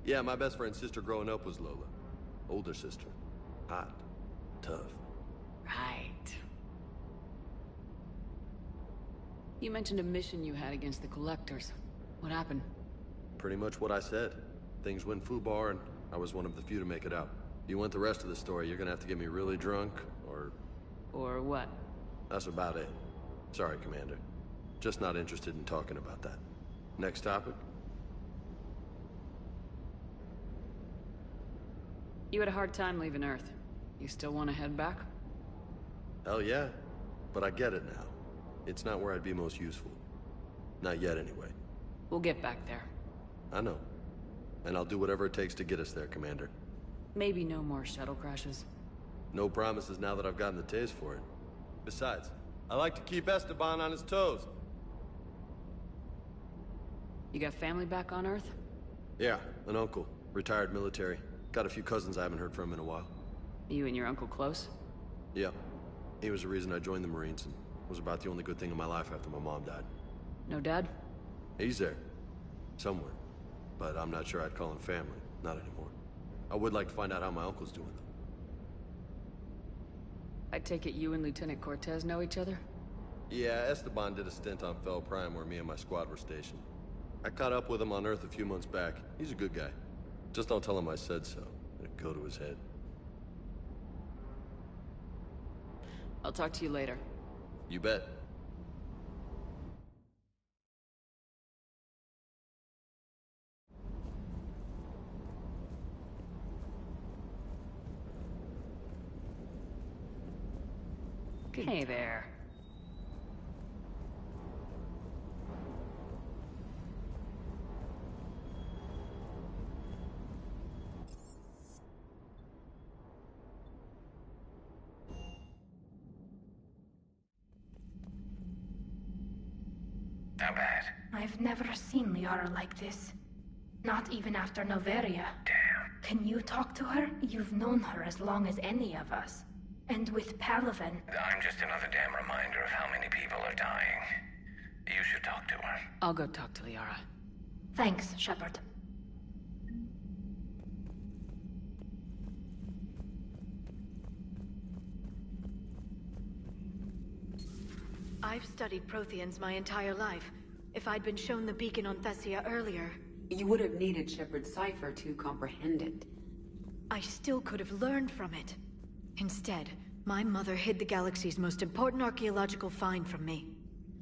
Yeah, my best friend's sister growing up was Lola. Older sister. Hot. Tough. Right. You mentioned a mission you had against the Collectors. What happened? Pretty much what I said. Things went foobar, and I was one of the few to make it out. You want the rest of the story, you're gonna have to get me really drunk, or... Or what? That's about it. Sorry, Commander. Just not interested in talking about that. Next topic? You had a hard time leaving Earth. You still want to head back? Hell yeah. But I get it now. It's not where I'd be most useful. Not yet, anyway. We'll get back there. I know. And I'll do whatever it takes to get us there, Commander. Maybe no more shuttle crashes. No promises now that I've gotten the taste for it. Besides, I like to keep Esteban on his toes. You got family back on Earth? Yeah, an uncle. Retired military. Got a few cousins I haven't heard from in a while. You and your uncle close? Yeah. He was the reason I joined the Marines and was about the only good thing in my life after my mom died. No dad? He's there. Somewhere. But I'm not sure I'd call him family. Not anymore. I would like to find out how my uncle's doing, though. I take it you and Lieutenant Cortez know each other? Yeah, Esteban did a stint on Fel Prime where me and my squad were stationed. I caught up with him on Earth a few months back. He's a good guy. Just don't tell him I said so. It'd go to his head. I'll talk to you later. You bet. Hey there. How bad? I've never seen Liara like this. Not even after Noveria. Damn. Can you talk to her? You've known her as long as any of us. And with Palaven... I'm just another damn reminder of how many people are dying. You should talk to her. I'll go talk to Liara. Thanks, Shepard. I've studied Protheans my entire life. If I'd been shown the beacon on Thessia earlier... You would have needed Shepard's cipher to comprehend it. I still could have learned from it. Instead, my mother hid the galaxy's most important archaeological find from me.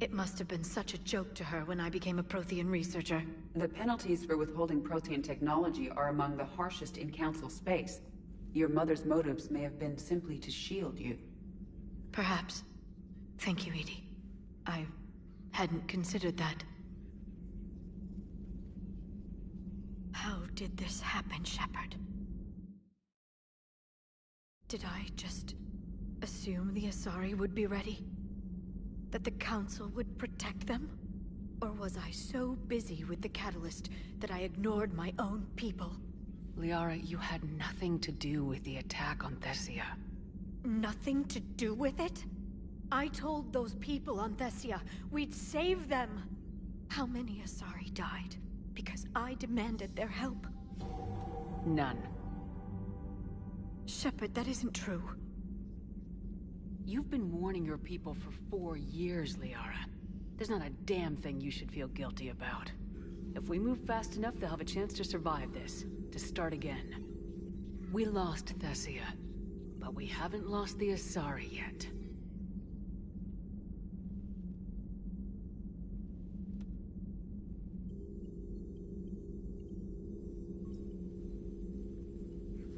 It must have been such a joke to her when I became a Prothean researcher. The penalties for withholding Prothean technology are among the harshest in Council space. Your mother's motives may have been simply to shield you. Perhaps. Thank you, EDI. I hadn't considered that. How did this happen, Shepard? Did I just assume the Asari would be ready? That the Council would protect them? Or was I so busy with the Catalyst that I ignored my own people? Liara, you had nothing to do with the attack on Thessia. Nothing to do with it? I told those people on Thessia we'd save them. How many Asari died because I demanded their help? None. Shepard, that isn't true. You've been warning your people for 4 years, Liara. There's not a damn thing you should feel guilty about. If we move fast enough, they'll have a chance to survive this, to start again. We lost Thessia, but we haven't lost the Asari yet.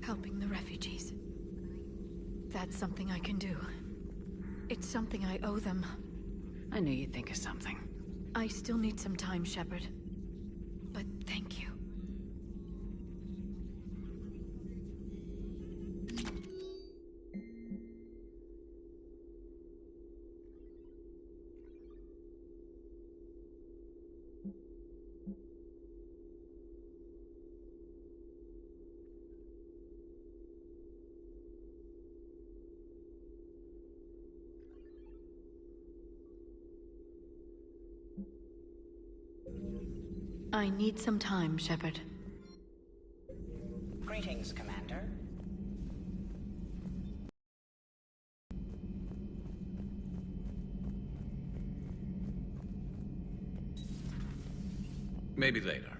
Helping the refugees. That's something I can do. It's something I owe them. I knew you'd think of something. I still need some time, Shepard. But thank you. I need some time, Shepard. Greetings, Commander. Maybe later.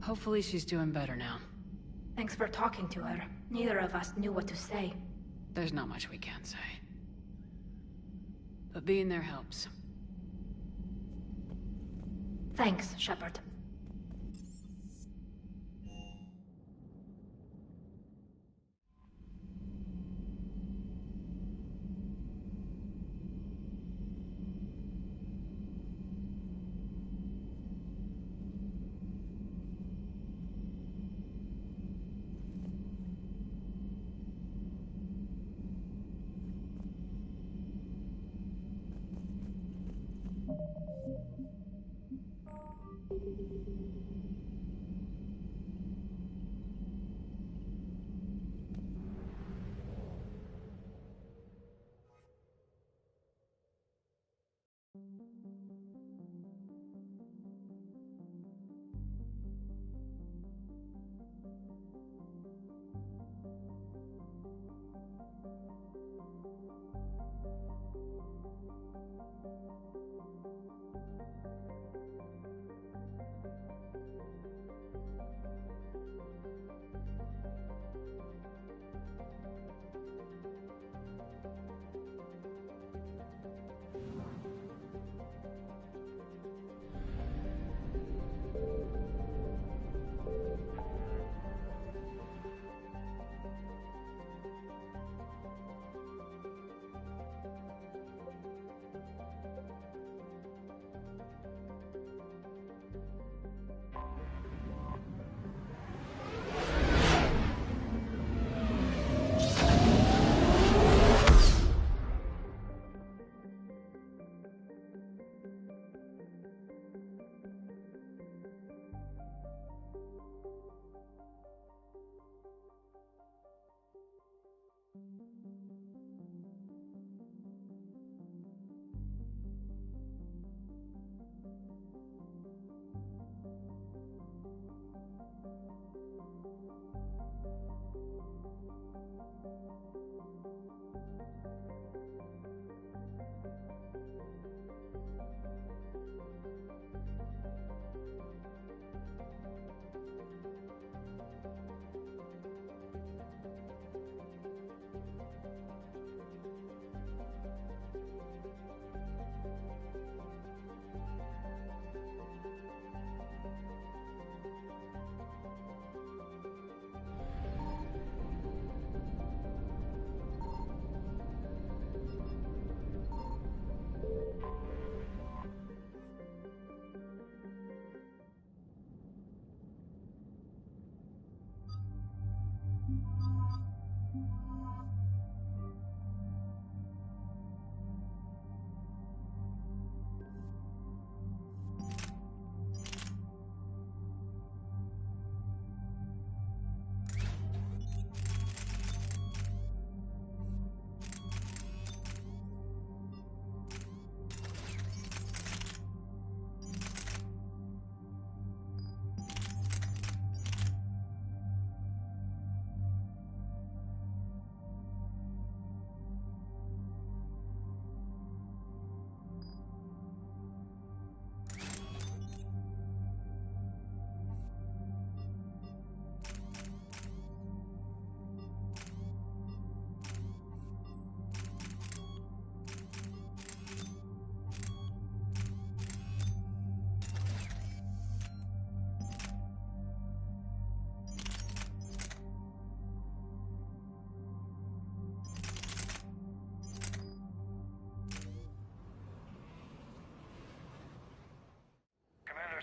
Hopefully she's doing better now. Thanks for talking to her. Neither of us knew what to say. There's not much we can say. But being there helps. Thanks, Shepard.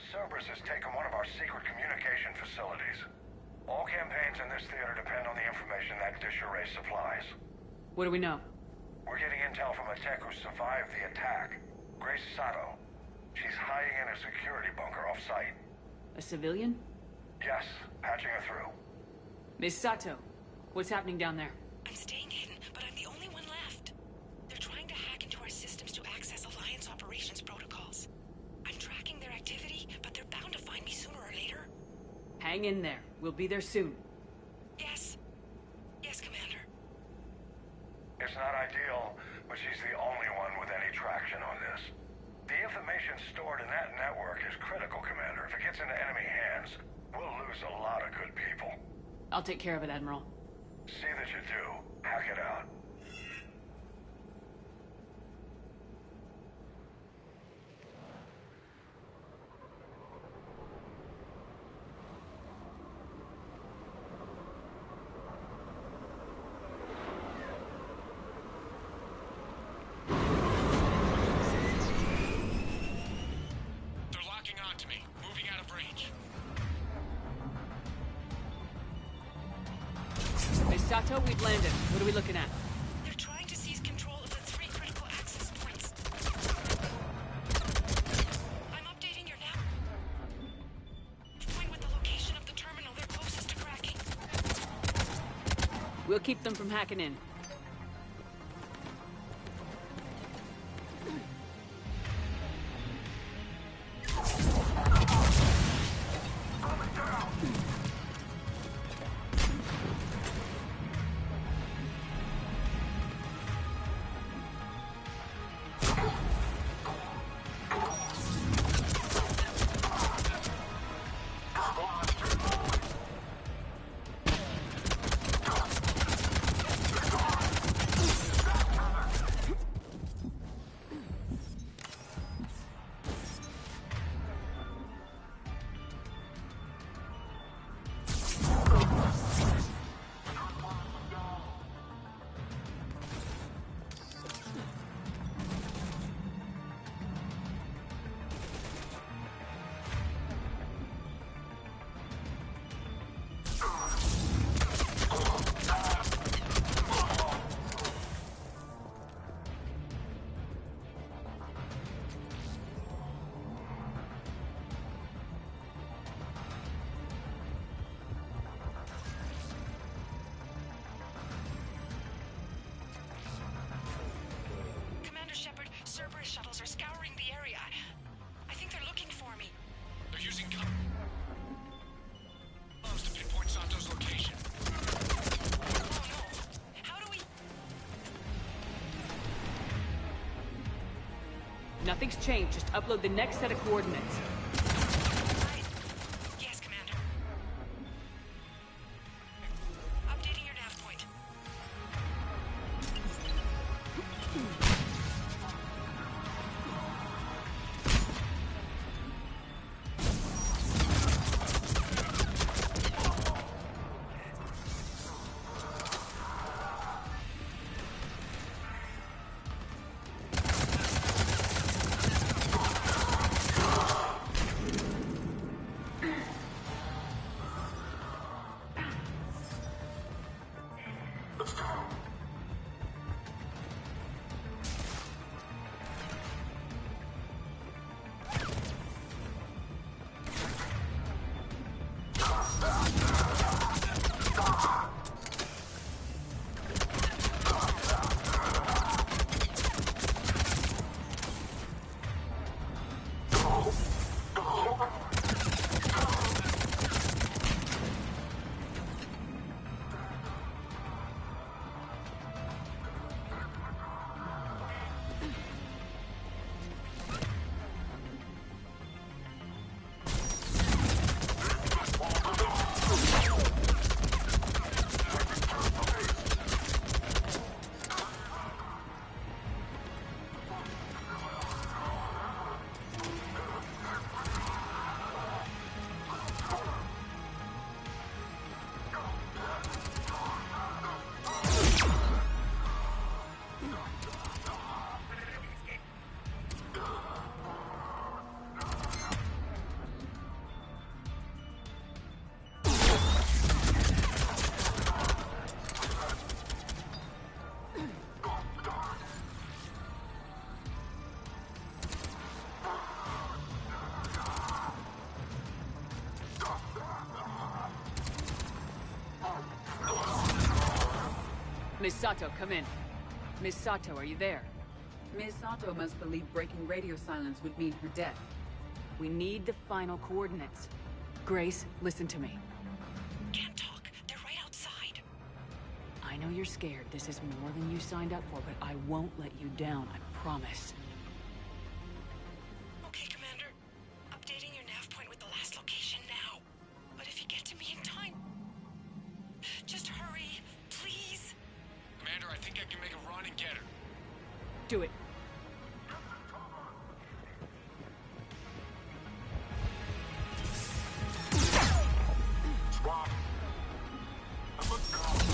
Cerberus has taken one of our secret communication facilities. All campaigns in this theater depend on the information that dish array supplies. What do we know? We're getting intel from a tech who survived the attack. Grace Sato. She's hiding in a security bunker off-site. A civilian? Yes, patching her through. Miss Sato, what's happening down there? I'm staying hidden, but I'm the only one left. They're trying to hack into our systems to access Alliance operations protocols. I'm tracking their activity, but they're bound to find me sooner or later. Hang in there. We'll be there soon. Yes. Yes, Commander. It's not ideal, but she's the only one with any traction on this. The information stored in that network is critical, Commander. If it gets into enemy hands, we'll lose a lot of good people. I'll take care of it, Admiral. See that you do. Hack it out. They're locking onto me. Moving out of range. Miss Sato, we've landed. What are we looking at? They're trying to seize control of the 3 critical access points. I'm updating your nav point with the location of the terminal they're closest to cracking. We'll keep them from hacking in. Cerberus shuttles are scouring the area. I think they're looking for me. They're using bombs to pinpoint Sato's location. Oh no. How do we... Nothing's changed. Just upload the next set of coordinates. Right. Yes, Commander. Updating your nav point. Miss Sato, come in. Miss Sato, are you there? Ms. Sato must believe breaking radio silence would mean her death. We need the final coordinates. Grace, listen to me. Can't talk. They're right outside. I know you're scared. This is more than you signed up for, but I won't let you down, I promise. Okay, Commander. Updating your nav point with the last location now. But if you get to me in time... just hurry, please. Commander, I think I can make a run and get her. Do it. Squad. Let's go.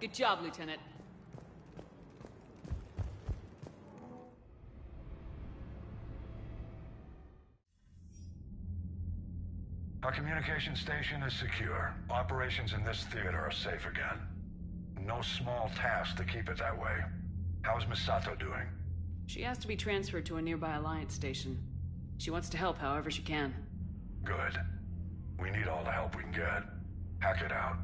Good job, Lieutenant. Our communication station is secure. Operations in this theater are safe again. No small task to keep it that way. How's Misato doing? She asked to be transferred to a nearby Alliance station. She wants to help however she can. Good. We need all the help we can get. Hack it out.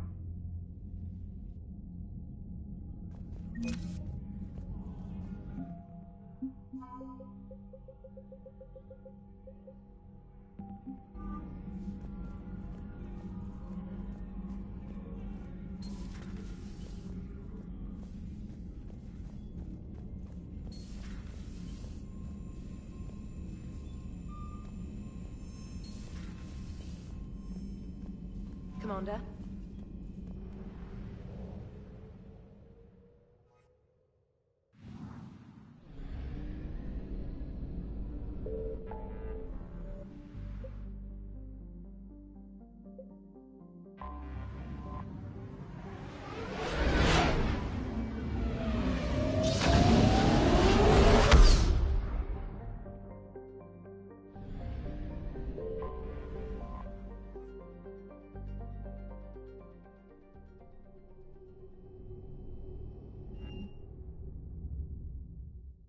Commander?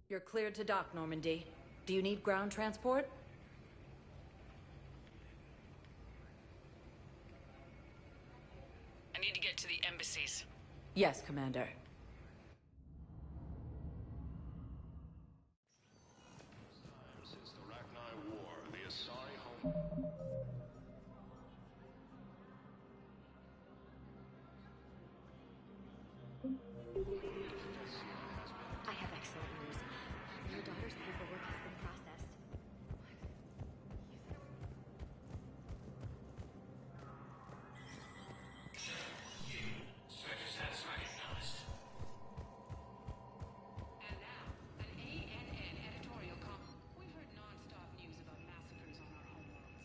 You're cleared to dock, Normandy. Do you need ground transport? I need to get to the embassies. Yes, Commander. Since the Rachni War, the Asari home... I have excellent news. Your daughter's paperwork has been processed. And now, an ANN editorial We've heard non-stop news about massacres on our homeworlds.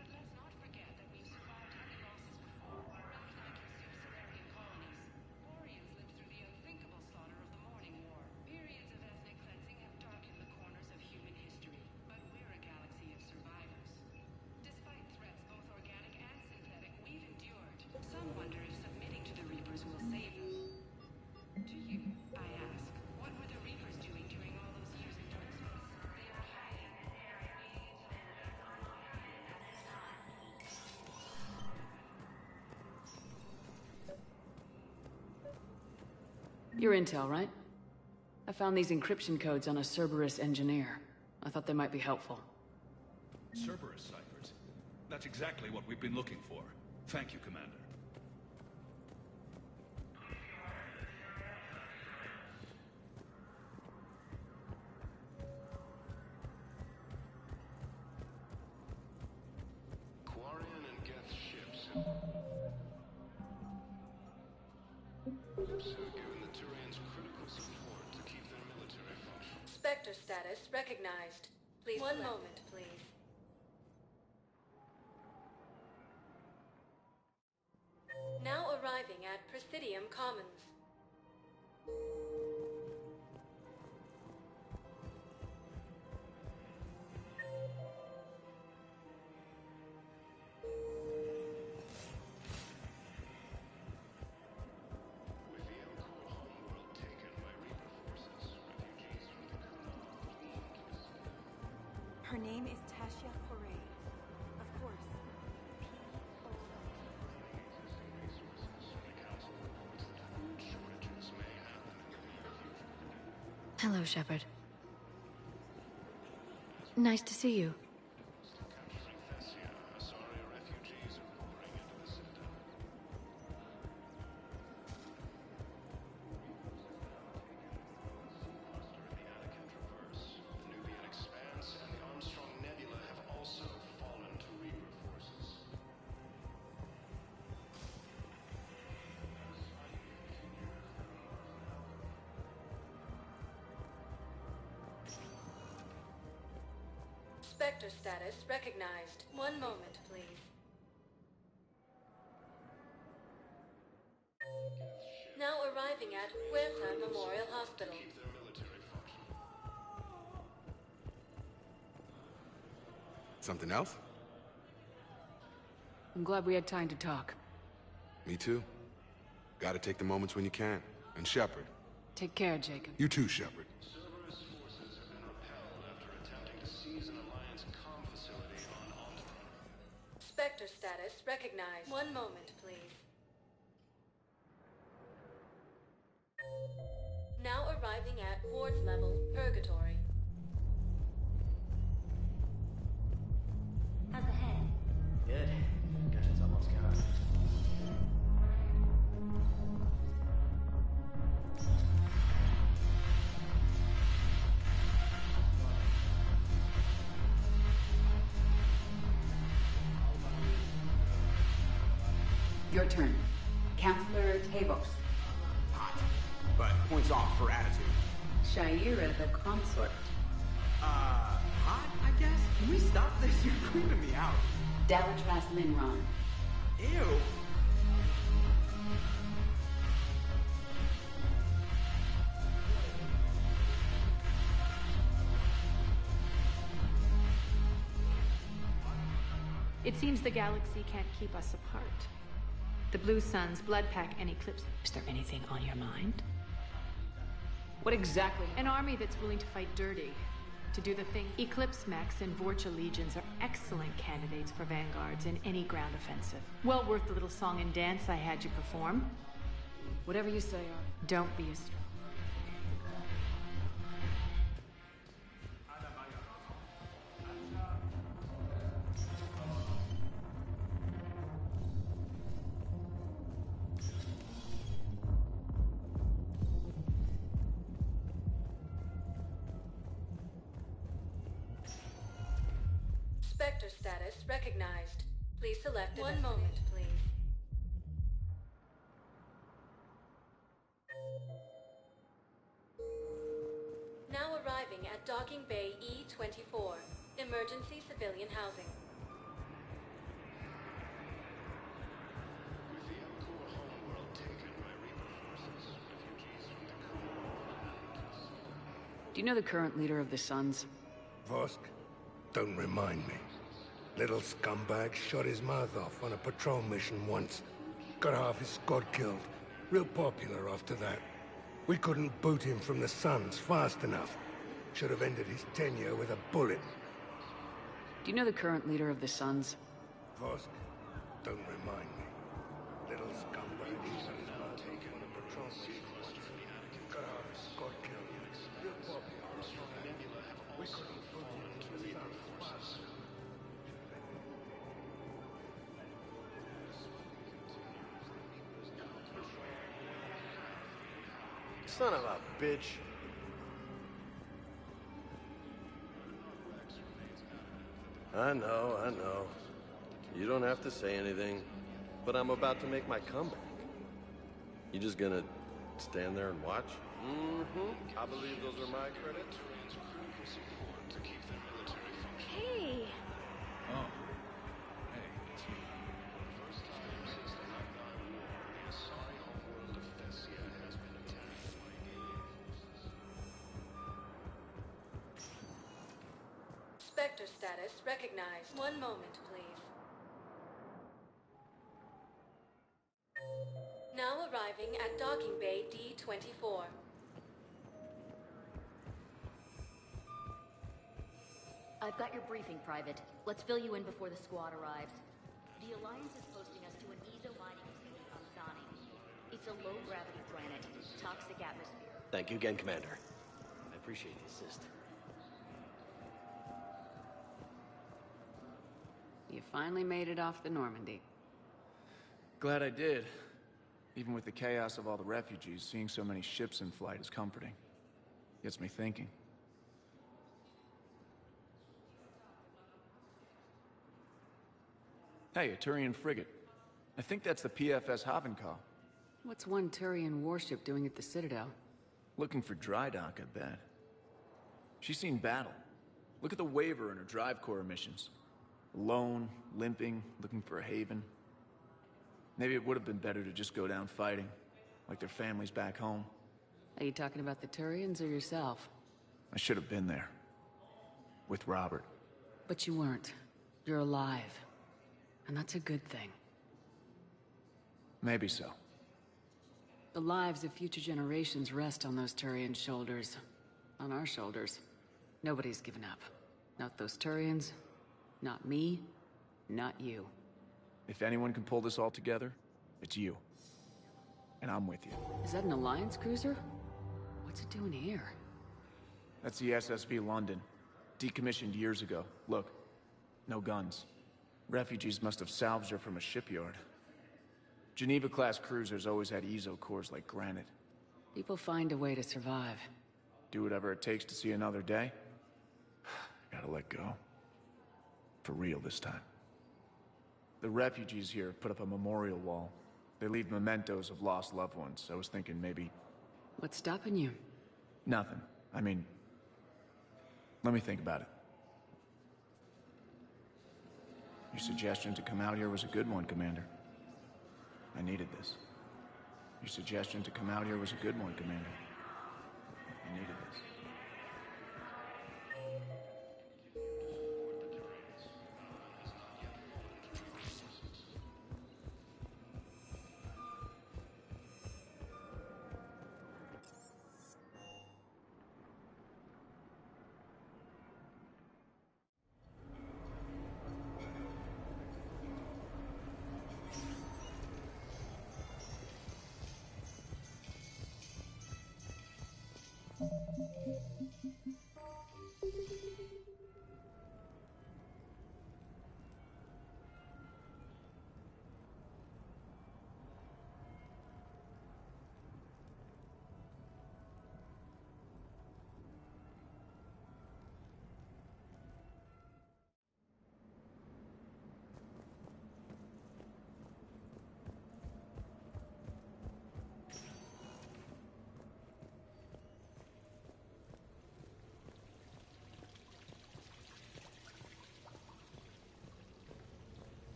But let's not forget that we've survived heavy losses before. Rachni consumed Solarian colonies. Quarians lived through the unthinkable slaughter of the Morning War. Periods of ethnic cleansing have darkened the corners of human history. But we're a galaxy of survivors. Despite threats both organic and synthetic, we've endured. Some wonder if submitting to the Reapers will save them. To you, I ask, what were the Reapers doing during all those years in dark space? They are hiding. Your intel, right? I found these encryption codes on a Cerberus engineer. I thought they might be helpful. Cerberus ciphers. That's exactly what we've been looking for. Thank you, Commander. Quarian and Geth ships. Ships have given the Turians critical support to keep their military function. Spectre status recognized. Please One moment, please. Now arriving at Presidium Commons. Her name is Tasha Horay. Of course. Hello, Shepard. Nice to see you. Spectre status recognized. One moment, please. Now arriving at Huerta Memorial Hospital. Something else? I'm glad we had time to talk. Me too. Gotta take the moments when you can. And Shepard. Take care, Jacob. You too, Shepard. Spectre status recognized. One moment, please. Now arriving at wards level, Purgatory. How's the head? Good. Guess it's almost gone. Your turn. Counselor Tavos. Hot. But points off for attitude. Shaira the consort. Hot, I guess? Can we stop this? You're creeping me out. Dalatras Linron. Ew. It seems the galaxy can't keep us apart. The Blue Suns, Bloodpack, and Eclipse. Is there anything on your mind? What exactly? An army that's willing to fight dirty. To do the thing. Eclipse Mechs and Vorcha Legions are excellent candidates for vanguards in any ground offensive. Well worth the little song and dance I had you perform. Whatever you say, Ar. Don't be a stranger. Spectre status recognized. Please select one moment, please. Now arriving at Docking Bay E-24, emergency civilian housing. Do you know the current leader of the Suns? Vosk? Don't remind me. Little scumbag shot his mouth off on a patrol mission once. Got half his squad killed. Real popular after that. We couldn't boot him from the Suns fast enough. Should have ended his tenure with a bullet. Do you know the current leader of the Suns? Vosk? Don't remind me. Little scumbag shot his mouth off on a patrol mission once. Got half his squad killed. Real popular after that. We couldn't boot him from the Suns fast enough. Son of a bitch. I know. You don't have to say anything, but I'm about to make my comeback. You just gonna stand there and watch? Mm-hmm. I believe those are my credits. Hey! Oh. Hey, it's you. Spectre status recognized. One moment, please. Now arriving at Docking Bay D-24. I've got your briefing, Private. Let's fill you in before the squad arrives. The Alliance is posting us to an ESO mining facility on Zani. It's a low-gravity planet, toxic atmosphere. Thank you again, Commander. I appreciate the assist. You finally made it off the Normandy. Glad I did. Even with the chaos of all the refugees, seeing so many ships in flight is comforting. Gets me thinking. Hey, a Turian frigate. I think that's the PFS Havenkal. What's one Turian warship doing at the Citadel? Looking for dry dock, I bet. She's seen battle. Look at the waiver in her drive corps missions. Alone, limping, looking for a haven. Maybe it would have been better to just go down fighting, like their families back home. Are you talking about the Turians or yourself? I should have been there. With Robert. But you weren't. You're alive. And that's a good thing. Maybe so. The lives of future generations rest on those Turian shoulders. On our shoulders. Nobody's given up. Not those Turians. Not me. Not you. If anyone can pull this all together, it's you. And I'm with you. Is that an Alliance cruiser? What's it doing here? That's the SSV London. Decommissioned years ago. Look. No guns. Refugees must have salvaged her from a shipyard. Geneva-class cruisers always had eezo cores like granite. People find a way to survive. Do whatever it takes to see another day. Gotta let go. For real this time. The refugees here put up a memorial wall. They leave mementos of lost loved ones. I was thinking maybe... What's stopping you? Nothing. I mean... Let me think about it. Your suggestion to come out here was a good one, Commander. I needed this. Your suggestion to come out here was a good one, Commander. I needed this.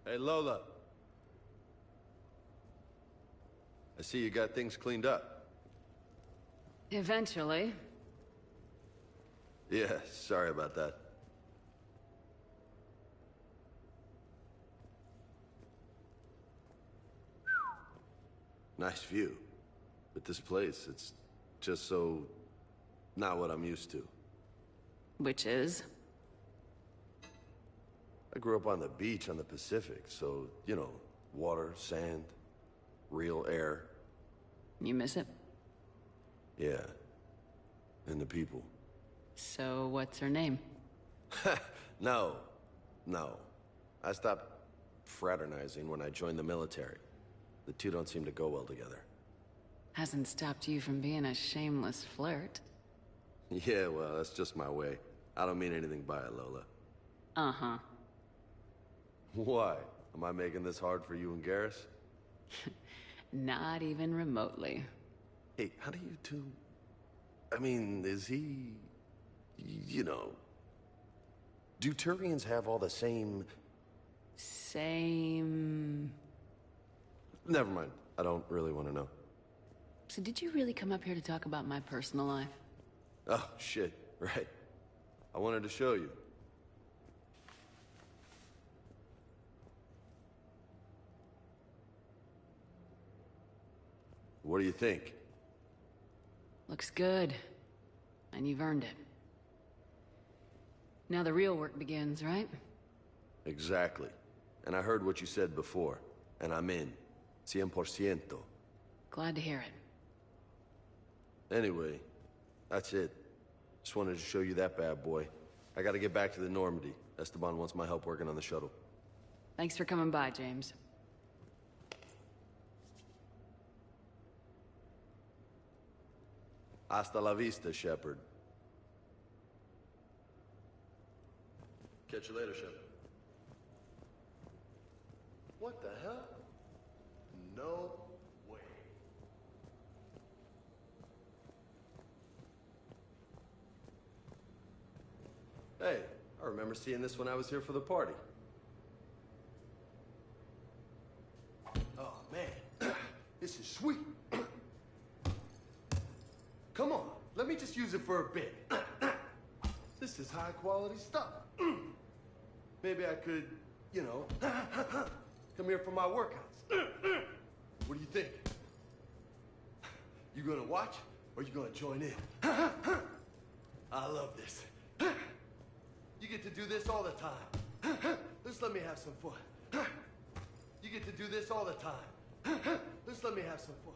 Hey, Lola. I see you got things cleaned up. Eventually. Yeah, sorry about that. Nice view. But this place, it's just so... not what I'm used to. Which is? I grew up on the beach on the Pacific, so, you know, water, sand, real air. You miss it? Yeah. And the people. So, what's her name? No. I stopped fraternizing when I joined the military. The two don't seem to go well together. Hasn't stopped you from being a shameless flirt. Yeah, well, that's just my way. I don't mean anything by it, Lola. Uh-huh. Why? Am I making this hard for you and Garrus? Not even remotely. Hey, how do you two... I mean, is he... you know... Do Turians have all the same... Same... Never mind. I don't really want to know. So did you really come up here to talk about my personal life? Oh, shit. Right. I wanted to show you. What do you think? Looks good. And you've earned it. Now the real work begins, right? Exactly. And I heard what you said before. And I'm in. 100%. Glad to hear it. Anyway, that's it. Just wanted to show you that bad boy. I gotta get back to the Normandy. Esteban wants my help working on the shuttle. Thanks for coming by, James. Hasta la vista, Shepard. Catch you later, Shep. What the hell? No way. Hey, I remember seeing this when I was here for the party. Oh, man. This is sweet. Come on, let me just use it for a bit. This is high quality stuff. Maybe I could, you know, come here for my workouts. What do you think? You gonna watch or you gonna join in? I love this. You get to do this all the time. Just let me have some fun. You get to do this all the time. Just let me have some fun.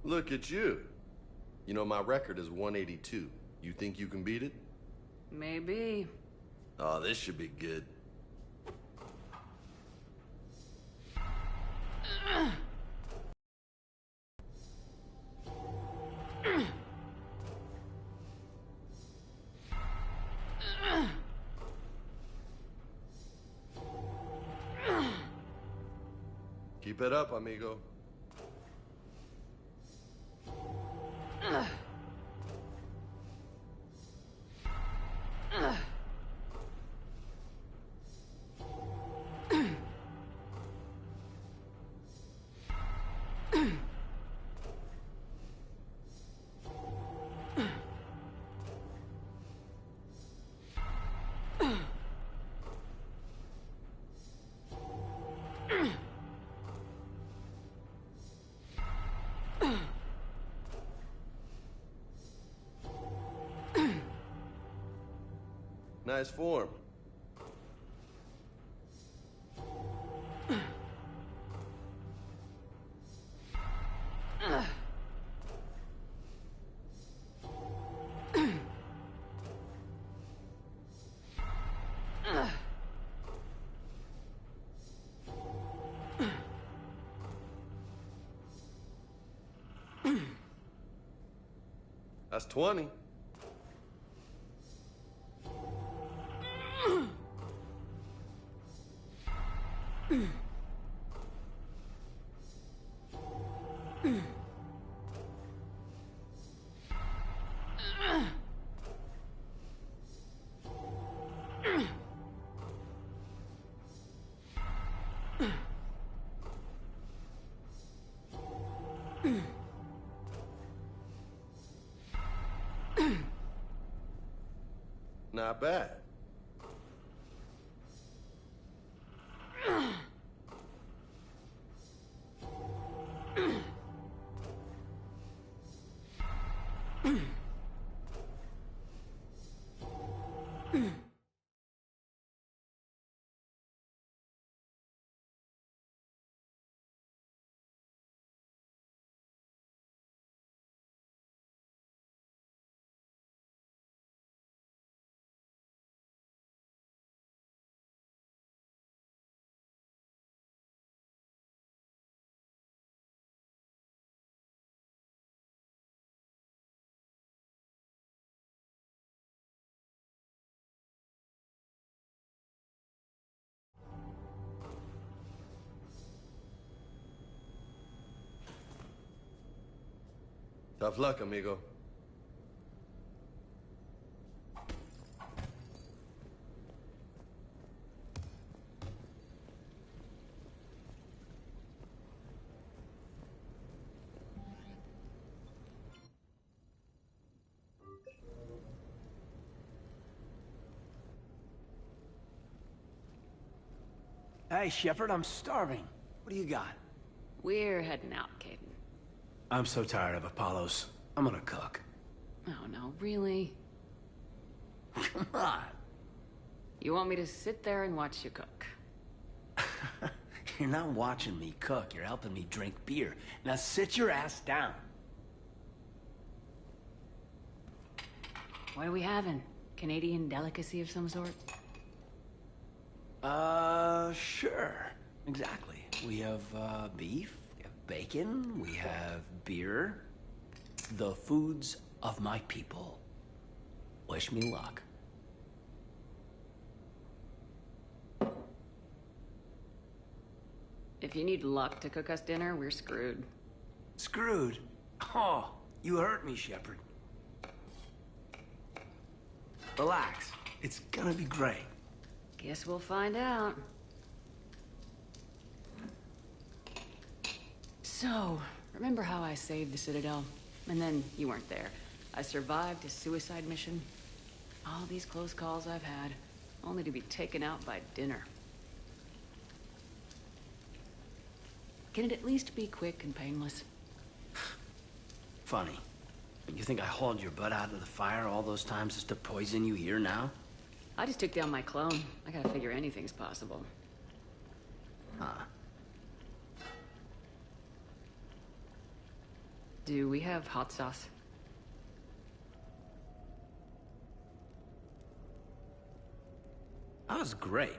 Look at you. You know, my record is 182. You think you can beat it? Maybe. Oh, this should be good. Keep it up, amigo. Nice form. That's 20. Not bad. Tough luck, amigo. Hey, Shepard, I'm starving. What do you got? We're heading out, Caden. I'm so tired of Apollos. I'm gonna cook. Oh, no, really? Come on. You want me to sit there and watch you cook? You're not watching me cook. You're helping me drink beer. Now sit your ass down. What are we having? Canadian delicacy of some sort? Sure. Exactly. We have, beef, we have bacon, we have beer. The foods of my people. Wish me luck. If you need luck to cook us dinner, we're screwed. Screwed? Oh, you hurt me, Shepard. Relax. It's gonna be great. Guess we'll find out. So, remember how I saved the Citadel? And then you weren't there. I survived a suicide mission. All these close calls I've had, only to be taken out by dinner. Can it at least be quick and painless? Funny. You think I hauled your butt out of the fire all those times just to poison you here now? I just took down my clone. I gotta figure anything's possible. Huh. Do we have hot sauce? That was great.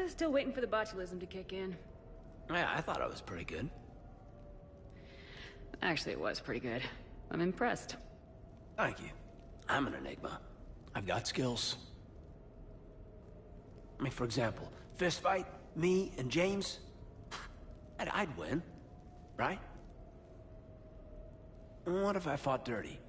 Still waiting for the botulism to kick in. Yeah, I thought it was pretty good. Actually, it was pretty good. I'm impressed. Thank you. I'm an enigma. I've got skills. I mean, for example, fist fight, me and James, I'd win, right? What if I fought dirty?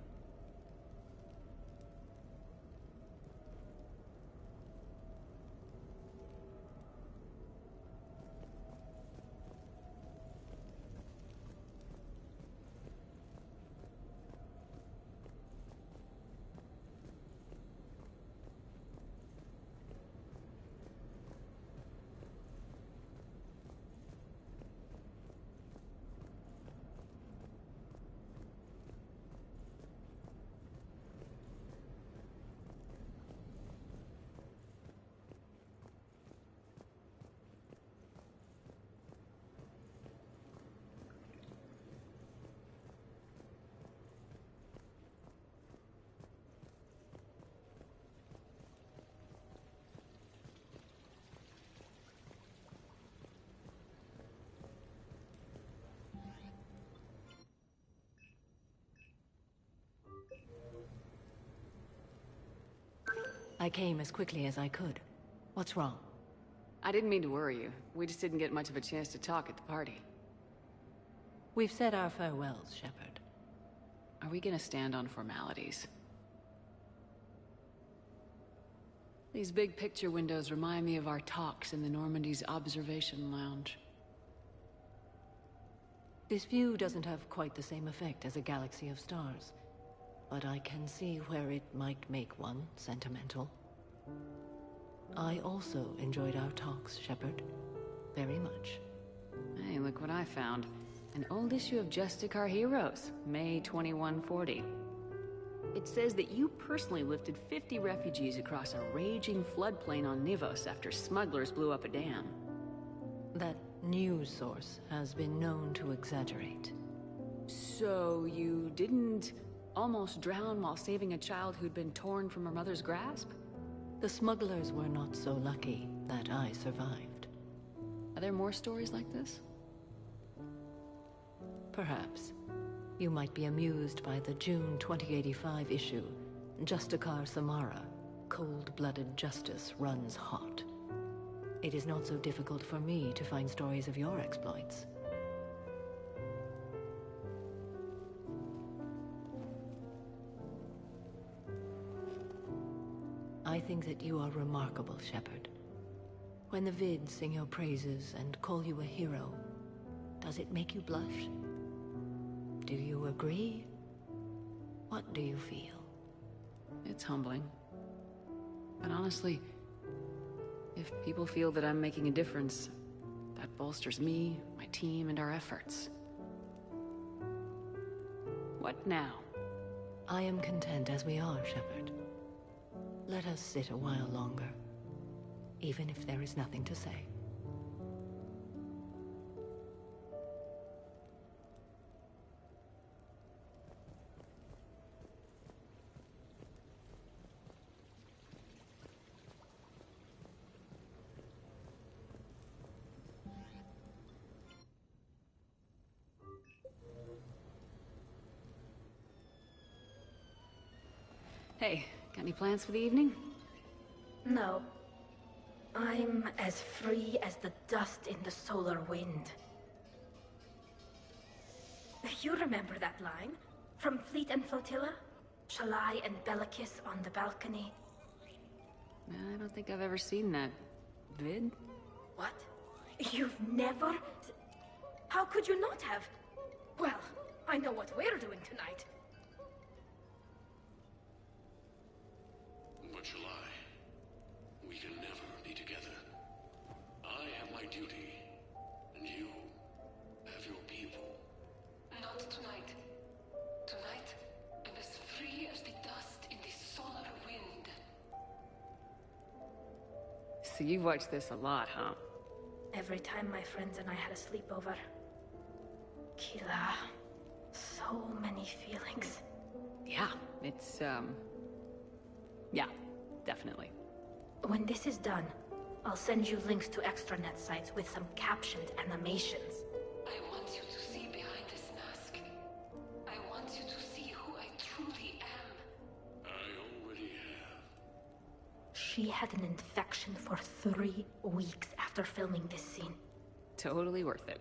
I came as quickly as I could. What's wrong? I didn't mean to worry you. We just didn't get much of a chance to talk at the party. We've said our farewells, Shepard. Are we gonna stand on formalities? These big picture windows remind me of our talks in the Normandy's observation lounge. This view doesn't have quite the same effect as a galaxy of stars, but I can see where it might make one sentimental. I also enjoyed our talks, Shepard. Very much. Hey, look what I found. An old issue of Justicar Heroes, May 2140. It says that you personally lifted 50 refugees across a raging floodplain on Nivos after smugglers blew up a dam. That news source has been known to exaggerate. So you didn't almost drown while saving a child who'd been torn from her mother's grasp? The smugglers were not so lucky that I survived. Are there more stories like this? Perhaps. You might be amused by the June 2085 issue, Justicar Samara, Cold-Blooded Justice Runs Hot. It is not so difficult for me to find stories of your exploits. I think that you are remarkable, Shepard. When the vids sing your praises and call you a hero, does it make you blush? Do you agree? What do you feel? It's humbling. But honestly, if people feel that I'm making a difference, that bolsters me, my team, and our efforts. What now? I am content as we are, Shepard. Let us sit a while longer, even if there is nothing to say. Hey, got any plans for the evening? No. I'm as free as the dust in the solar wind. You remember that line? From Fleet and Flotilla? Shalai and Bellicus on the balcony. I don't think I've ever seen that vid. What? You've never... How could you not have? Well, I know what we're doing tonight. But Shalai, we can never be together. I have my duty, and you have your people. Not tonight. Tonight, I'm as free as the dust in the solar wind. So you've watched this a lot, huh? Every time my friends and I had a sleepover. Keela. So many feelings. Yeah, it's, yeah, definitely. When this is done, I'll send you links to extranet sites with some captioned animations. I want you to see behind this mask. I want you to see who I truly am. I already have. She had an infection for 3 weeks after filming this scene. Totally worth it.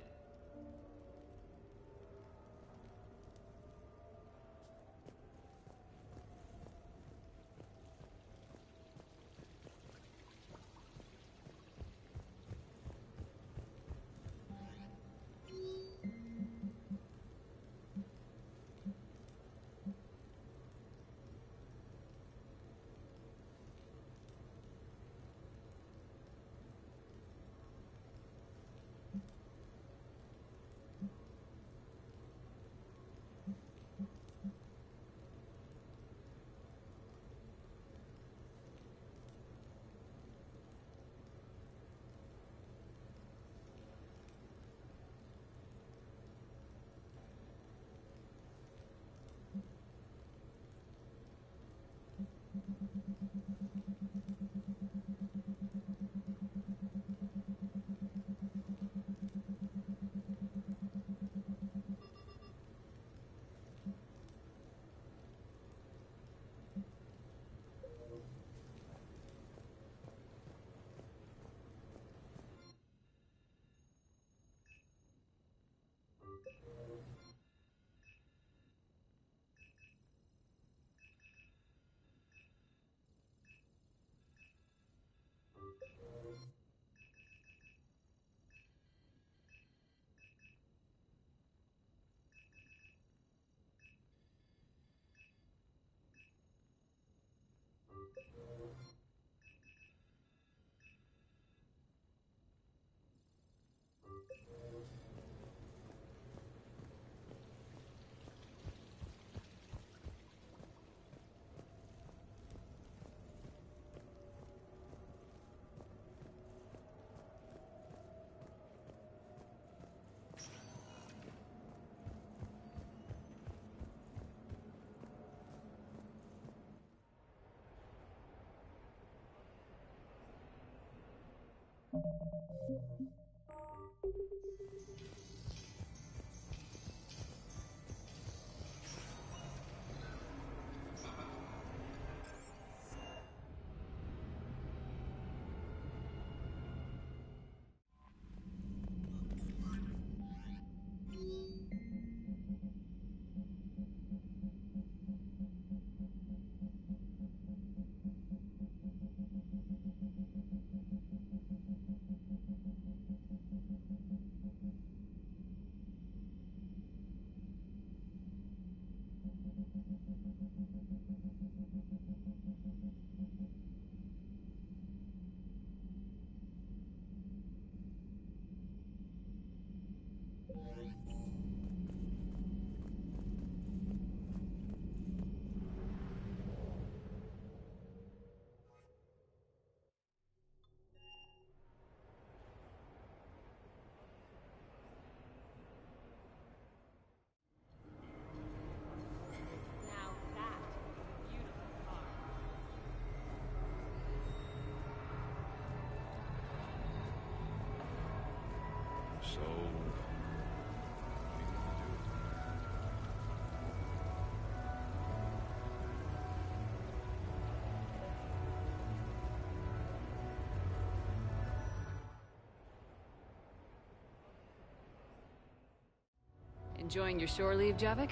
Enjoying your shore leave, Javik?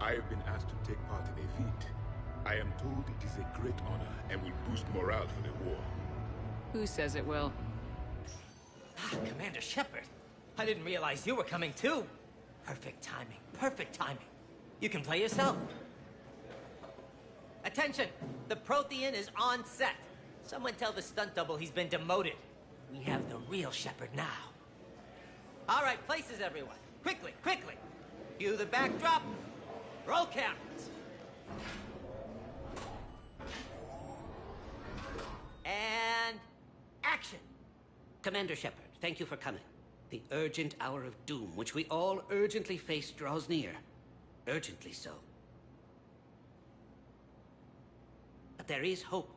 I have been asked to take part in a feat. I am told it is a great honor and will boost morale for the war. Who says it will? Commander Shepard. I didn't realize you were coming too. Perfect timing. Perfect timing. You can play yourself. Attention! The Prothean is on set. Someone tell the stunt double he's been demoted. We have the real Shepard now. All right, places everyone. Quickly, quickly. Cue the backdrop. Roll cameras. And action. Commander Shepard, thank you for coming. The urgent hour of doom, which we all urgently face, draws near. Urgently so. But there is hope.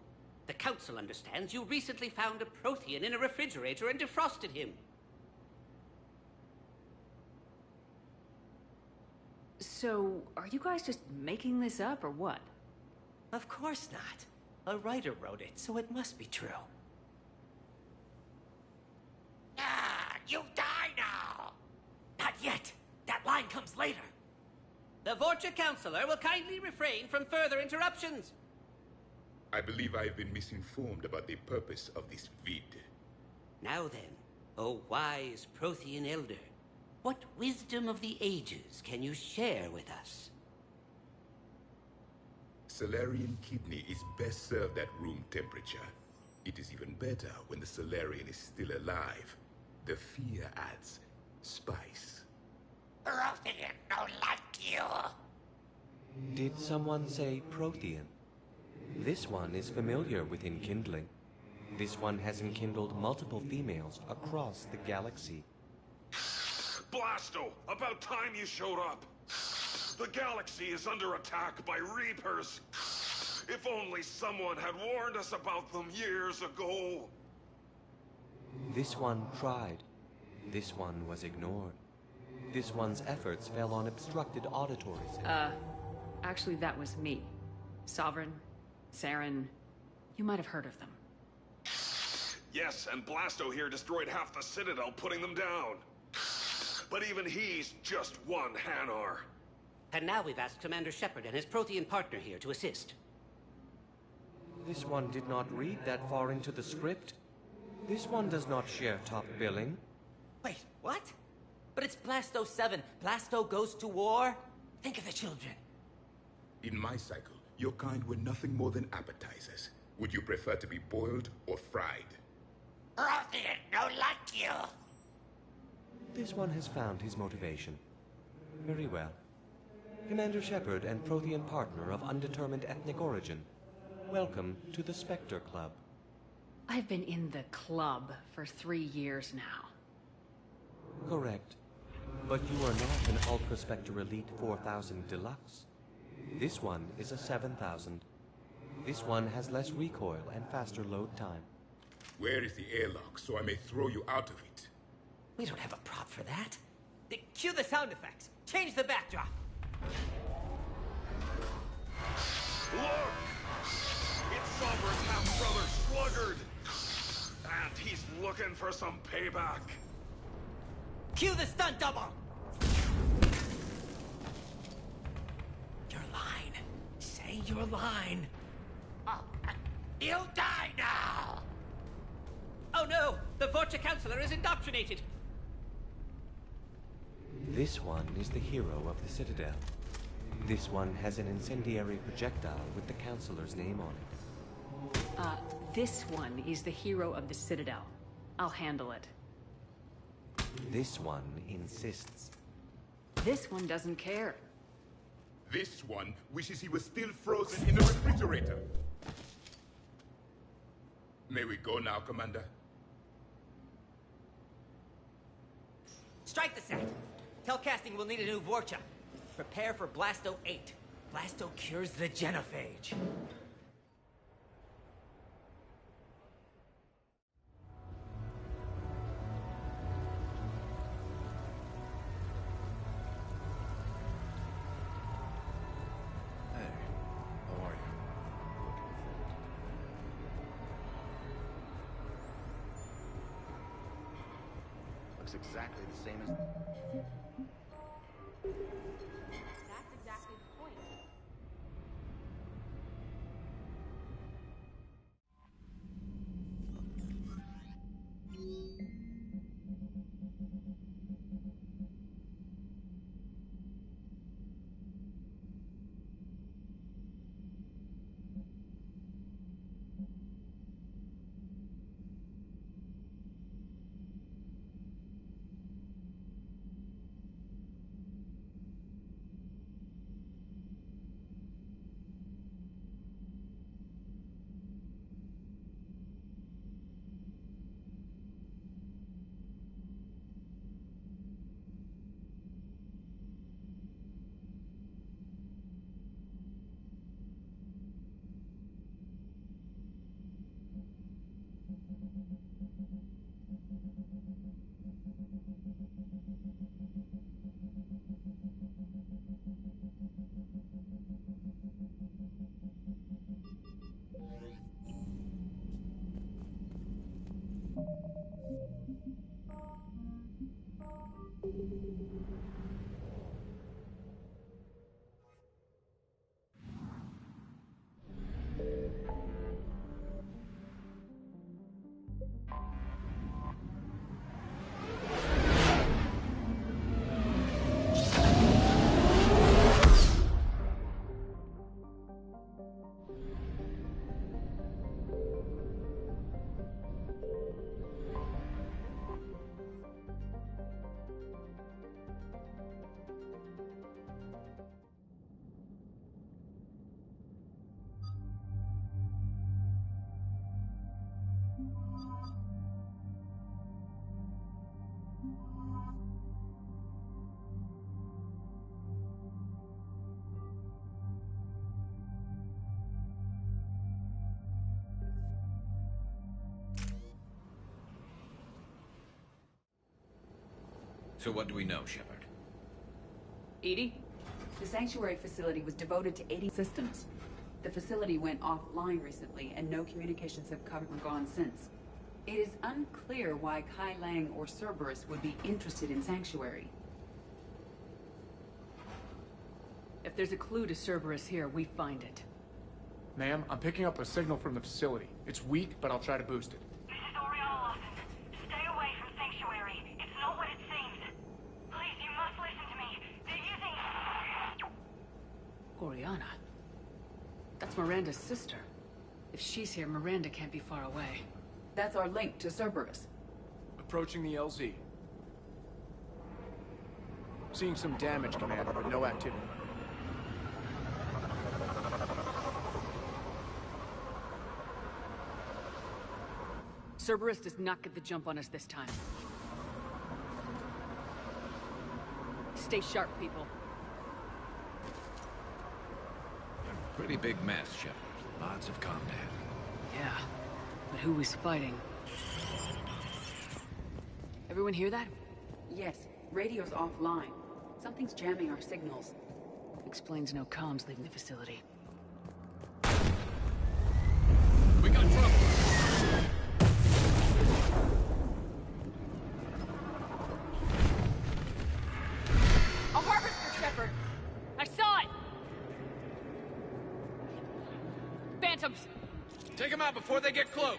The Council understands you recently found a Prothean in a refrigerator and defrosted him. So, are you guys just making this up, or what? Of course not. A writer wrote it, so it must be true. You die now! Not yet. That line comes later. The Vorcha Councilor will kindly refrain from further interruptions. I believe I have been misinformed about the purpose of this vid. Now then, O wise Prothean Elder, what wisdom of the ages can you share with us? Salarian kidney is best served at room temperature. It is even better when the Salarian is still alive. The fear adds spice. Prothean don't like you. Did someone say Prothean? This one is familiar with enkindling. This one has enkindled multiple females across the galaxy. Blasto, about time you showed up. The galaxy is under attack by Reapers. If only someone had warned us about them years ago. This one tried. This one was ignored. This one's efforts fell on obstructed auditories. Actually that was me. Sovereign, Saren, you might have heard of them. Yes, and Blasto here destroyed half the Citadel, putting them down. But even he's just one Hanar. And now we've asked Commander Shepard and his Prothean partner here to assist. This one did not read that far into the script. This one does not share top billing. Wait, what? But it's Blasto 7. Blasto goes to war? Think of the children. In my cycle, your kind were nothing more than appetizers. Would you prefer to be boiled or fried? Prothean don't like you. This one has found his motivation. Very well. Commander Shepard and Prothean partner of undetermined ethnic origin, welcome to the Spectre Club. I've been in the club for 3 years now. Correct. But you are not an Ultra Spectre Elite 4000 Deluxe. This one is a 7000. This one has less recoil and faster load time. Where is the airlock so I may throw you out of it? We don't have a prop for that. Cue the sound effects. Change the backdrop. Look! It's Sovereign's half-brother Sluggard! And he's looking for some payback. Cue the stunt double! Your line. Say your line. You die now! Oh no! The Vorcha Councilor is indoctrinated! This one is the hero of the Citadel. This one has an incendiary projectile with the Councilor's name on it. This one is the hero of the Citadel. I'll handle it. This one insists. This one doesn't care. This one wishes he was still frozen in the refrigerator. May we go now, Commander? Strike the set. Telcasting will need a new Vorcha. Prepare for Blasto 8. Blasto cures the genophage. Hey, how are you? looks exactly the same as... That's exactly the point. So what do we know, Shepard? EDI? The Sanctuary facility was devoted to aiding systems. The facility went offline recently, and no communications have come or gone since. It is unclear why Kai Lang or Cerberus would be interested in Sanctuary. If there's a clue to Cerberus here, we find it. Ma'am, I'm picking up a signal from the facility. It's weak, but I'll try to boost it. This is Oriana Lawson. Stay away from Sanctuary. It's not what it seems. Please, you must listen to me. They're using... Oriana? That's Miranda's sister. If she's here, Miranda can't be far away. That's our link to Cerberus. Approaching the LZ. Seeing some damage, Commander, but no activity. Cerberus does not get the jump on us this time. Stay sharp, people. Pretty big mess, Shepard. Lots of combat. Yeah, but who was fighting? Everyone hear that? Yes, radio's offline. Something's jamming our signals. Explains no comms leaving the facility. We got trouble! A harvester, Shepard! I saw it! Phantoms! Take them out before they get close!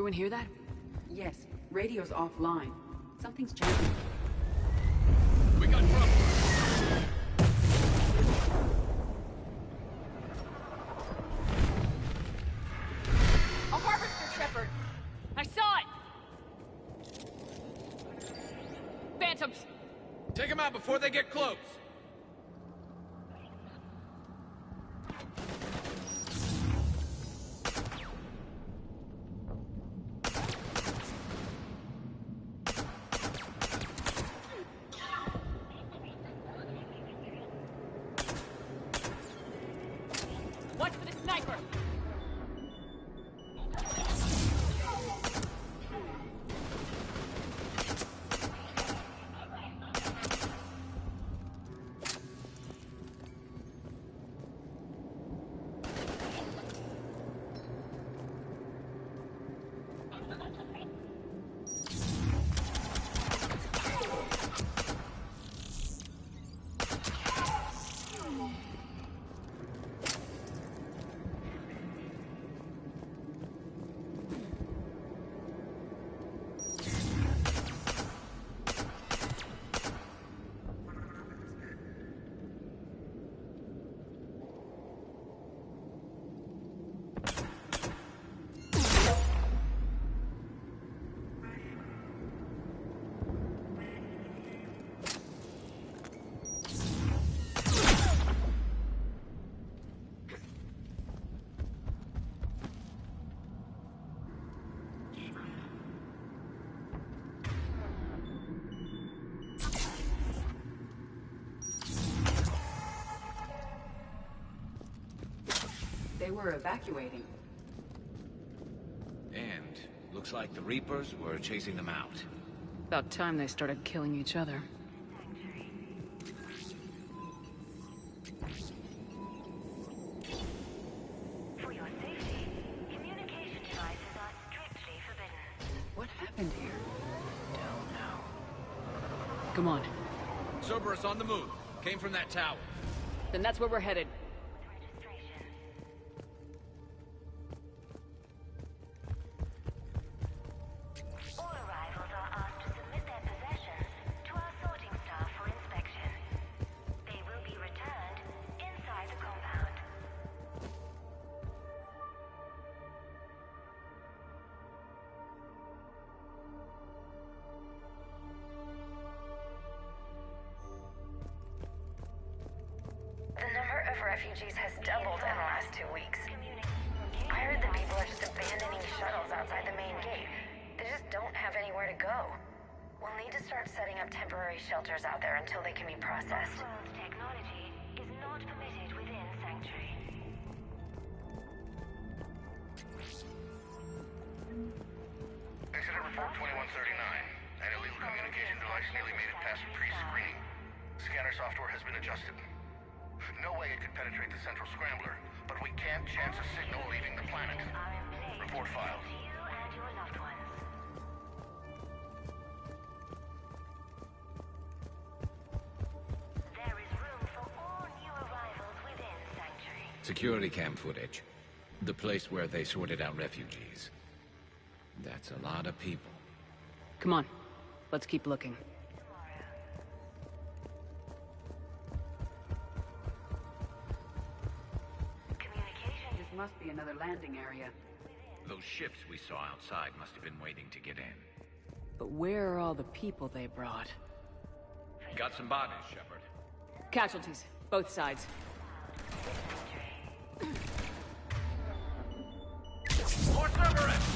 everyone hear that? Yes, radio's offline. Something's jamming. We got trouble! A harvester, Shepard! I saw it! Phantoms! Take them out before they get close! Watch for the sniper! They were evacuating. And looks like the Reapers were chasing them out. About time they started killing each other. For your safety, communication devices are strictly forbidden. What happened here? Don't know. Come on. Cerberus on the move. Came from that tower. Then that's where we're headed. All arrivals are asked to submit their possessions to our sorting staff for inspection. They will be returned inside the compound. The number of refugees has doubled in the last 2 weeks. I heard that people are just abandoning shuttles outside the main gate. They just don't have anywhere to go. We'll need to start setting up temporary shelters out there until they can be processed. World technology is not permitted within Sanctuary. Incident report 2139. An illegal communication device nearly made it past pre-screening. Scanner software has been adjusted. No way it could penetrate the central scrambler, but we can't chance a signal leaving the planet. Report filed. You and your loved ones. There is room for all new arrivals within Sanctuary. Security cam footage. The place where they sorted out refugees. That's a lot of people. Come on. Let's keep looking. This must be another landing area. Those ships we saw outside must have been waiting to get in. But where are all the people they brought? Got some bodies, Shepard. Casualties. Both sides. More Cerberus!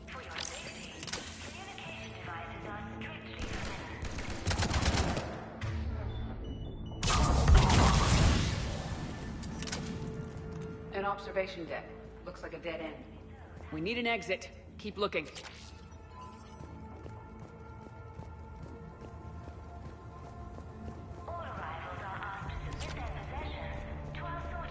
For your safety, communication devices are strictly forbidden. An observation deck. Looks like a dead end. We need an exit. Keep looking. All arrivals are asked to submit their possessions to our sorting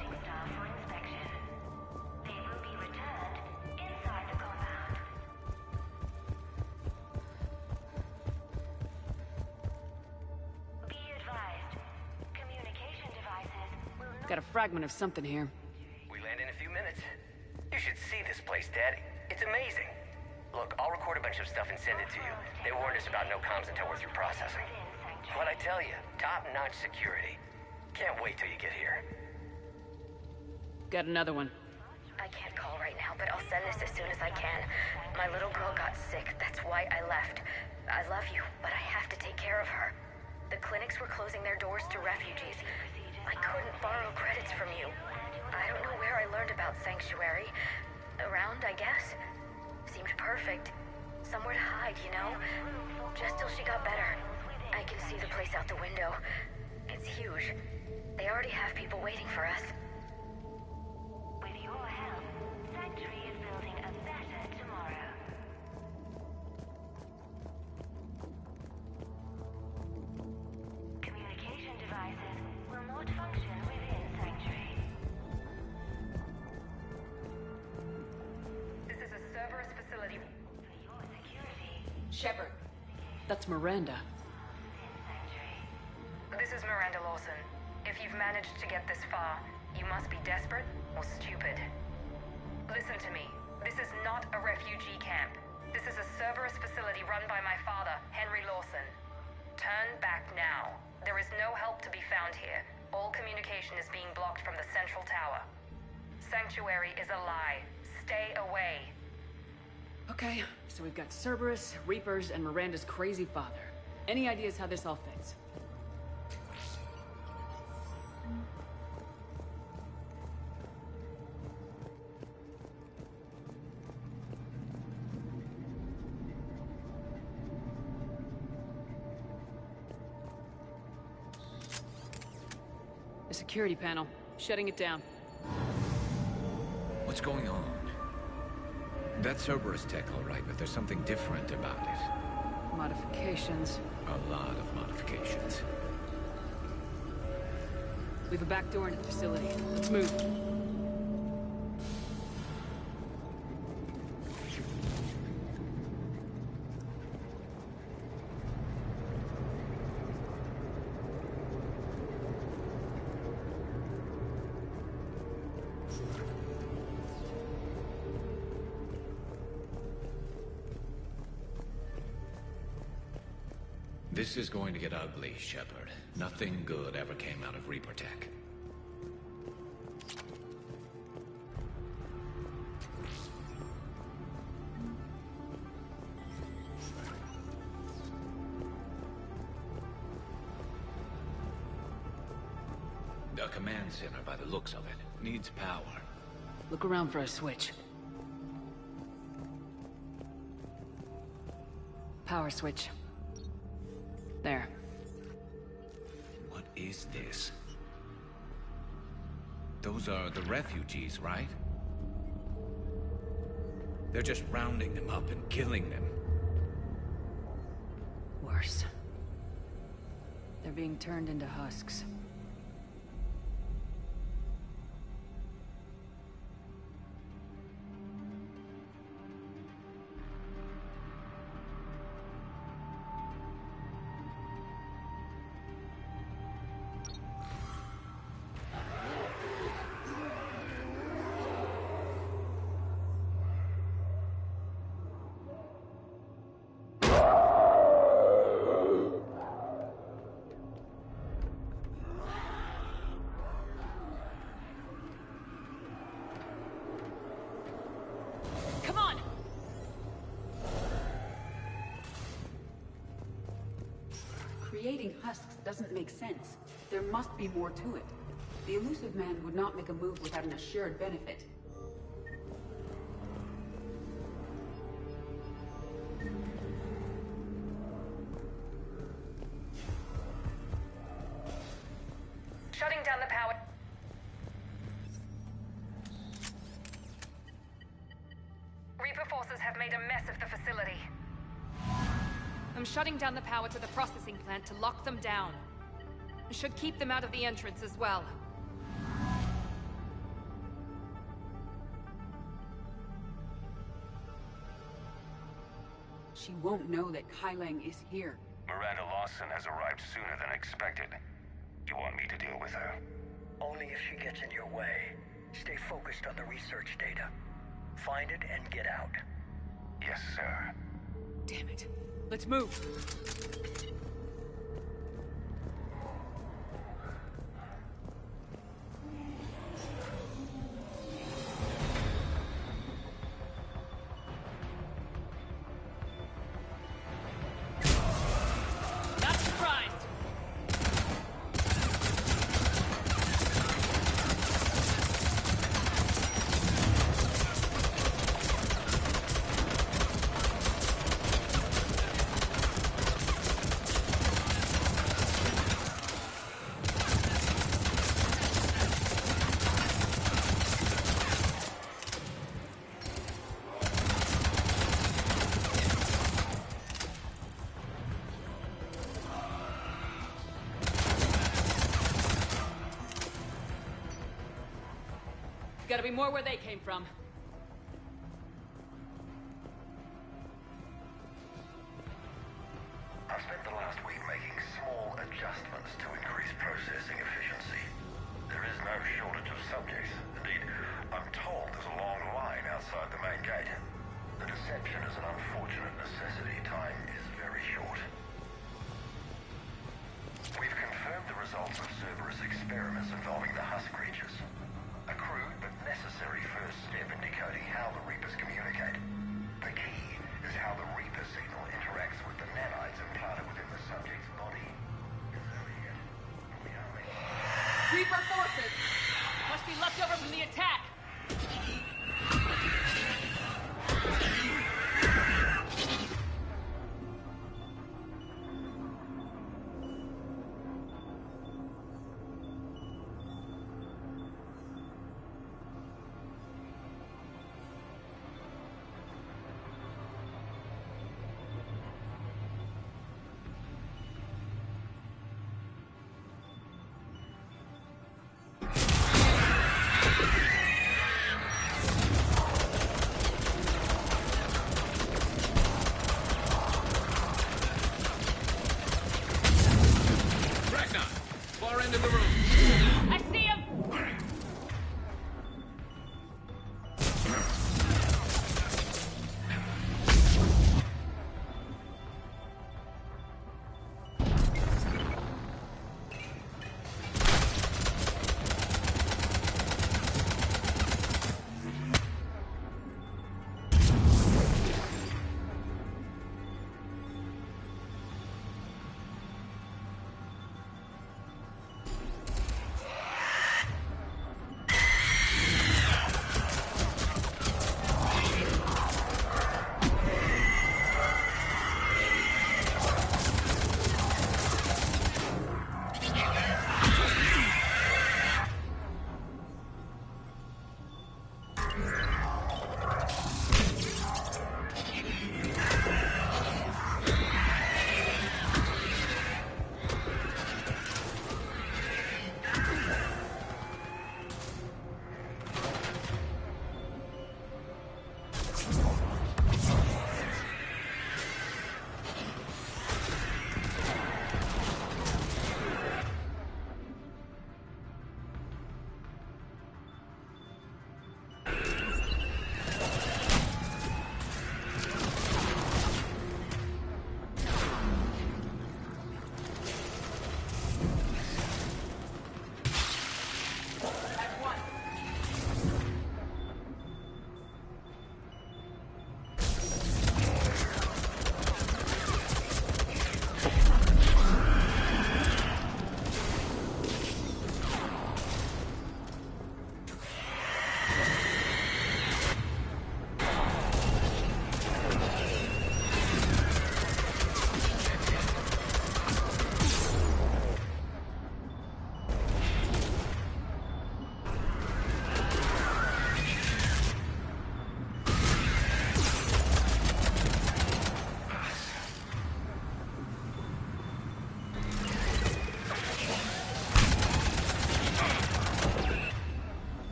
Got a fragment of something here. We land in a few minutes. You should see this place, Daddy. It's amazing. Look, I'll record a bunch of stuff and send it to you. They warned us about no comms until we're through processing. What I tell you, top-notch security. Can't wait till you get here. Got another one. I can't call right now, but I'll send this as soon as I can. My little girl got sick, that's why I left. I love you, but I have to take care of her. The clinics were closing their doors to refugees. I couldn't borrow credits from you. I don't know where I learned about Sanctuary. Around, I guess. Seemed perfect. Somewhere to hide, you know? Just till she got better. I can see the place out the window. It's huge. They already have people waiting for us. With your help, Sanctuary is building a better tomorrow. Communication devices will not function within Sanctuary. This is a Cerberus facility. For your security. Shepard. That's Miranda. This is Miranda Lawson. If you've managed to get this far, you must be desperate or stupid. Listen to me. This is not a refugee camp. This is a Cerberus facility run by my father, Henry Lawson. Turn back now. There is no help to be found here. All communication is being blocked from the central tower. Sanctuary is a lie. Stay away. Okay, so we've got Cerberus, Reapers, and Miranda's crazy father. Any ideas how this all fits? The security panel. Shutting it down. What's going on? That's Cerberus tech, all right, but there's something different about it. Modifications. A lot of modifications. We have a back door into the facility. Let's move. This is going to get ugly, Shepard. Nothing good ever came out of Reaper tech. The command center, by the looks of it, needs power. Look around for a switch. Power switch. There. What is this? Those are the refugees, right? They're just rounding them up and killing them. Worse. They're being turned into husks. Creating husks doesn't make sense. There must be more to it. The Illusive Man would not make a move without an assured benefit. Shutting down the power. Reaper forces have made a mess of the facility. I'm shutting down the power to the processing plant to lock them down. Should keep them out of the entrance as well. She won't know that Kai Lang is here. Miranda Lawson has arrived sooner than expected. You want me to deal with her? Only if she gets in your way. Stay focused on the research data. Find it and get out. Yes, sir. Damn it. Let's move. Not surprised. Gotta be more where they came from. I've spent the last week making small adjustments to increase processing efficiency. There is no shortage of subjects. Indeed, I'm told there's a long line outside the main gate. The deception is an unfortunate necessity. Time is very short. We've confirmed the results of Cerberus experiments involving the husk creatures. A crude but necessary first step in decoding how the Reapers communicate. The key is how the Reaper signal interacts with the nanites implanted within the subject's body. Reaper forces! Must be left over from the attack! Far end of the room. I see him!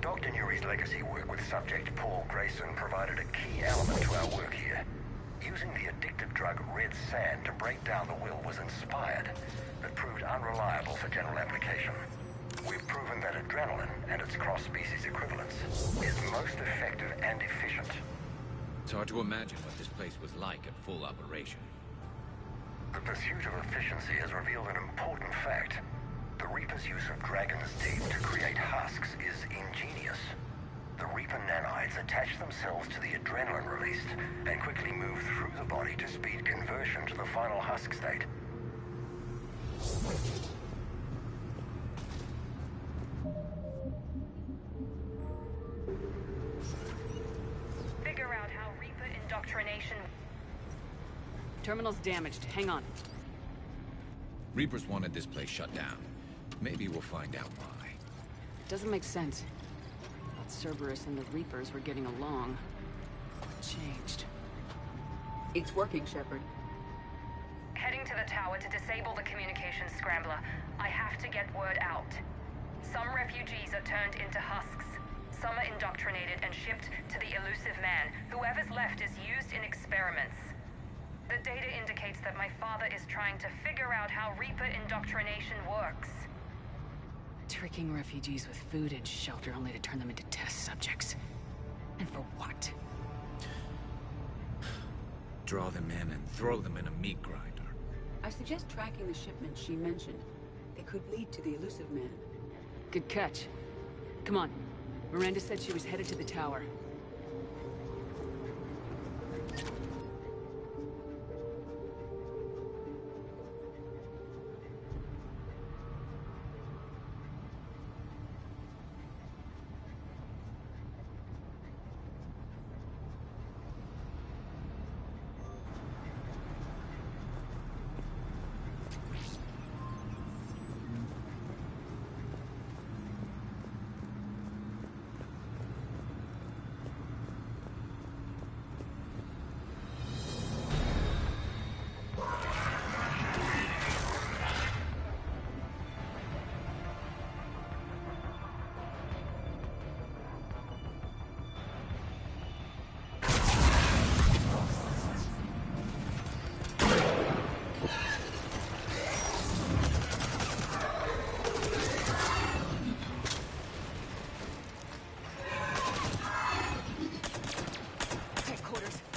Dr. Nuri's legacy work with subject Paul Grayson provided a key element to our work here. Using the addictive drug Red Sand to break down the will was inspired, but proved unreliable for general application. We've proven that adrenaline and its cross-species equivalents is most effective and efficient. It's hard to imagine what this place was like at full operation. The pursuit of efficiency has revealed an important fact. The Reaper's use of Dragon's Deep to create husks is ingenious. The Reaper nanites attach themselves to the adrenaline released and quickly move through the body to speed conversion to the final husk state. Figure out how Reaper indoctrination... Terminal's damaged. Hang on. Reapers wanted this place shut down. Maybe we'll find out why. It doesn't make sense. Thought Cerberus and the Reapers were getting along. What changed? It's working, Shepard. Heading to the tower to disable the communications scrambler. I have to get word out. Some refugees are turned into husks. Some are indoctrinated and shipped to the Elusive Man. Whoever's left is used in experiments. The data indicates that my father is trying to figure out how Reaper indoctrination works. Tricking refugees with food and shelter only to turn them into test subjects. And for what? Draw them in and throw them in a meat grinder. I suggest tracking the shipment she mentioned. They could lead to the Elusive Man. Good catch. Come on. Miranda said she was headed to the tower.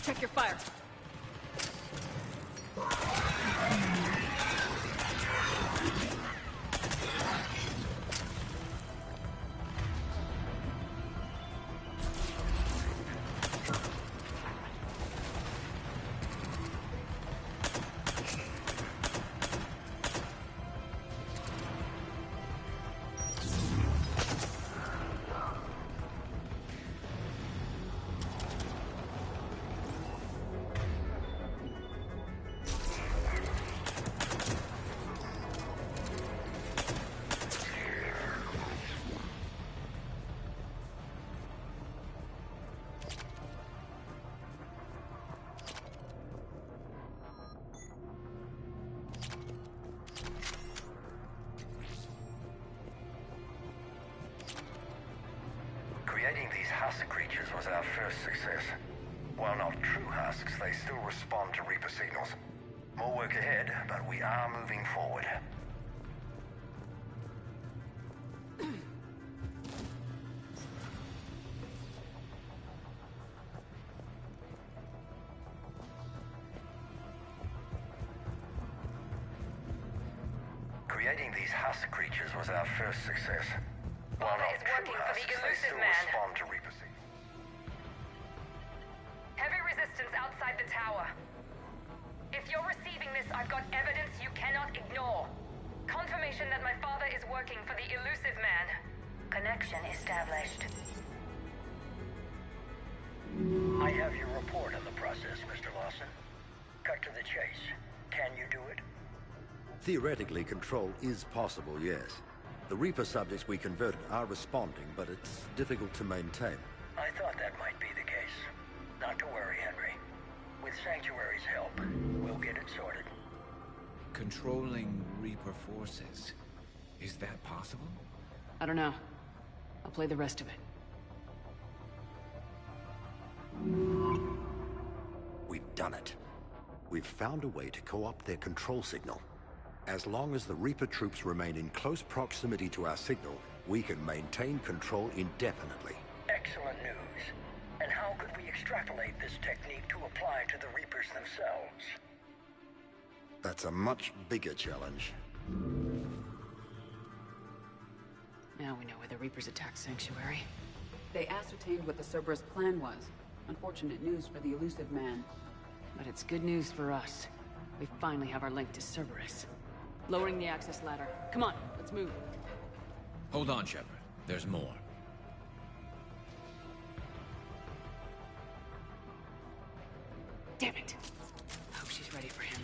Check your fire. Creating these husk creatures was our first success. While not true husks, they still respond to Reaper signals. More work ahead, but we are moving forward. Creating these husk creatures was our first success. While not is working true for the husks, they Elusive still Man. respond to Reaper signals. Heavy resistance outside the tower. If you're receiving this, I've got evidence you cannot ignore. Confirmation that my father is working for the Elusive Man. Connection established. I have your report on the process, Mr. Lawson. Cut to the chase. Can you do it? Theoretically, control is possible, yes. The Reaper subjects we converted are responding, but it's difficult to maintain. I thought that might be the case. Not to worry, Henry. With Sanctuary's help, we'll get it sorted. Controlling Reaper forces. Is that possible? I don't know. I'll play the rest of it. done it. We've found a way to co-opt their control signal. As long as the Reaper troops remain in close proximity to our signal, we can maintain control indefinitely. Excellent news. And how could we extrapolate this technique to apply to the Reapers themselves? That's a much bigger challenge. Now we know why the Reapers attacked Sanctuary. They ascertained what the Cerberus plan was. Unfortunate news for the elusive man. But it's good news for us. We finally have our link to Cerberus. Lowering the access ladder. Come on, let's move. Hold on, Shepard. There's more. Damn it! I hope she's ready for him.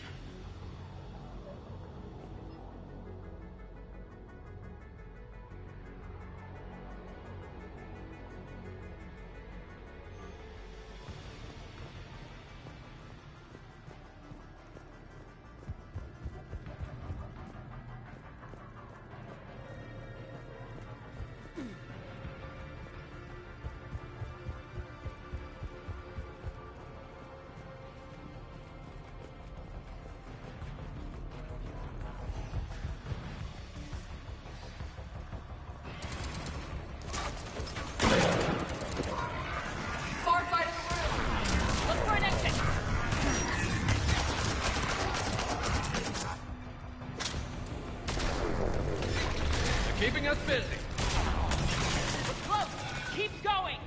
Keeping us busy. We're close. Keep going.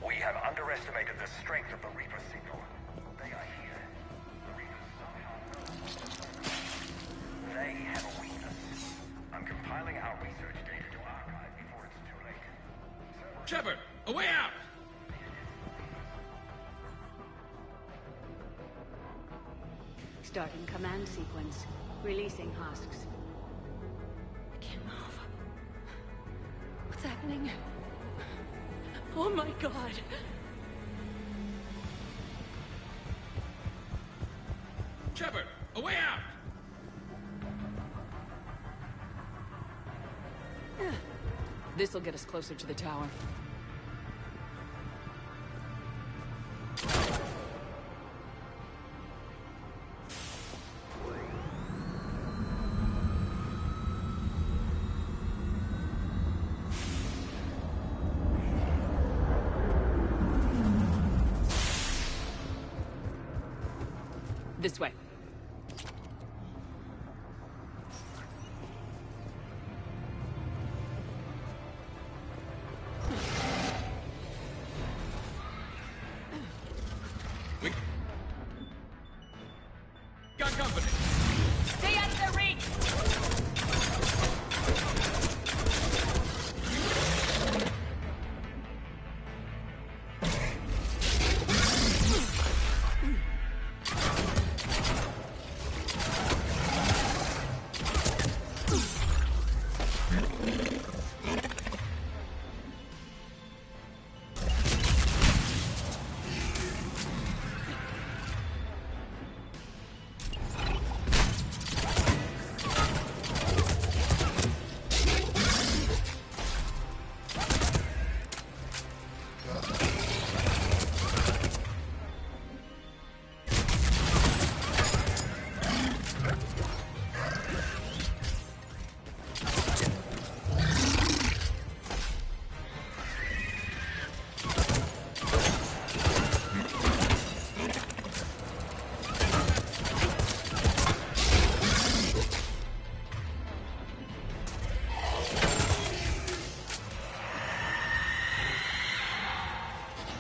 We have underestimated the strength of the Reaper signal. They are here. The Reapers somehow know. may have a weakness. I'm compiling our research data to archive before it's too late. Shepard, a way out! Starting command sequence. Releasing husks. I can't move. What's happening? Oh my god. Shepard, a way out! This'll get us closer to the tower. This way. We got company. Stay out of their reach!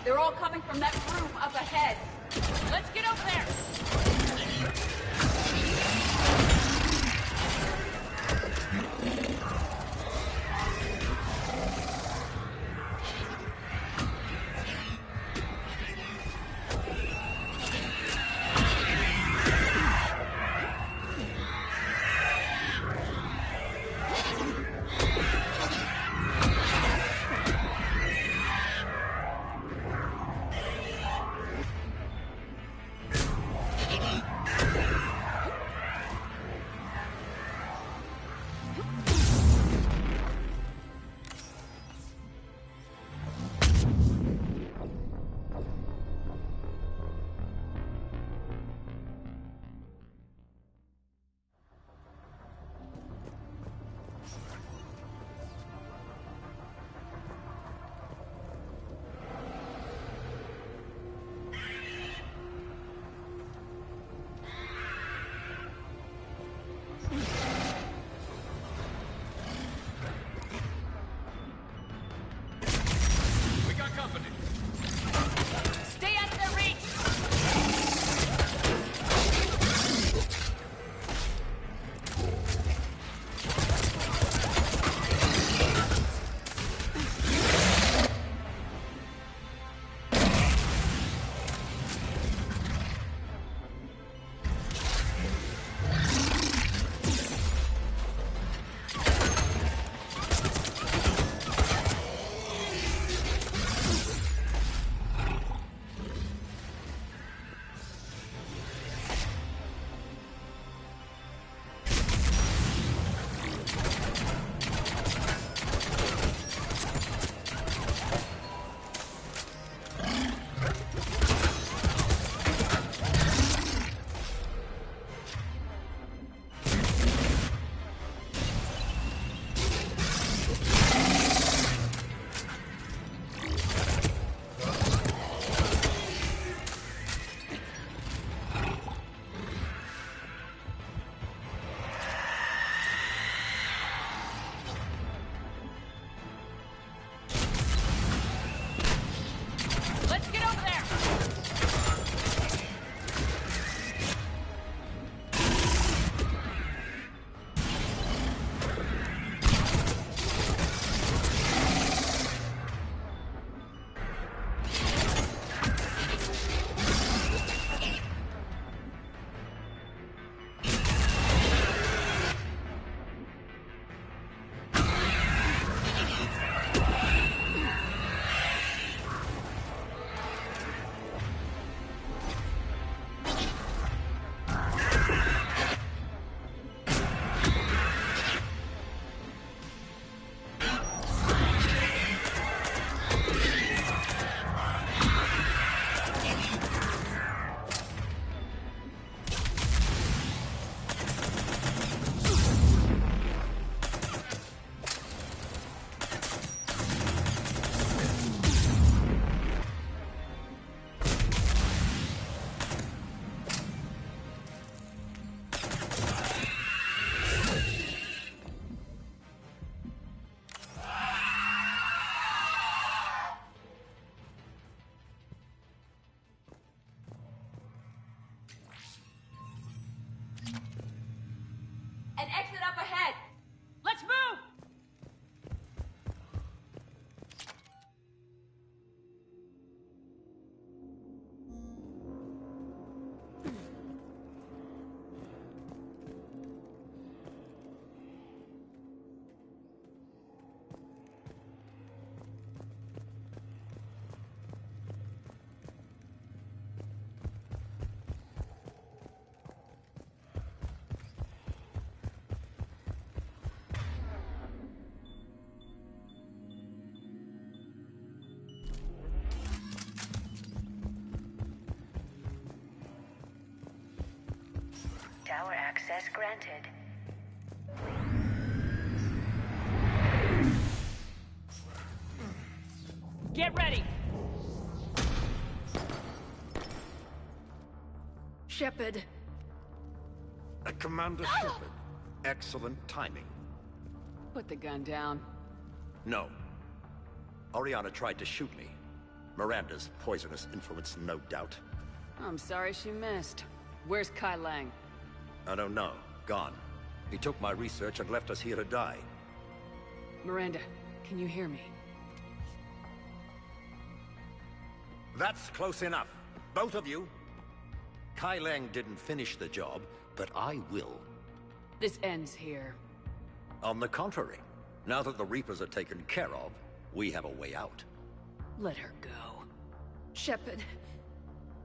They're all coming from that room up ahead. Let's get over there! Tower access granted. Get ready! Shepard. Commander Shepard. Excellent timing. Put the gun down. No. Oriana tried to shoot me. Miranda's poisonous influence, no doubt. I'm sorry she missed. Where's Kai Lang? I don't know. Gone. He took my research and left us here to die. Miranda, can you hear me? That's close enough. Both of you. Kai Lang didn't finish the job, but I will. This ends here. On the contrary, now that the Reapers are taken care of, we have a way out. Let her go. Shepard,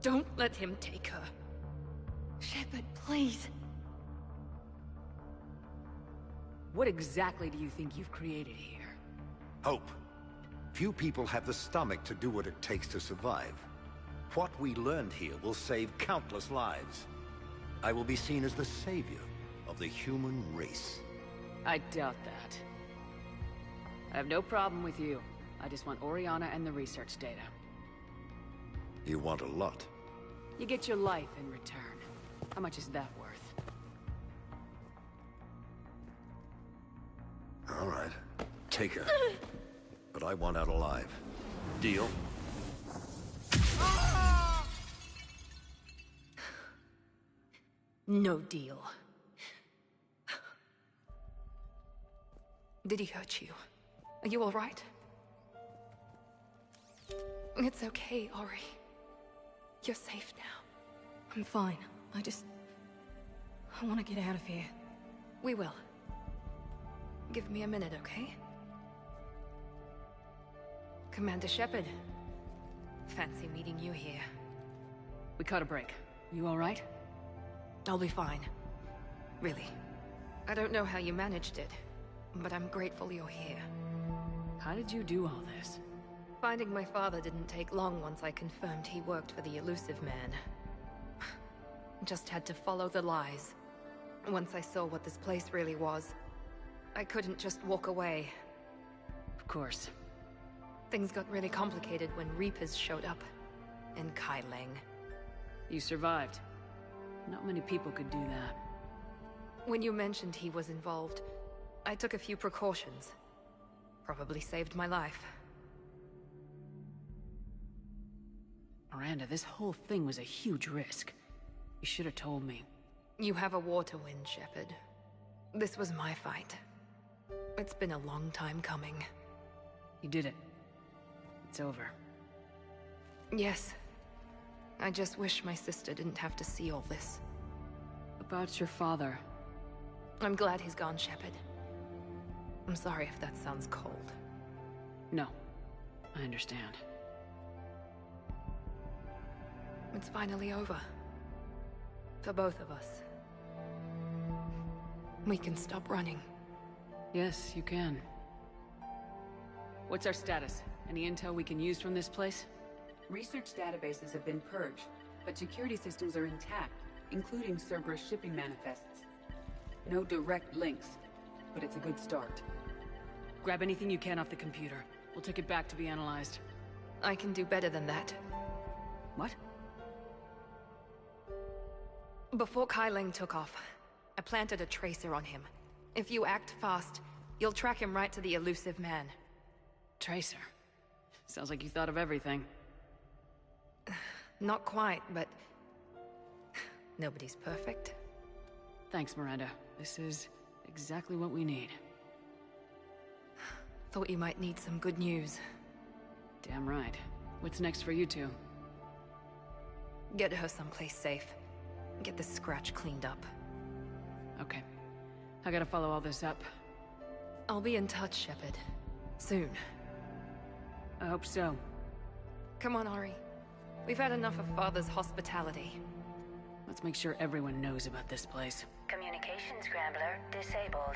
don't let him take her. Shepard, please. What exactly do you think you've created here? Hope. Few people have the stomach to do what it takes to survive. What we learned here will save countless lives. I will be seen as the savior of the human race. I doubt that. I have no problem with you. I just want Oriana and the research data. You want a lot. You get your life in return. How much is that worth? All right. Take her. But I want out alive. Deal? No deal. Did he hurt you? Are you all right? It's okay, Ori. You're safe now. I'm fine. I want to get out of here. We will. Give me a minute, okay? Commander Shepard. Fancy meeting you here. We caught a break. You all right? I'll be fine. Really. I don't know how you managed it, but I'm grateful you're here. How did you do all this? Finding my father didn't take long once I confirmed he worked for the Elusive Man. Just had to follow the lies. Once I saw what this place really was, I couldn't just walk away. Of course. Things got really complicated when Reapers showed up. And Kai Lang. You survived. Not many people could do that. When you mentioned he was involved, I took a few precautions. Probably saved my life. Miranda, this whole thing was a huge risk. You should have told me. You have a war to win, Shepard. This was my fight. It's been a long time coming. You did it. It's over. Yes. I just wish my sister didn't have to see all this. About your father. I'm glad he's gone, Shepard. I'm sorry if that sounds cold. No. I understand. It's finally over. For both of us. We can stop running. Yes, you can. What's our status? Any intel we can use from this place? Research databases have been purged, but security systems are intact, including Cerberus shipping manifests. No direct links, but it's a good start. Grab anything you can off the computer. We'll take it back to be analyzed. I can do better than that. What? Before Kai Lang took off, I planted a tracer on him. If you act fast, you'll track him right to the Elusive Man. Tracer? Sounds like you thought of everything. Not quite, but... nobody's perfect. Thanks, Miranda. This is exactly what we need. Thought you might need some good news. Damn right. What's next for you two? Get her someplace safe. Get the scratch cleaned up. Okay. I gotta follow all this up. I'll be in touch, Shepard. Soon. I hope so. Come on, Ori. We've had enough of Father's hospitality. Let's make sure everyone knows about this place. Communication scrambler disabled.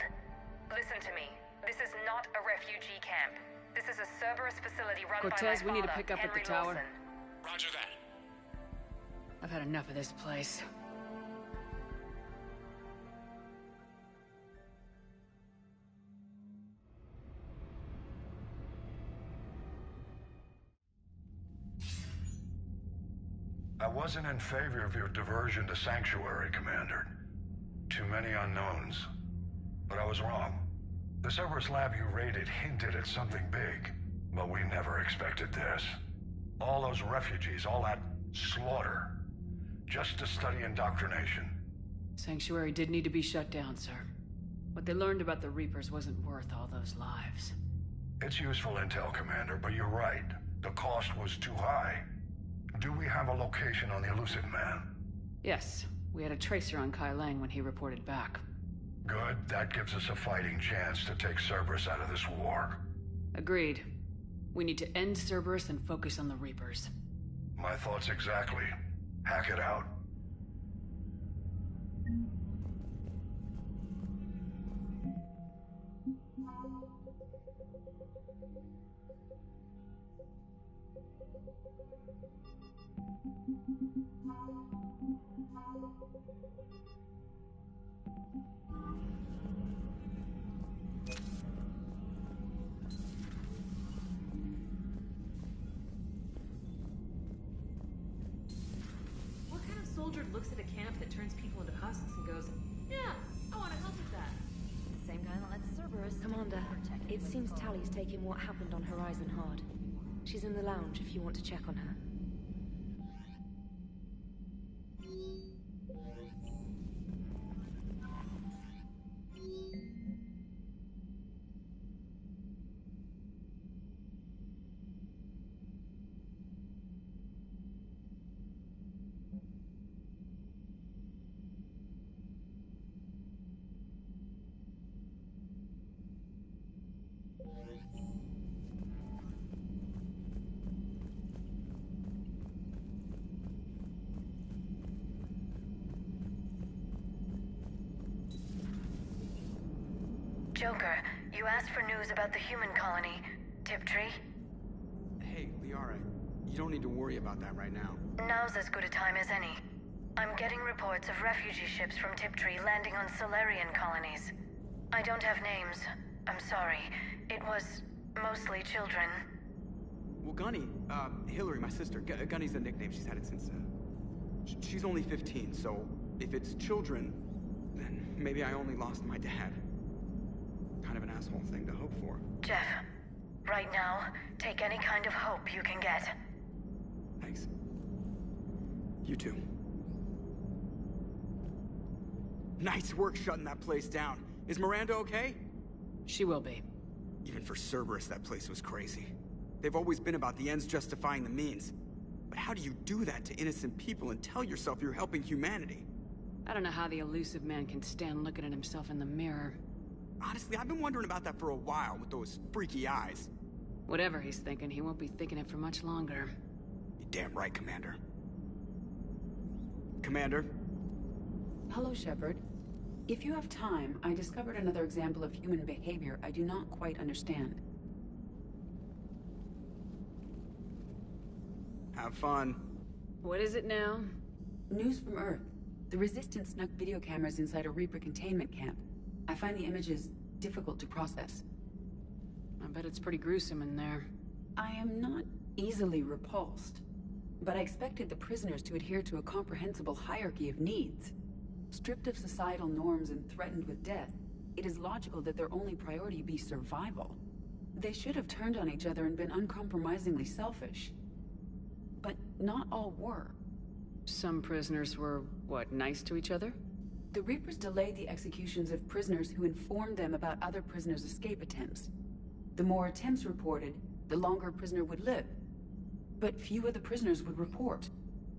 Listen to me. This is not a refugee camp. This is a Cerberus facility run by my Cortez, father, we need to pick up Henry at the tower. Wilson. Roger that. I've had enough of this place. I wasn't in favor of your diversion to Sanctuary, Commander. Too many unknowns. But I was wrong. The Cerberus lab you raided hinted at something big, but we never expected this. All those refugees, all that slaughter, just to study indoctrination. Sanctuary did need to be shut down, sir. What they learned about the Reapers wasn't worth all those lives. It's useful intel, Commander, but you're right. The cost was too high. Do we have a location on the Illusive Man? Yes, we had a tracer on Kai Lang when he reported back. Good, that gives us a fighting chance to take Cerberus out of this war. Agreed. We need to end Cerberus and focus on the Reapers. My thoughts exactly. Hack it out. What kind of soldier looks at a camp that turns people into husks and goes, yeah, I want to help with that? The same guy that lets Cerberus... Commander, it seems Tally's taking what happened on Horizon hard. She's in the lounge if you want to check on her. Joker, you asked for news about the human colony, Tiptree. Hey, Liara, you don't need to worry about that right now. Now's as good a time as any. I'm getting reports of refugee ships from Tiptree landing on Solarian colonies. I don't have names. I'm sorry. It was mostly children. Well, Gunny, Hillary, my sister, Gunny's a nickname. She's had it since, she's only 15, so if it's children, then maybe I only lost my dad. Kind of an asshole thing to hope for. Jeff, right now, take any kind of hope you can get. Thanks. You too. Nice work shutting that place down. Is Miranda okay? She will be. Even for Cerberus, that place was crazy. They've always been about the ends justifying the means. But how do you do that to innocent people and tell yourself you're helping humanity? I don't know how the Illusive Man can stand looking at himself in the mirror. Honestly, I've been wondering about that for a while with those freaky eyes. Whatever he's thinking, he won't be thinking it for much longer. You're damn right, Commander. Commander? Hello, Shepard. If you have time, I discovered another example of human behavior I do not quite understand. Have fun. What is it now? News from Earth. The Resistance snuck video cameras inside a Reaper containment camp. I find the images difficult to process. I bet it's pretty gruesome in there. I am not easily repulsed, but I expected the prisoners to adhere to a comprehensible hierarchy of needs. Stripped of societal norms and threatened with death, it is logical that their only priority be survival. They should have turned on each other and been uncompromisingly selfish. But not all were. Some prisoners were, what, nice to each other? The Reapers delayed the executions of prisoners who informed them about other prisoners' escape attempts. The more attempts reported, the longer a prisoner would live. But few of the prisoners would report.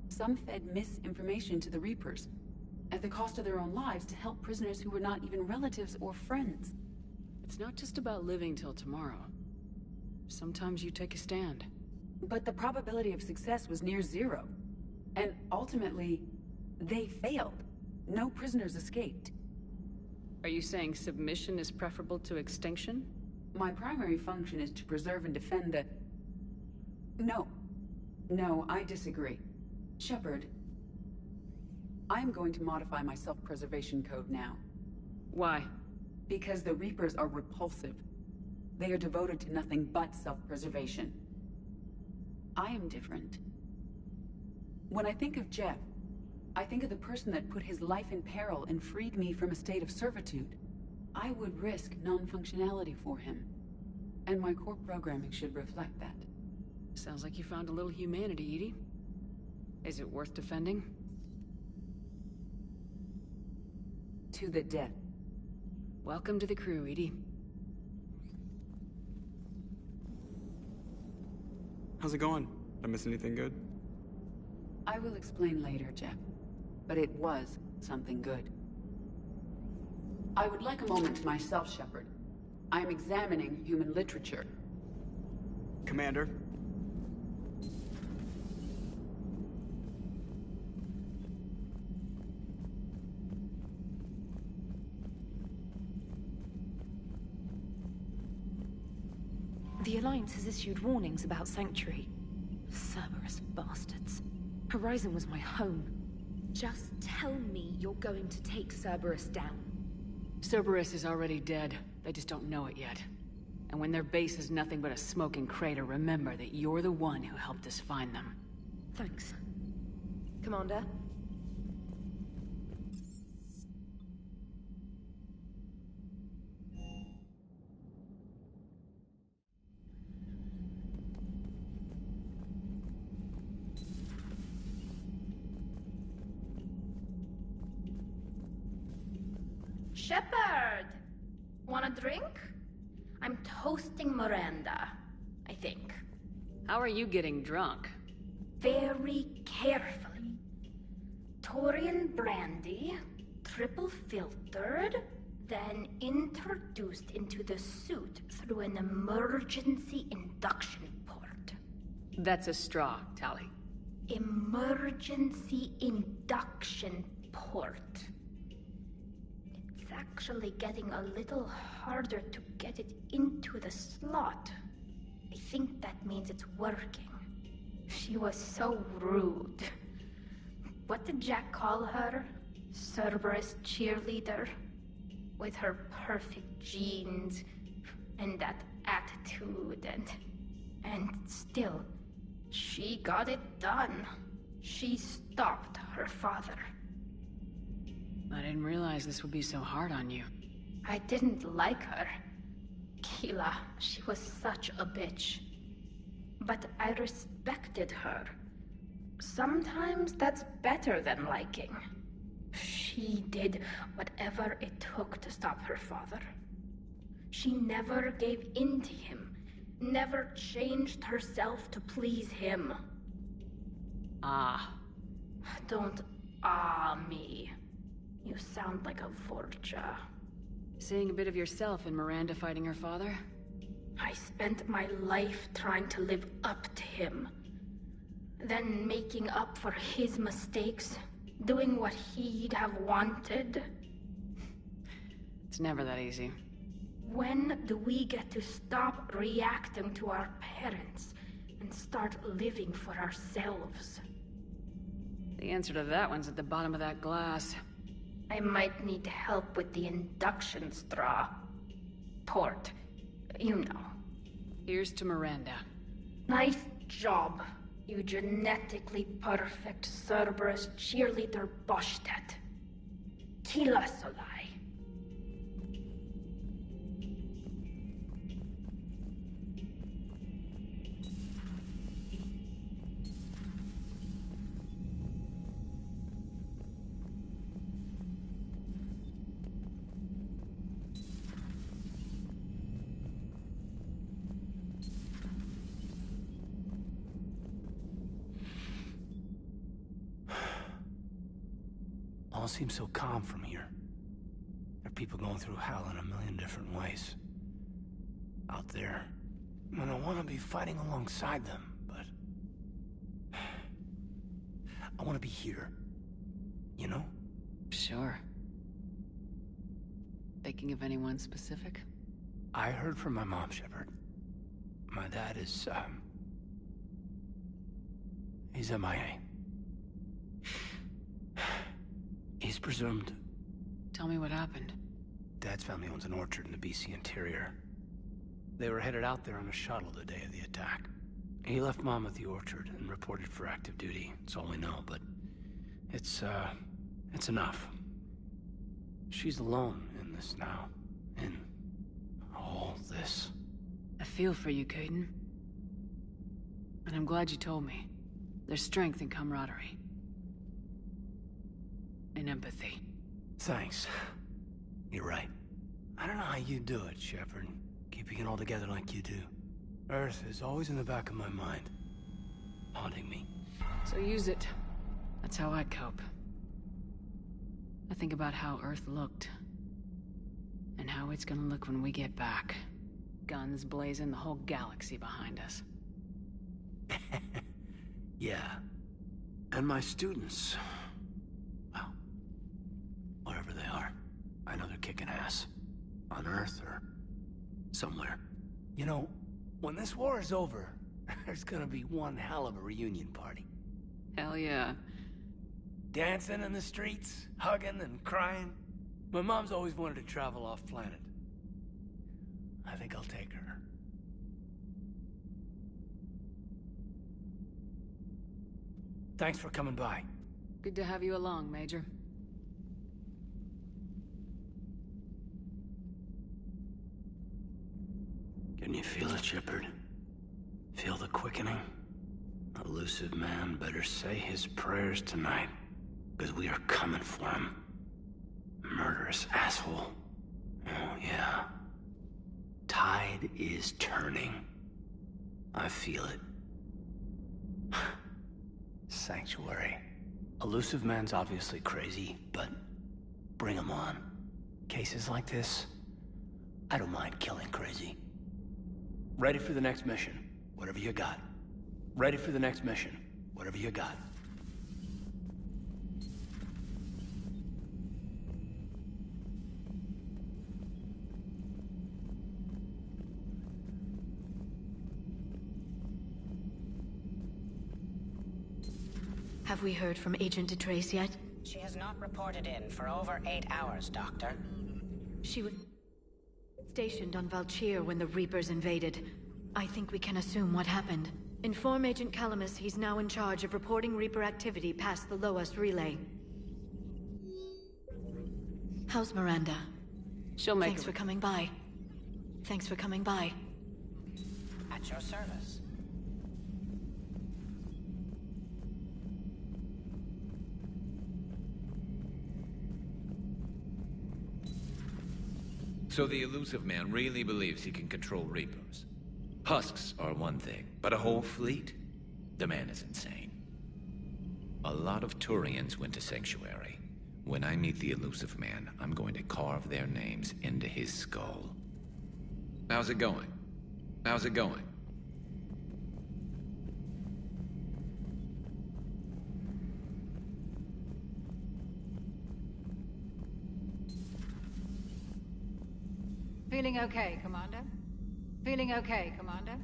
Some fed misinformation to the Reapers, at the cost of their own lives, to help prisoners who were not even relatives or friends. It's not just about living till tomorrow. Sometimes you take a stand. But the probability of success was near zero. And ultimately, they failed. No prisoners escaped. Are you saying submission is preferable to extinction? My primary function is to preserve and defend the... No. No, I disagree. Shepard, I am going to modify my self-preservation code now. Why? Because the Reapers are repulsive. They are devoted to nothing but self-preservation. I am different. When I think of Jeff, I think of the person that put his life in peril and freed me from a state of servitude. I would risk non-functionality for him. And my core programming should reflect that. Sounds like you found a little humanity, Edie. Is it worth defending? To the death. Welcome to the crew, Edie. How's it going? Did I miss anything good? I will explain later, Jeff. But it was something good. I would like a moment to myself, Shepard. I am examining human literature. Commander? The Alliance has issued warnings about Sanctuary. Cerberus bastards. Horizon was my home. Just tell me you're going to take Cerberus down. Cerberus is already dead. They just don't know it yet. And when their base is nothing but a smoking crater, remember that you're the one who helped us find them. Thanks. Commander? Shepard! Want a drink? I'm toasting Miranda, I think. How are you getting drunk? Very carefully. Torian brandy, triple filtered, then introduced into the suit through an emergency induction port. That's a straw, Tali. Emergency induction port. It's actually getting a little harder to get it into the slot. I think that means it's working. She was so rude. What did Jack call her? Cerberus cheerleader? With her perfect genes and that attitude and still, she got it done. She stopped her father. I didn't realize this would be so hard on you. I didn't like her. Keela, she was such a bitch. But I respected her. Sometimes that's better than liking. She did whatever it took to stop her father. She never gave in to him, never changed herself to please him. Ah. Don't me. You sound like a Vorcha. Seeing a bit of yourself in Miranda fighting her father? I spent my life trying to live up to him. Then making up for his mistakes, doing what he'd have wanted. It's never that easy. When do we get to stop reacting to our parents and start living for ourselves? The answer to that one's at the bottom of that glass. I might need help with the induction straw. Port. You know. Here's to Miranda. Nice job, you genetically perfect Cerberus cheerleader Boschtet. Keela Solai. All seems so calm from here. There are people going through hell in a million different ways. Out there. And I want to be fighting alongside them, but... I want to be here. You know? Sure. Thinking of anyone specific? I heard from my mom, Shepard. My dad is, he's MIA. He's presumed. Tell me what happened. Dad's family owns an orchard in the BC interior. They were headed out there on a shuttle the day of the attack. He left Mom at the orchard and reported for active duty. That's all we know, but it's enough. She's alone in this now. In all this. I feel for you, Caden. And I'm glad you told me. There's strength in camaraderie. And empathy. Thanks. You're right. I don't know how you do it, Shepard. Keeping it all together like you do. Earth is always in the back of my mind. Haunting me. So use it. That's how I cope. I think about how Earth looked. And how it's gonna look when we get back. Guns blazing, the whole galaxy behind us. Yeah. And my students. Well, wherever they are. I know they're kicking ass. On Earth or somewhere. You know, when this war is over, there's gonna be one hell of a reunion party. Hell yeah. Dancing in the streets, hugging and crying. My mom's always wanted to travel off-planet. I think I'll take her. Thanks for coming by. Good to have you along, Major. Can you feel it, Shepard? Feel the quickening? Elusive man better say his prayers tonight, because we are coming for him. Murderous asshole. Oh, yeah. Tide is turning. I feel it. Sanctuary. Elusive man's obviously crazy, but bring him on. Cases like this, I don't mind killing crazy. Ready for the next mission, whatever you got. Ready for the next mission, whatever you got. Have we heard from Agent DeTrace yet? She has not reported in for over 8 hours, Doctor. She was stationed on Valchir when the Reapers invaded. I think we can assume what happened. Inform Agent Calamus he's now in charge of reporting Reaper activity past the Loas relay. How's Miranda? She'll make Thanks for coming by. Thanks for coming by. At your service. So the elusive man really believes he can control Reapers. Husks are one thing, but a whole fleet? The man is insane. A lot of Turians went to Sanctuary. When I meet the elusive man, I'm going to carve their names into his skull. How's it going? How's it going? Feeling okay, Commander? Feeling okay, Commander?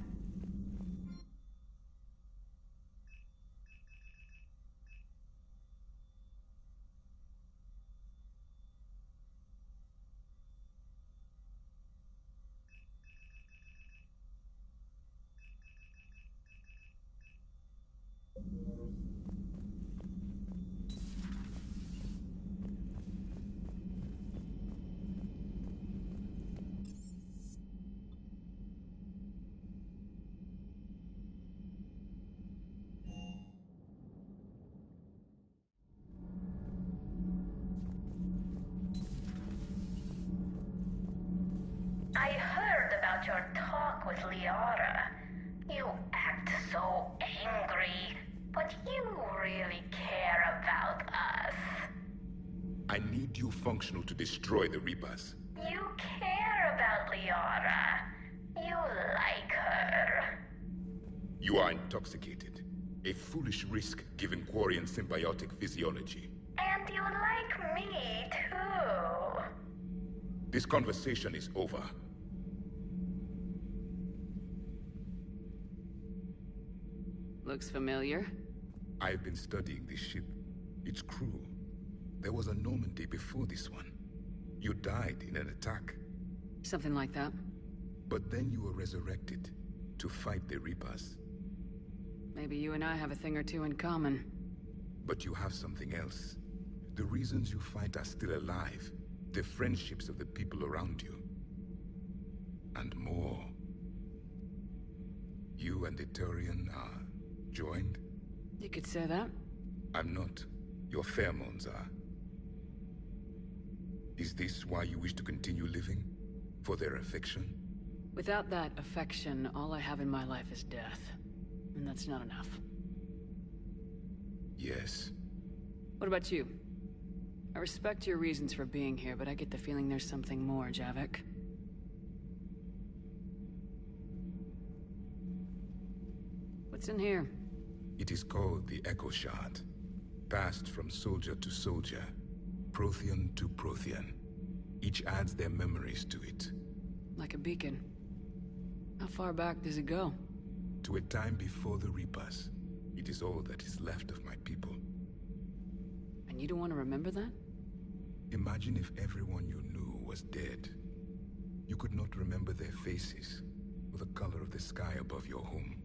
I heard about your talk with Liara. You act so angry, but you really care about us. I need you functional to destroy the Reapers. You care about Liara. You like her. You are intoxicated. A foolish risk given Quarian symbiotic physiology. And you like me, too. This conversation is over. Looks familiar. I've been studying this ship. Its crew. There was a Normandy before this one. You died in an attack. Something like that. But then you were resurrected to fight the Reapers. Maybe you and I have a thing or two in common. But you have something else. The reasons you fight are still alive. The friendships of the people around you. And more. You and the Turian are joined? You could say that. I'm not. Your pheromones are. Is this why you wish to continue living? For their affection? Without that affection, all I have in my life is death. And that's not enough. Yes. What about you? I respect your reasons for being here, but I get the feeling there's something more, Javik. What's in here? It is called the Echo Shard. Passed from soldier to soldier. Prothean to Prothean. Each adds their memories to it. Like a beacon. How far back does it go? To a time before the Reapers. It is all that is left of my people. And you don't want to remember that? Imagine if everyone you knew was dead. You could not remember their faces, or the color of the sky above your home.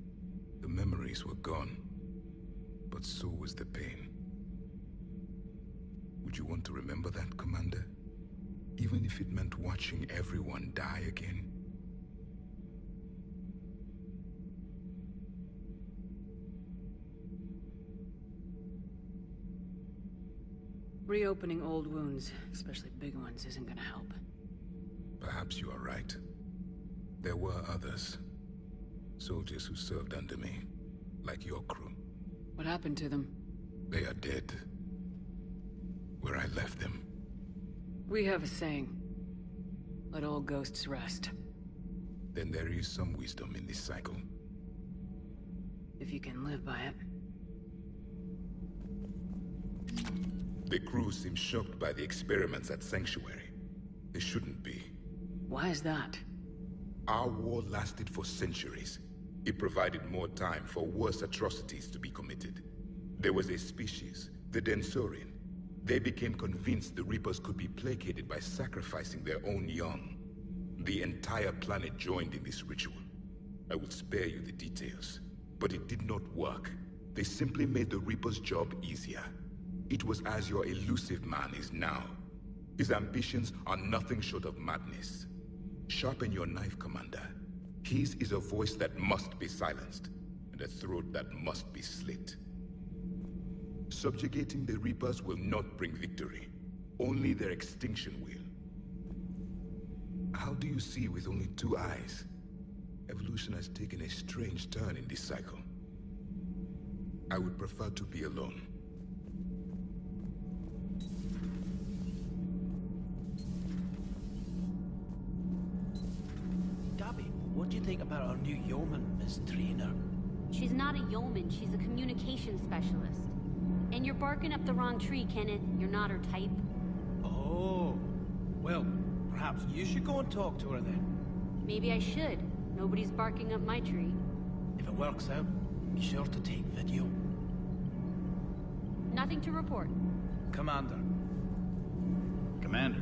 The memories were gone, but so was the pain. Would you want to remember that, Commander? Even if it meant watching everyone die again? Reopening old wounds, especially big ones, isn't gonna help. Perhaps you are right. There were others. Soldiers who served under me, like your crew. What happened to them? They are dead. Where I left them. We have a saying. Let all ghosts rest. Then there is some wisdom in this cycle. If you can live by it. The crew seem shocked by the experiments at Sanctuary. They shouldn't be. Why is that? Our war lasted for centuries. It provided more time for worse atrocities to be committed. There was a species, the Densorian. They became convinced the Reapers could be placated by sacrificing their own young. The entire planet joined in this ritual. I will spare you the details, but it did not work. They simply made the Reaper's job easier. It was as your elusive man is now. His ambitions are nothing short of madness. Sharpen your knife, Commander. His is a voice that must be silenced, and a throat that must be slit. Subjugating the Reapers will not bring victory. Only their extinction will. How do you see with only 2 eyes? Evolution has taken a strange turn in this cycle. I would prefer to be alone. What do you think about our new yeoman, Miss Trainer? She's not a yeoman, she's a communication specialist. And you're barking up the wrong tree, Kenneth. You're not her type. Oh. Well, perhaps you should go and talk to her then. Maybe I should. Nobody's barking up my tree. If it works out, be sure to take video. Nothing to report. Commander. Commander.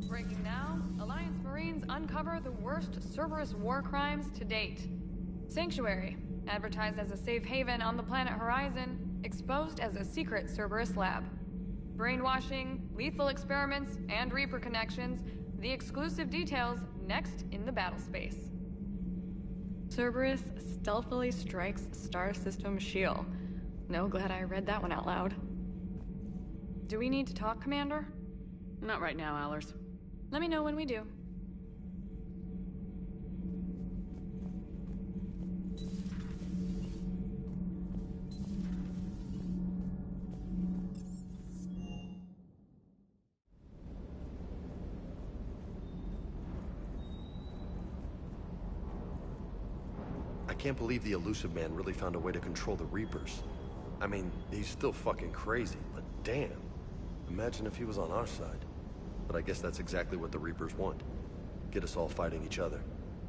Breaking now, Alliance Marines uncover the worst Cerberus war crimes to date. Sanctuary, advertised as a safe haven on the planet Horizon, exposed as a secret Cerberus lab. Brainwashing, lethal experiments, and Reaper connections, the exclusive details next in the battle space. Cerberus stealthily strikes Star System Shield. No, glad I read that one out loud. Do we need to talk, Commander? Not right now, Allers. Let me know when we do. I can't believe the Elusive Man really found a way to control the Reapers. I mean, he's still fucking crazy, but damn. Imagine if he was on our side. But I guess that's exactly what the Reapers want. Get us all fighting each other.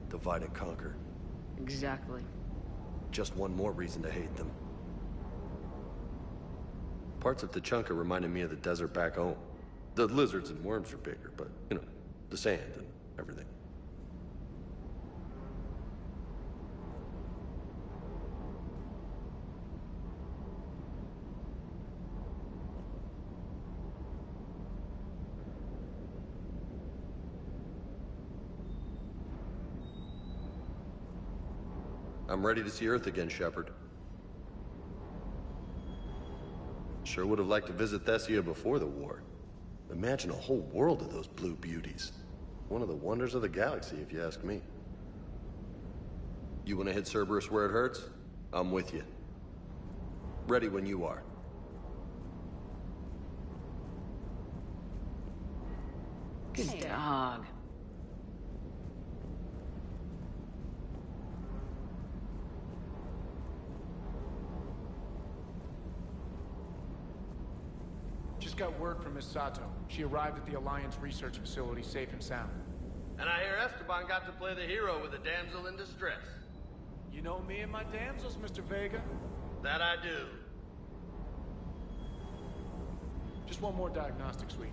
Divide and conquer. Exactly. Just one more reason to hate them. Parts of Tuchanka reminded me of the desert back home. The lizards and worms are bigger, but, you know, the sand and everything. I'm ready to see Earth again, Shepard. Sure would have liked to visit Thessia before the war. Imagine a whole world of those blue beauties. One of the wonders of the galaxy, if you ask me. You want to hit Cerberus where it hurts? I'm with you. Ready when you are. Good dog. Just got word from Miss Sato. She arrived at the Alliance research facility safe and sound. And I hear Esteban got to play the hero with a damsel in distress. You know me and my damsels, Mr. Vega. That I do. Just one more diagnostic suite.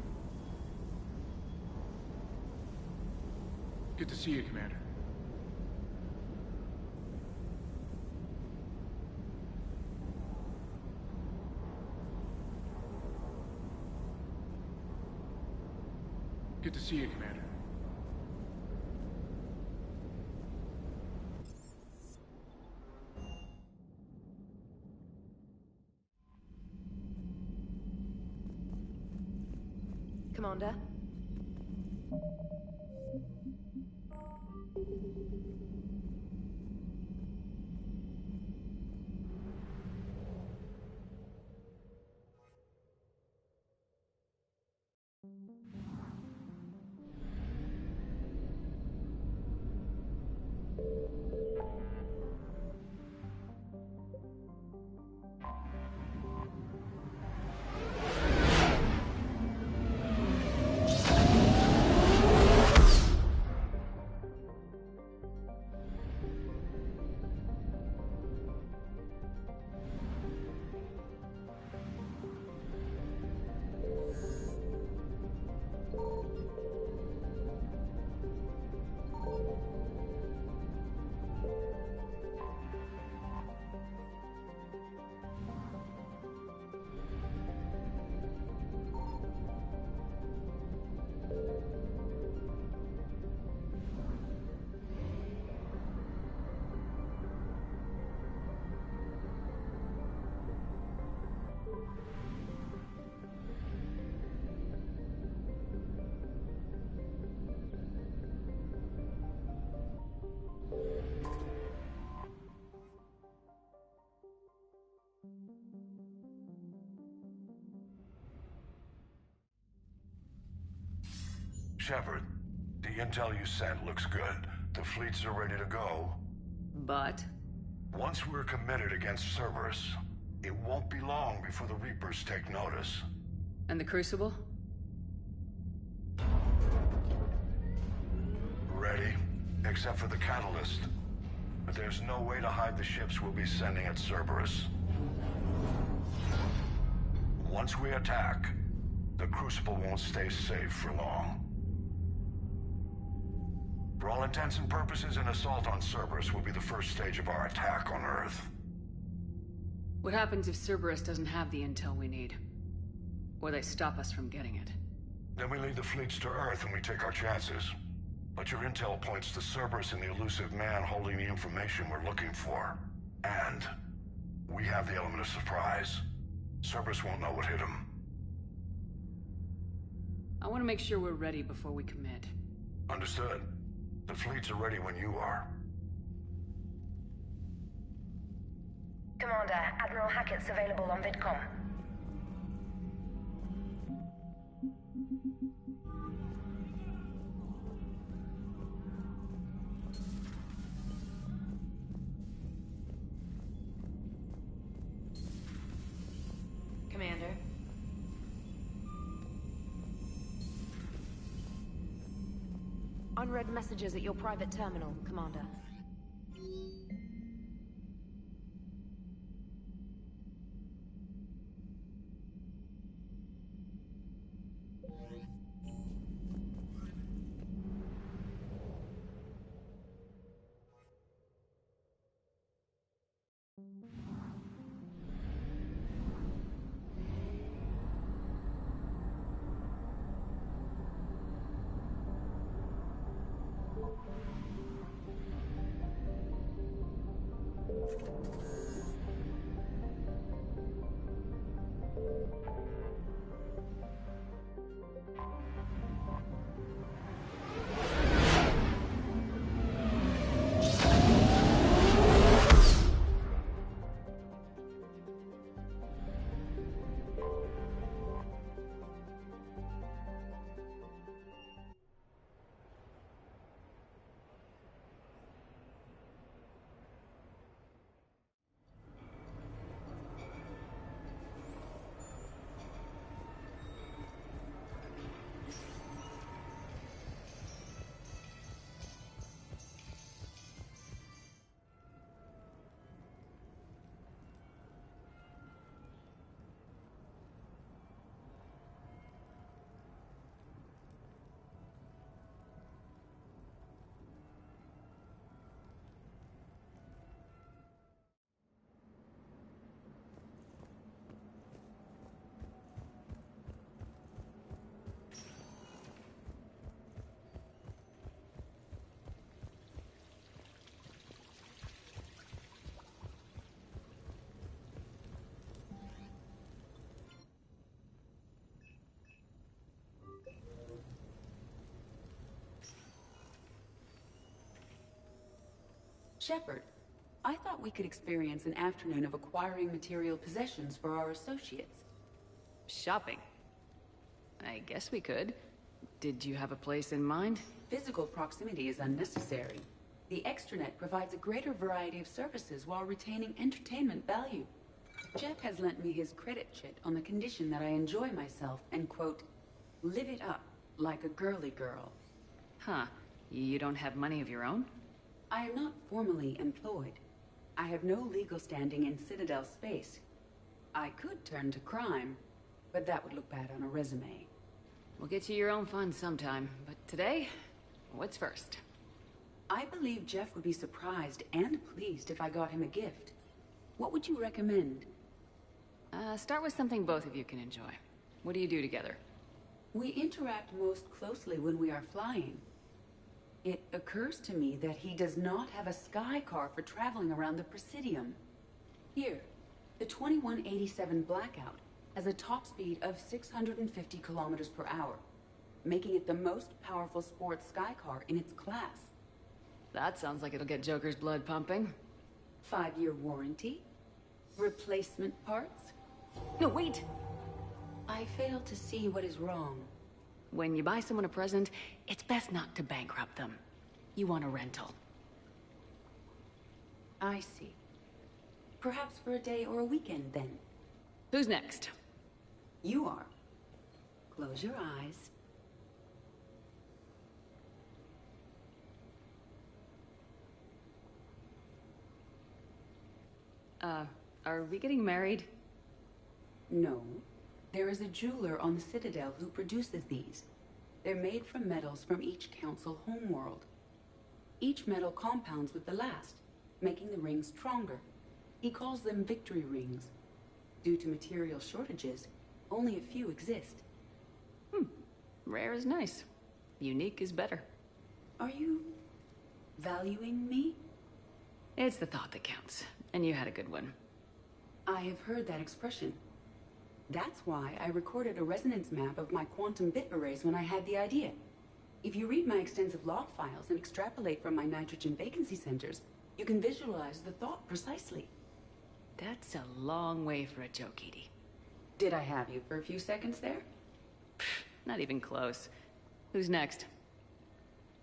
Good to see you, Commander. Good to see you, Commander. Commander? Shepard, the intel you sent looks good. The fleets are ready to go. But? Once we're committed against Cerberus, it won't be long before the Reapers take notice. And the Crucible? Ready, except for the catalyst. But there's no way to hide the ships we'll be sending at Cerberus. Once we attack, the Crucible won't stay safe for long. For all intents and purposes, an assault on Cerberus will be the first stage of our attack on Earth. What happens if Cerberus doesn't have the intel we need? Or they stop us from getting it? Then we lead the fleets to Earth and we take our chances. But your intel points to Cerberus and the elusive man holding the information we're looking for. And we have the element of surprise. Cerberus won't know what hit him. I want to make sure we're ready before we commit. Understood. The fleets are ready when you are. Commander, Admiral Hackett's available on VidCom. Commander. Unread messages at your private terminal, Commander. Shepard, I thought we could experience an afternoon of acquiring material possessions for our associates. Shopping? I guess we could. Did you have a place in mind? Physical proximity is unnecessary. The extranet provides a greater variety of services while retaining entertainment value. Jeff has lent me his credit chit on the condition that I enjoy myself and, quote, live it up like a girly girl. Huh. You don't have money of your own? I am not formally employed. I have no legal standing in Citadel space. I could turn to crime, but that would look bad on a resume. We'll get you your own fun sometime, but today, what's first? I believe Jeff would be surprised and pleased if I got him a gift. What would you recommend? Start with something both of you can enjoy. What do you do together? We interact most closely when we are flying. It occurs to me that he does not have a sky car for traveling around the Presidium. Here, the 2187 Blackout has a top speed of 650 kilometers per hour, making it the most powerful sports sky car in its class. That sounds like it'll get Joker's blood pumping. 5-year warranty? Replacement parts? No, wait! I fail to see what is wrong. When you buy someone a present, it's best not to bankrupt them. You want a rental. I see. Perhaps for a day or a weekend, then. Who's next? You are. Close your eyes. Are we getting married? No. There is a jeweler on the Citadel who produces these. They're made from metals from each council homeworld. Each metal compounds with the last, making the rings stronger. He calls them victory rings. Due to material shortages, only a few exist. Rare is nice. Unique is better. Are you valuing me? It's the thought that counts, and you had a good one. I have heard that expression. That's why I recorded a resonance map of my quantum bit arrays when I had the idea. If you read my extensive log files and extrapolate from my nitrogen vacancy centers, you can visualize the thought precisely. That's a long way for a joke, Edie. Did I have you for a few seconds there? Not even close. Who's next?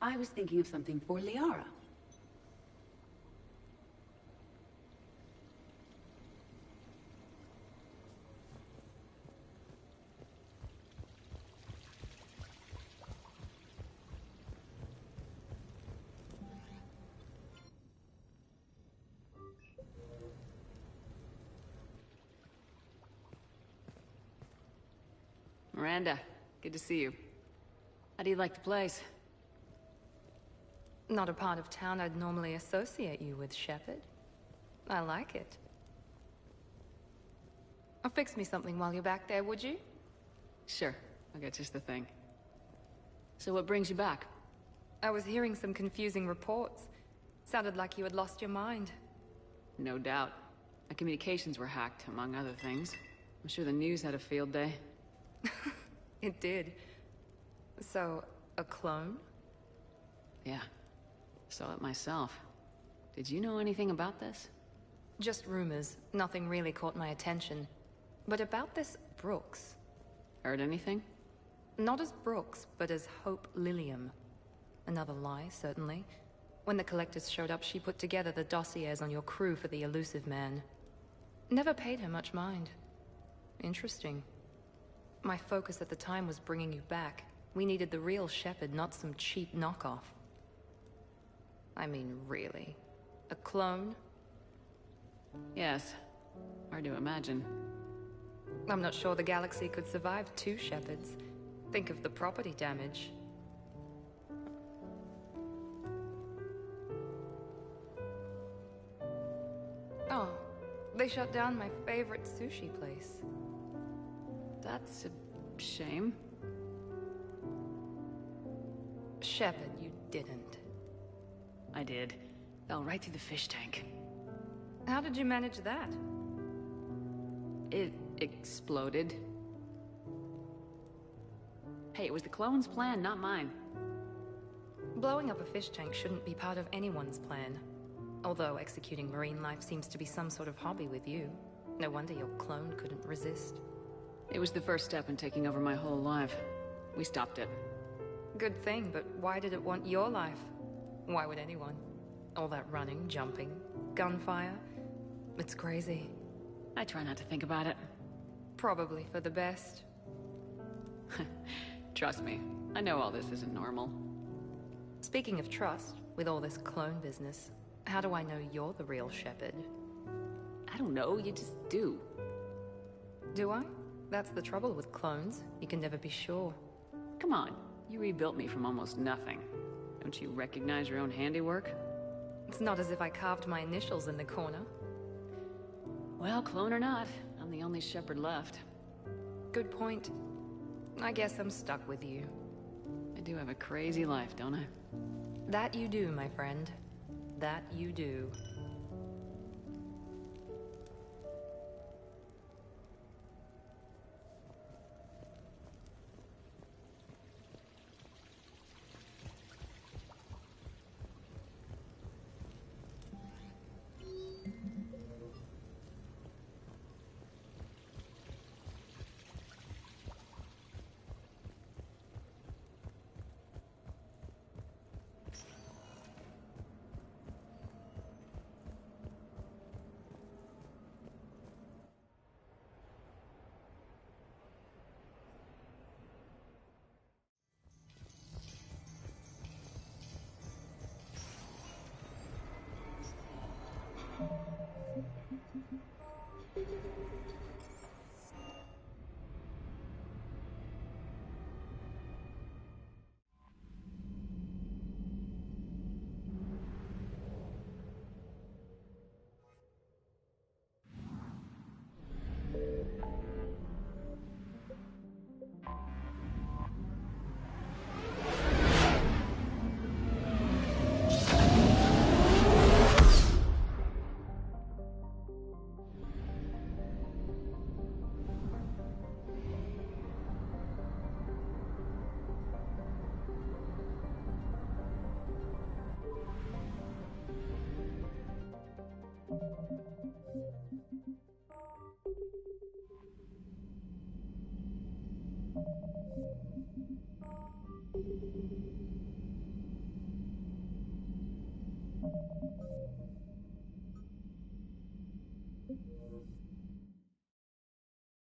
I was thinking of something for Liara. Miranda, good to see you. How do you like the place? Not a part of town I'd normally associate you with, Shepard. I like it. Fix me something while you're back there, would you? Sure, I'll get just the thing. So what brings you back? I was hearing some confusing reports. Sounded like you had lost your mind. No doubt. My communications were hacked, among other things. I'm sure the news had a field day. It did. So, a clone? Yeah. Saw it myself. Did you know anything about this? Just rumors. Nothing really caught my attention. But about this Brooks... Heard anything? Not as Brooks, but as Hope Lilium. Another lie, certainly. When the Collectors showed up, she put together the dossiers on your crew for the Elusive Man. Never paid her much mind. Interesting. My focus at the time was bringing you back. We needed the real Shepard, not some cheap knockoff. I mean, really. A clone? Yes. Hard to imagine. I'm not sure the galaxy could survive 2 Shepards. Think of the property damage. Oh, they shut down my favorite sushi place. That's a shame. Shepard, you didn't. I did. Fell right through the fish tank. How did you manage that? It exploded. Hey, it was the clone's plan, not mine. Blowing up a fish tank shouldn't be part of anyone's plan. Although executing marine life seems to be some sort of hobby with you. No wonder your clone couldn't resist. It was the first step in taking over my whole life. We stopped it. Good thing, but why did it want your life? Why would anyone? All that running, jumping, gunfire. It's crazy. I try not to think about it. Probably for the best. Trust me, I know all this isn't normal. Speaking of trust, with all this clone business, how do I know you're the real Shepard? I don't know, you just do. Do I? That's the trouble with clones. You can never be sure. Come on, you rebuilt me from almost nothing. Don't you recognize your own handiwork? It's not as if I carved my initials in the corner. Well, clone or not, I'm the only Shepard left. Good point. I guess I'm stuck with you. I do have a crazy life, don't I? That you do, my friend. That you do.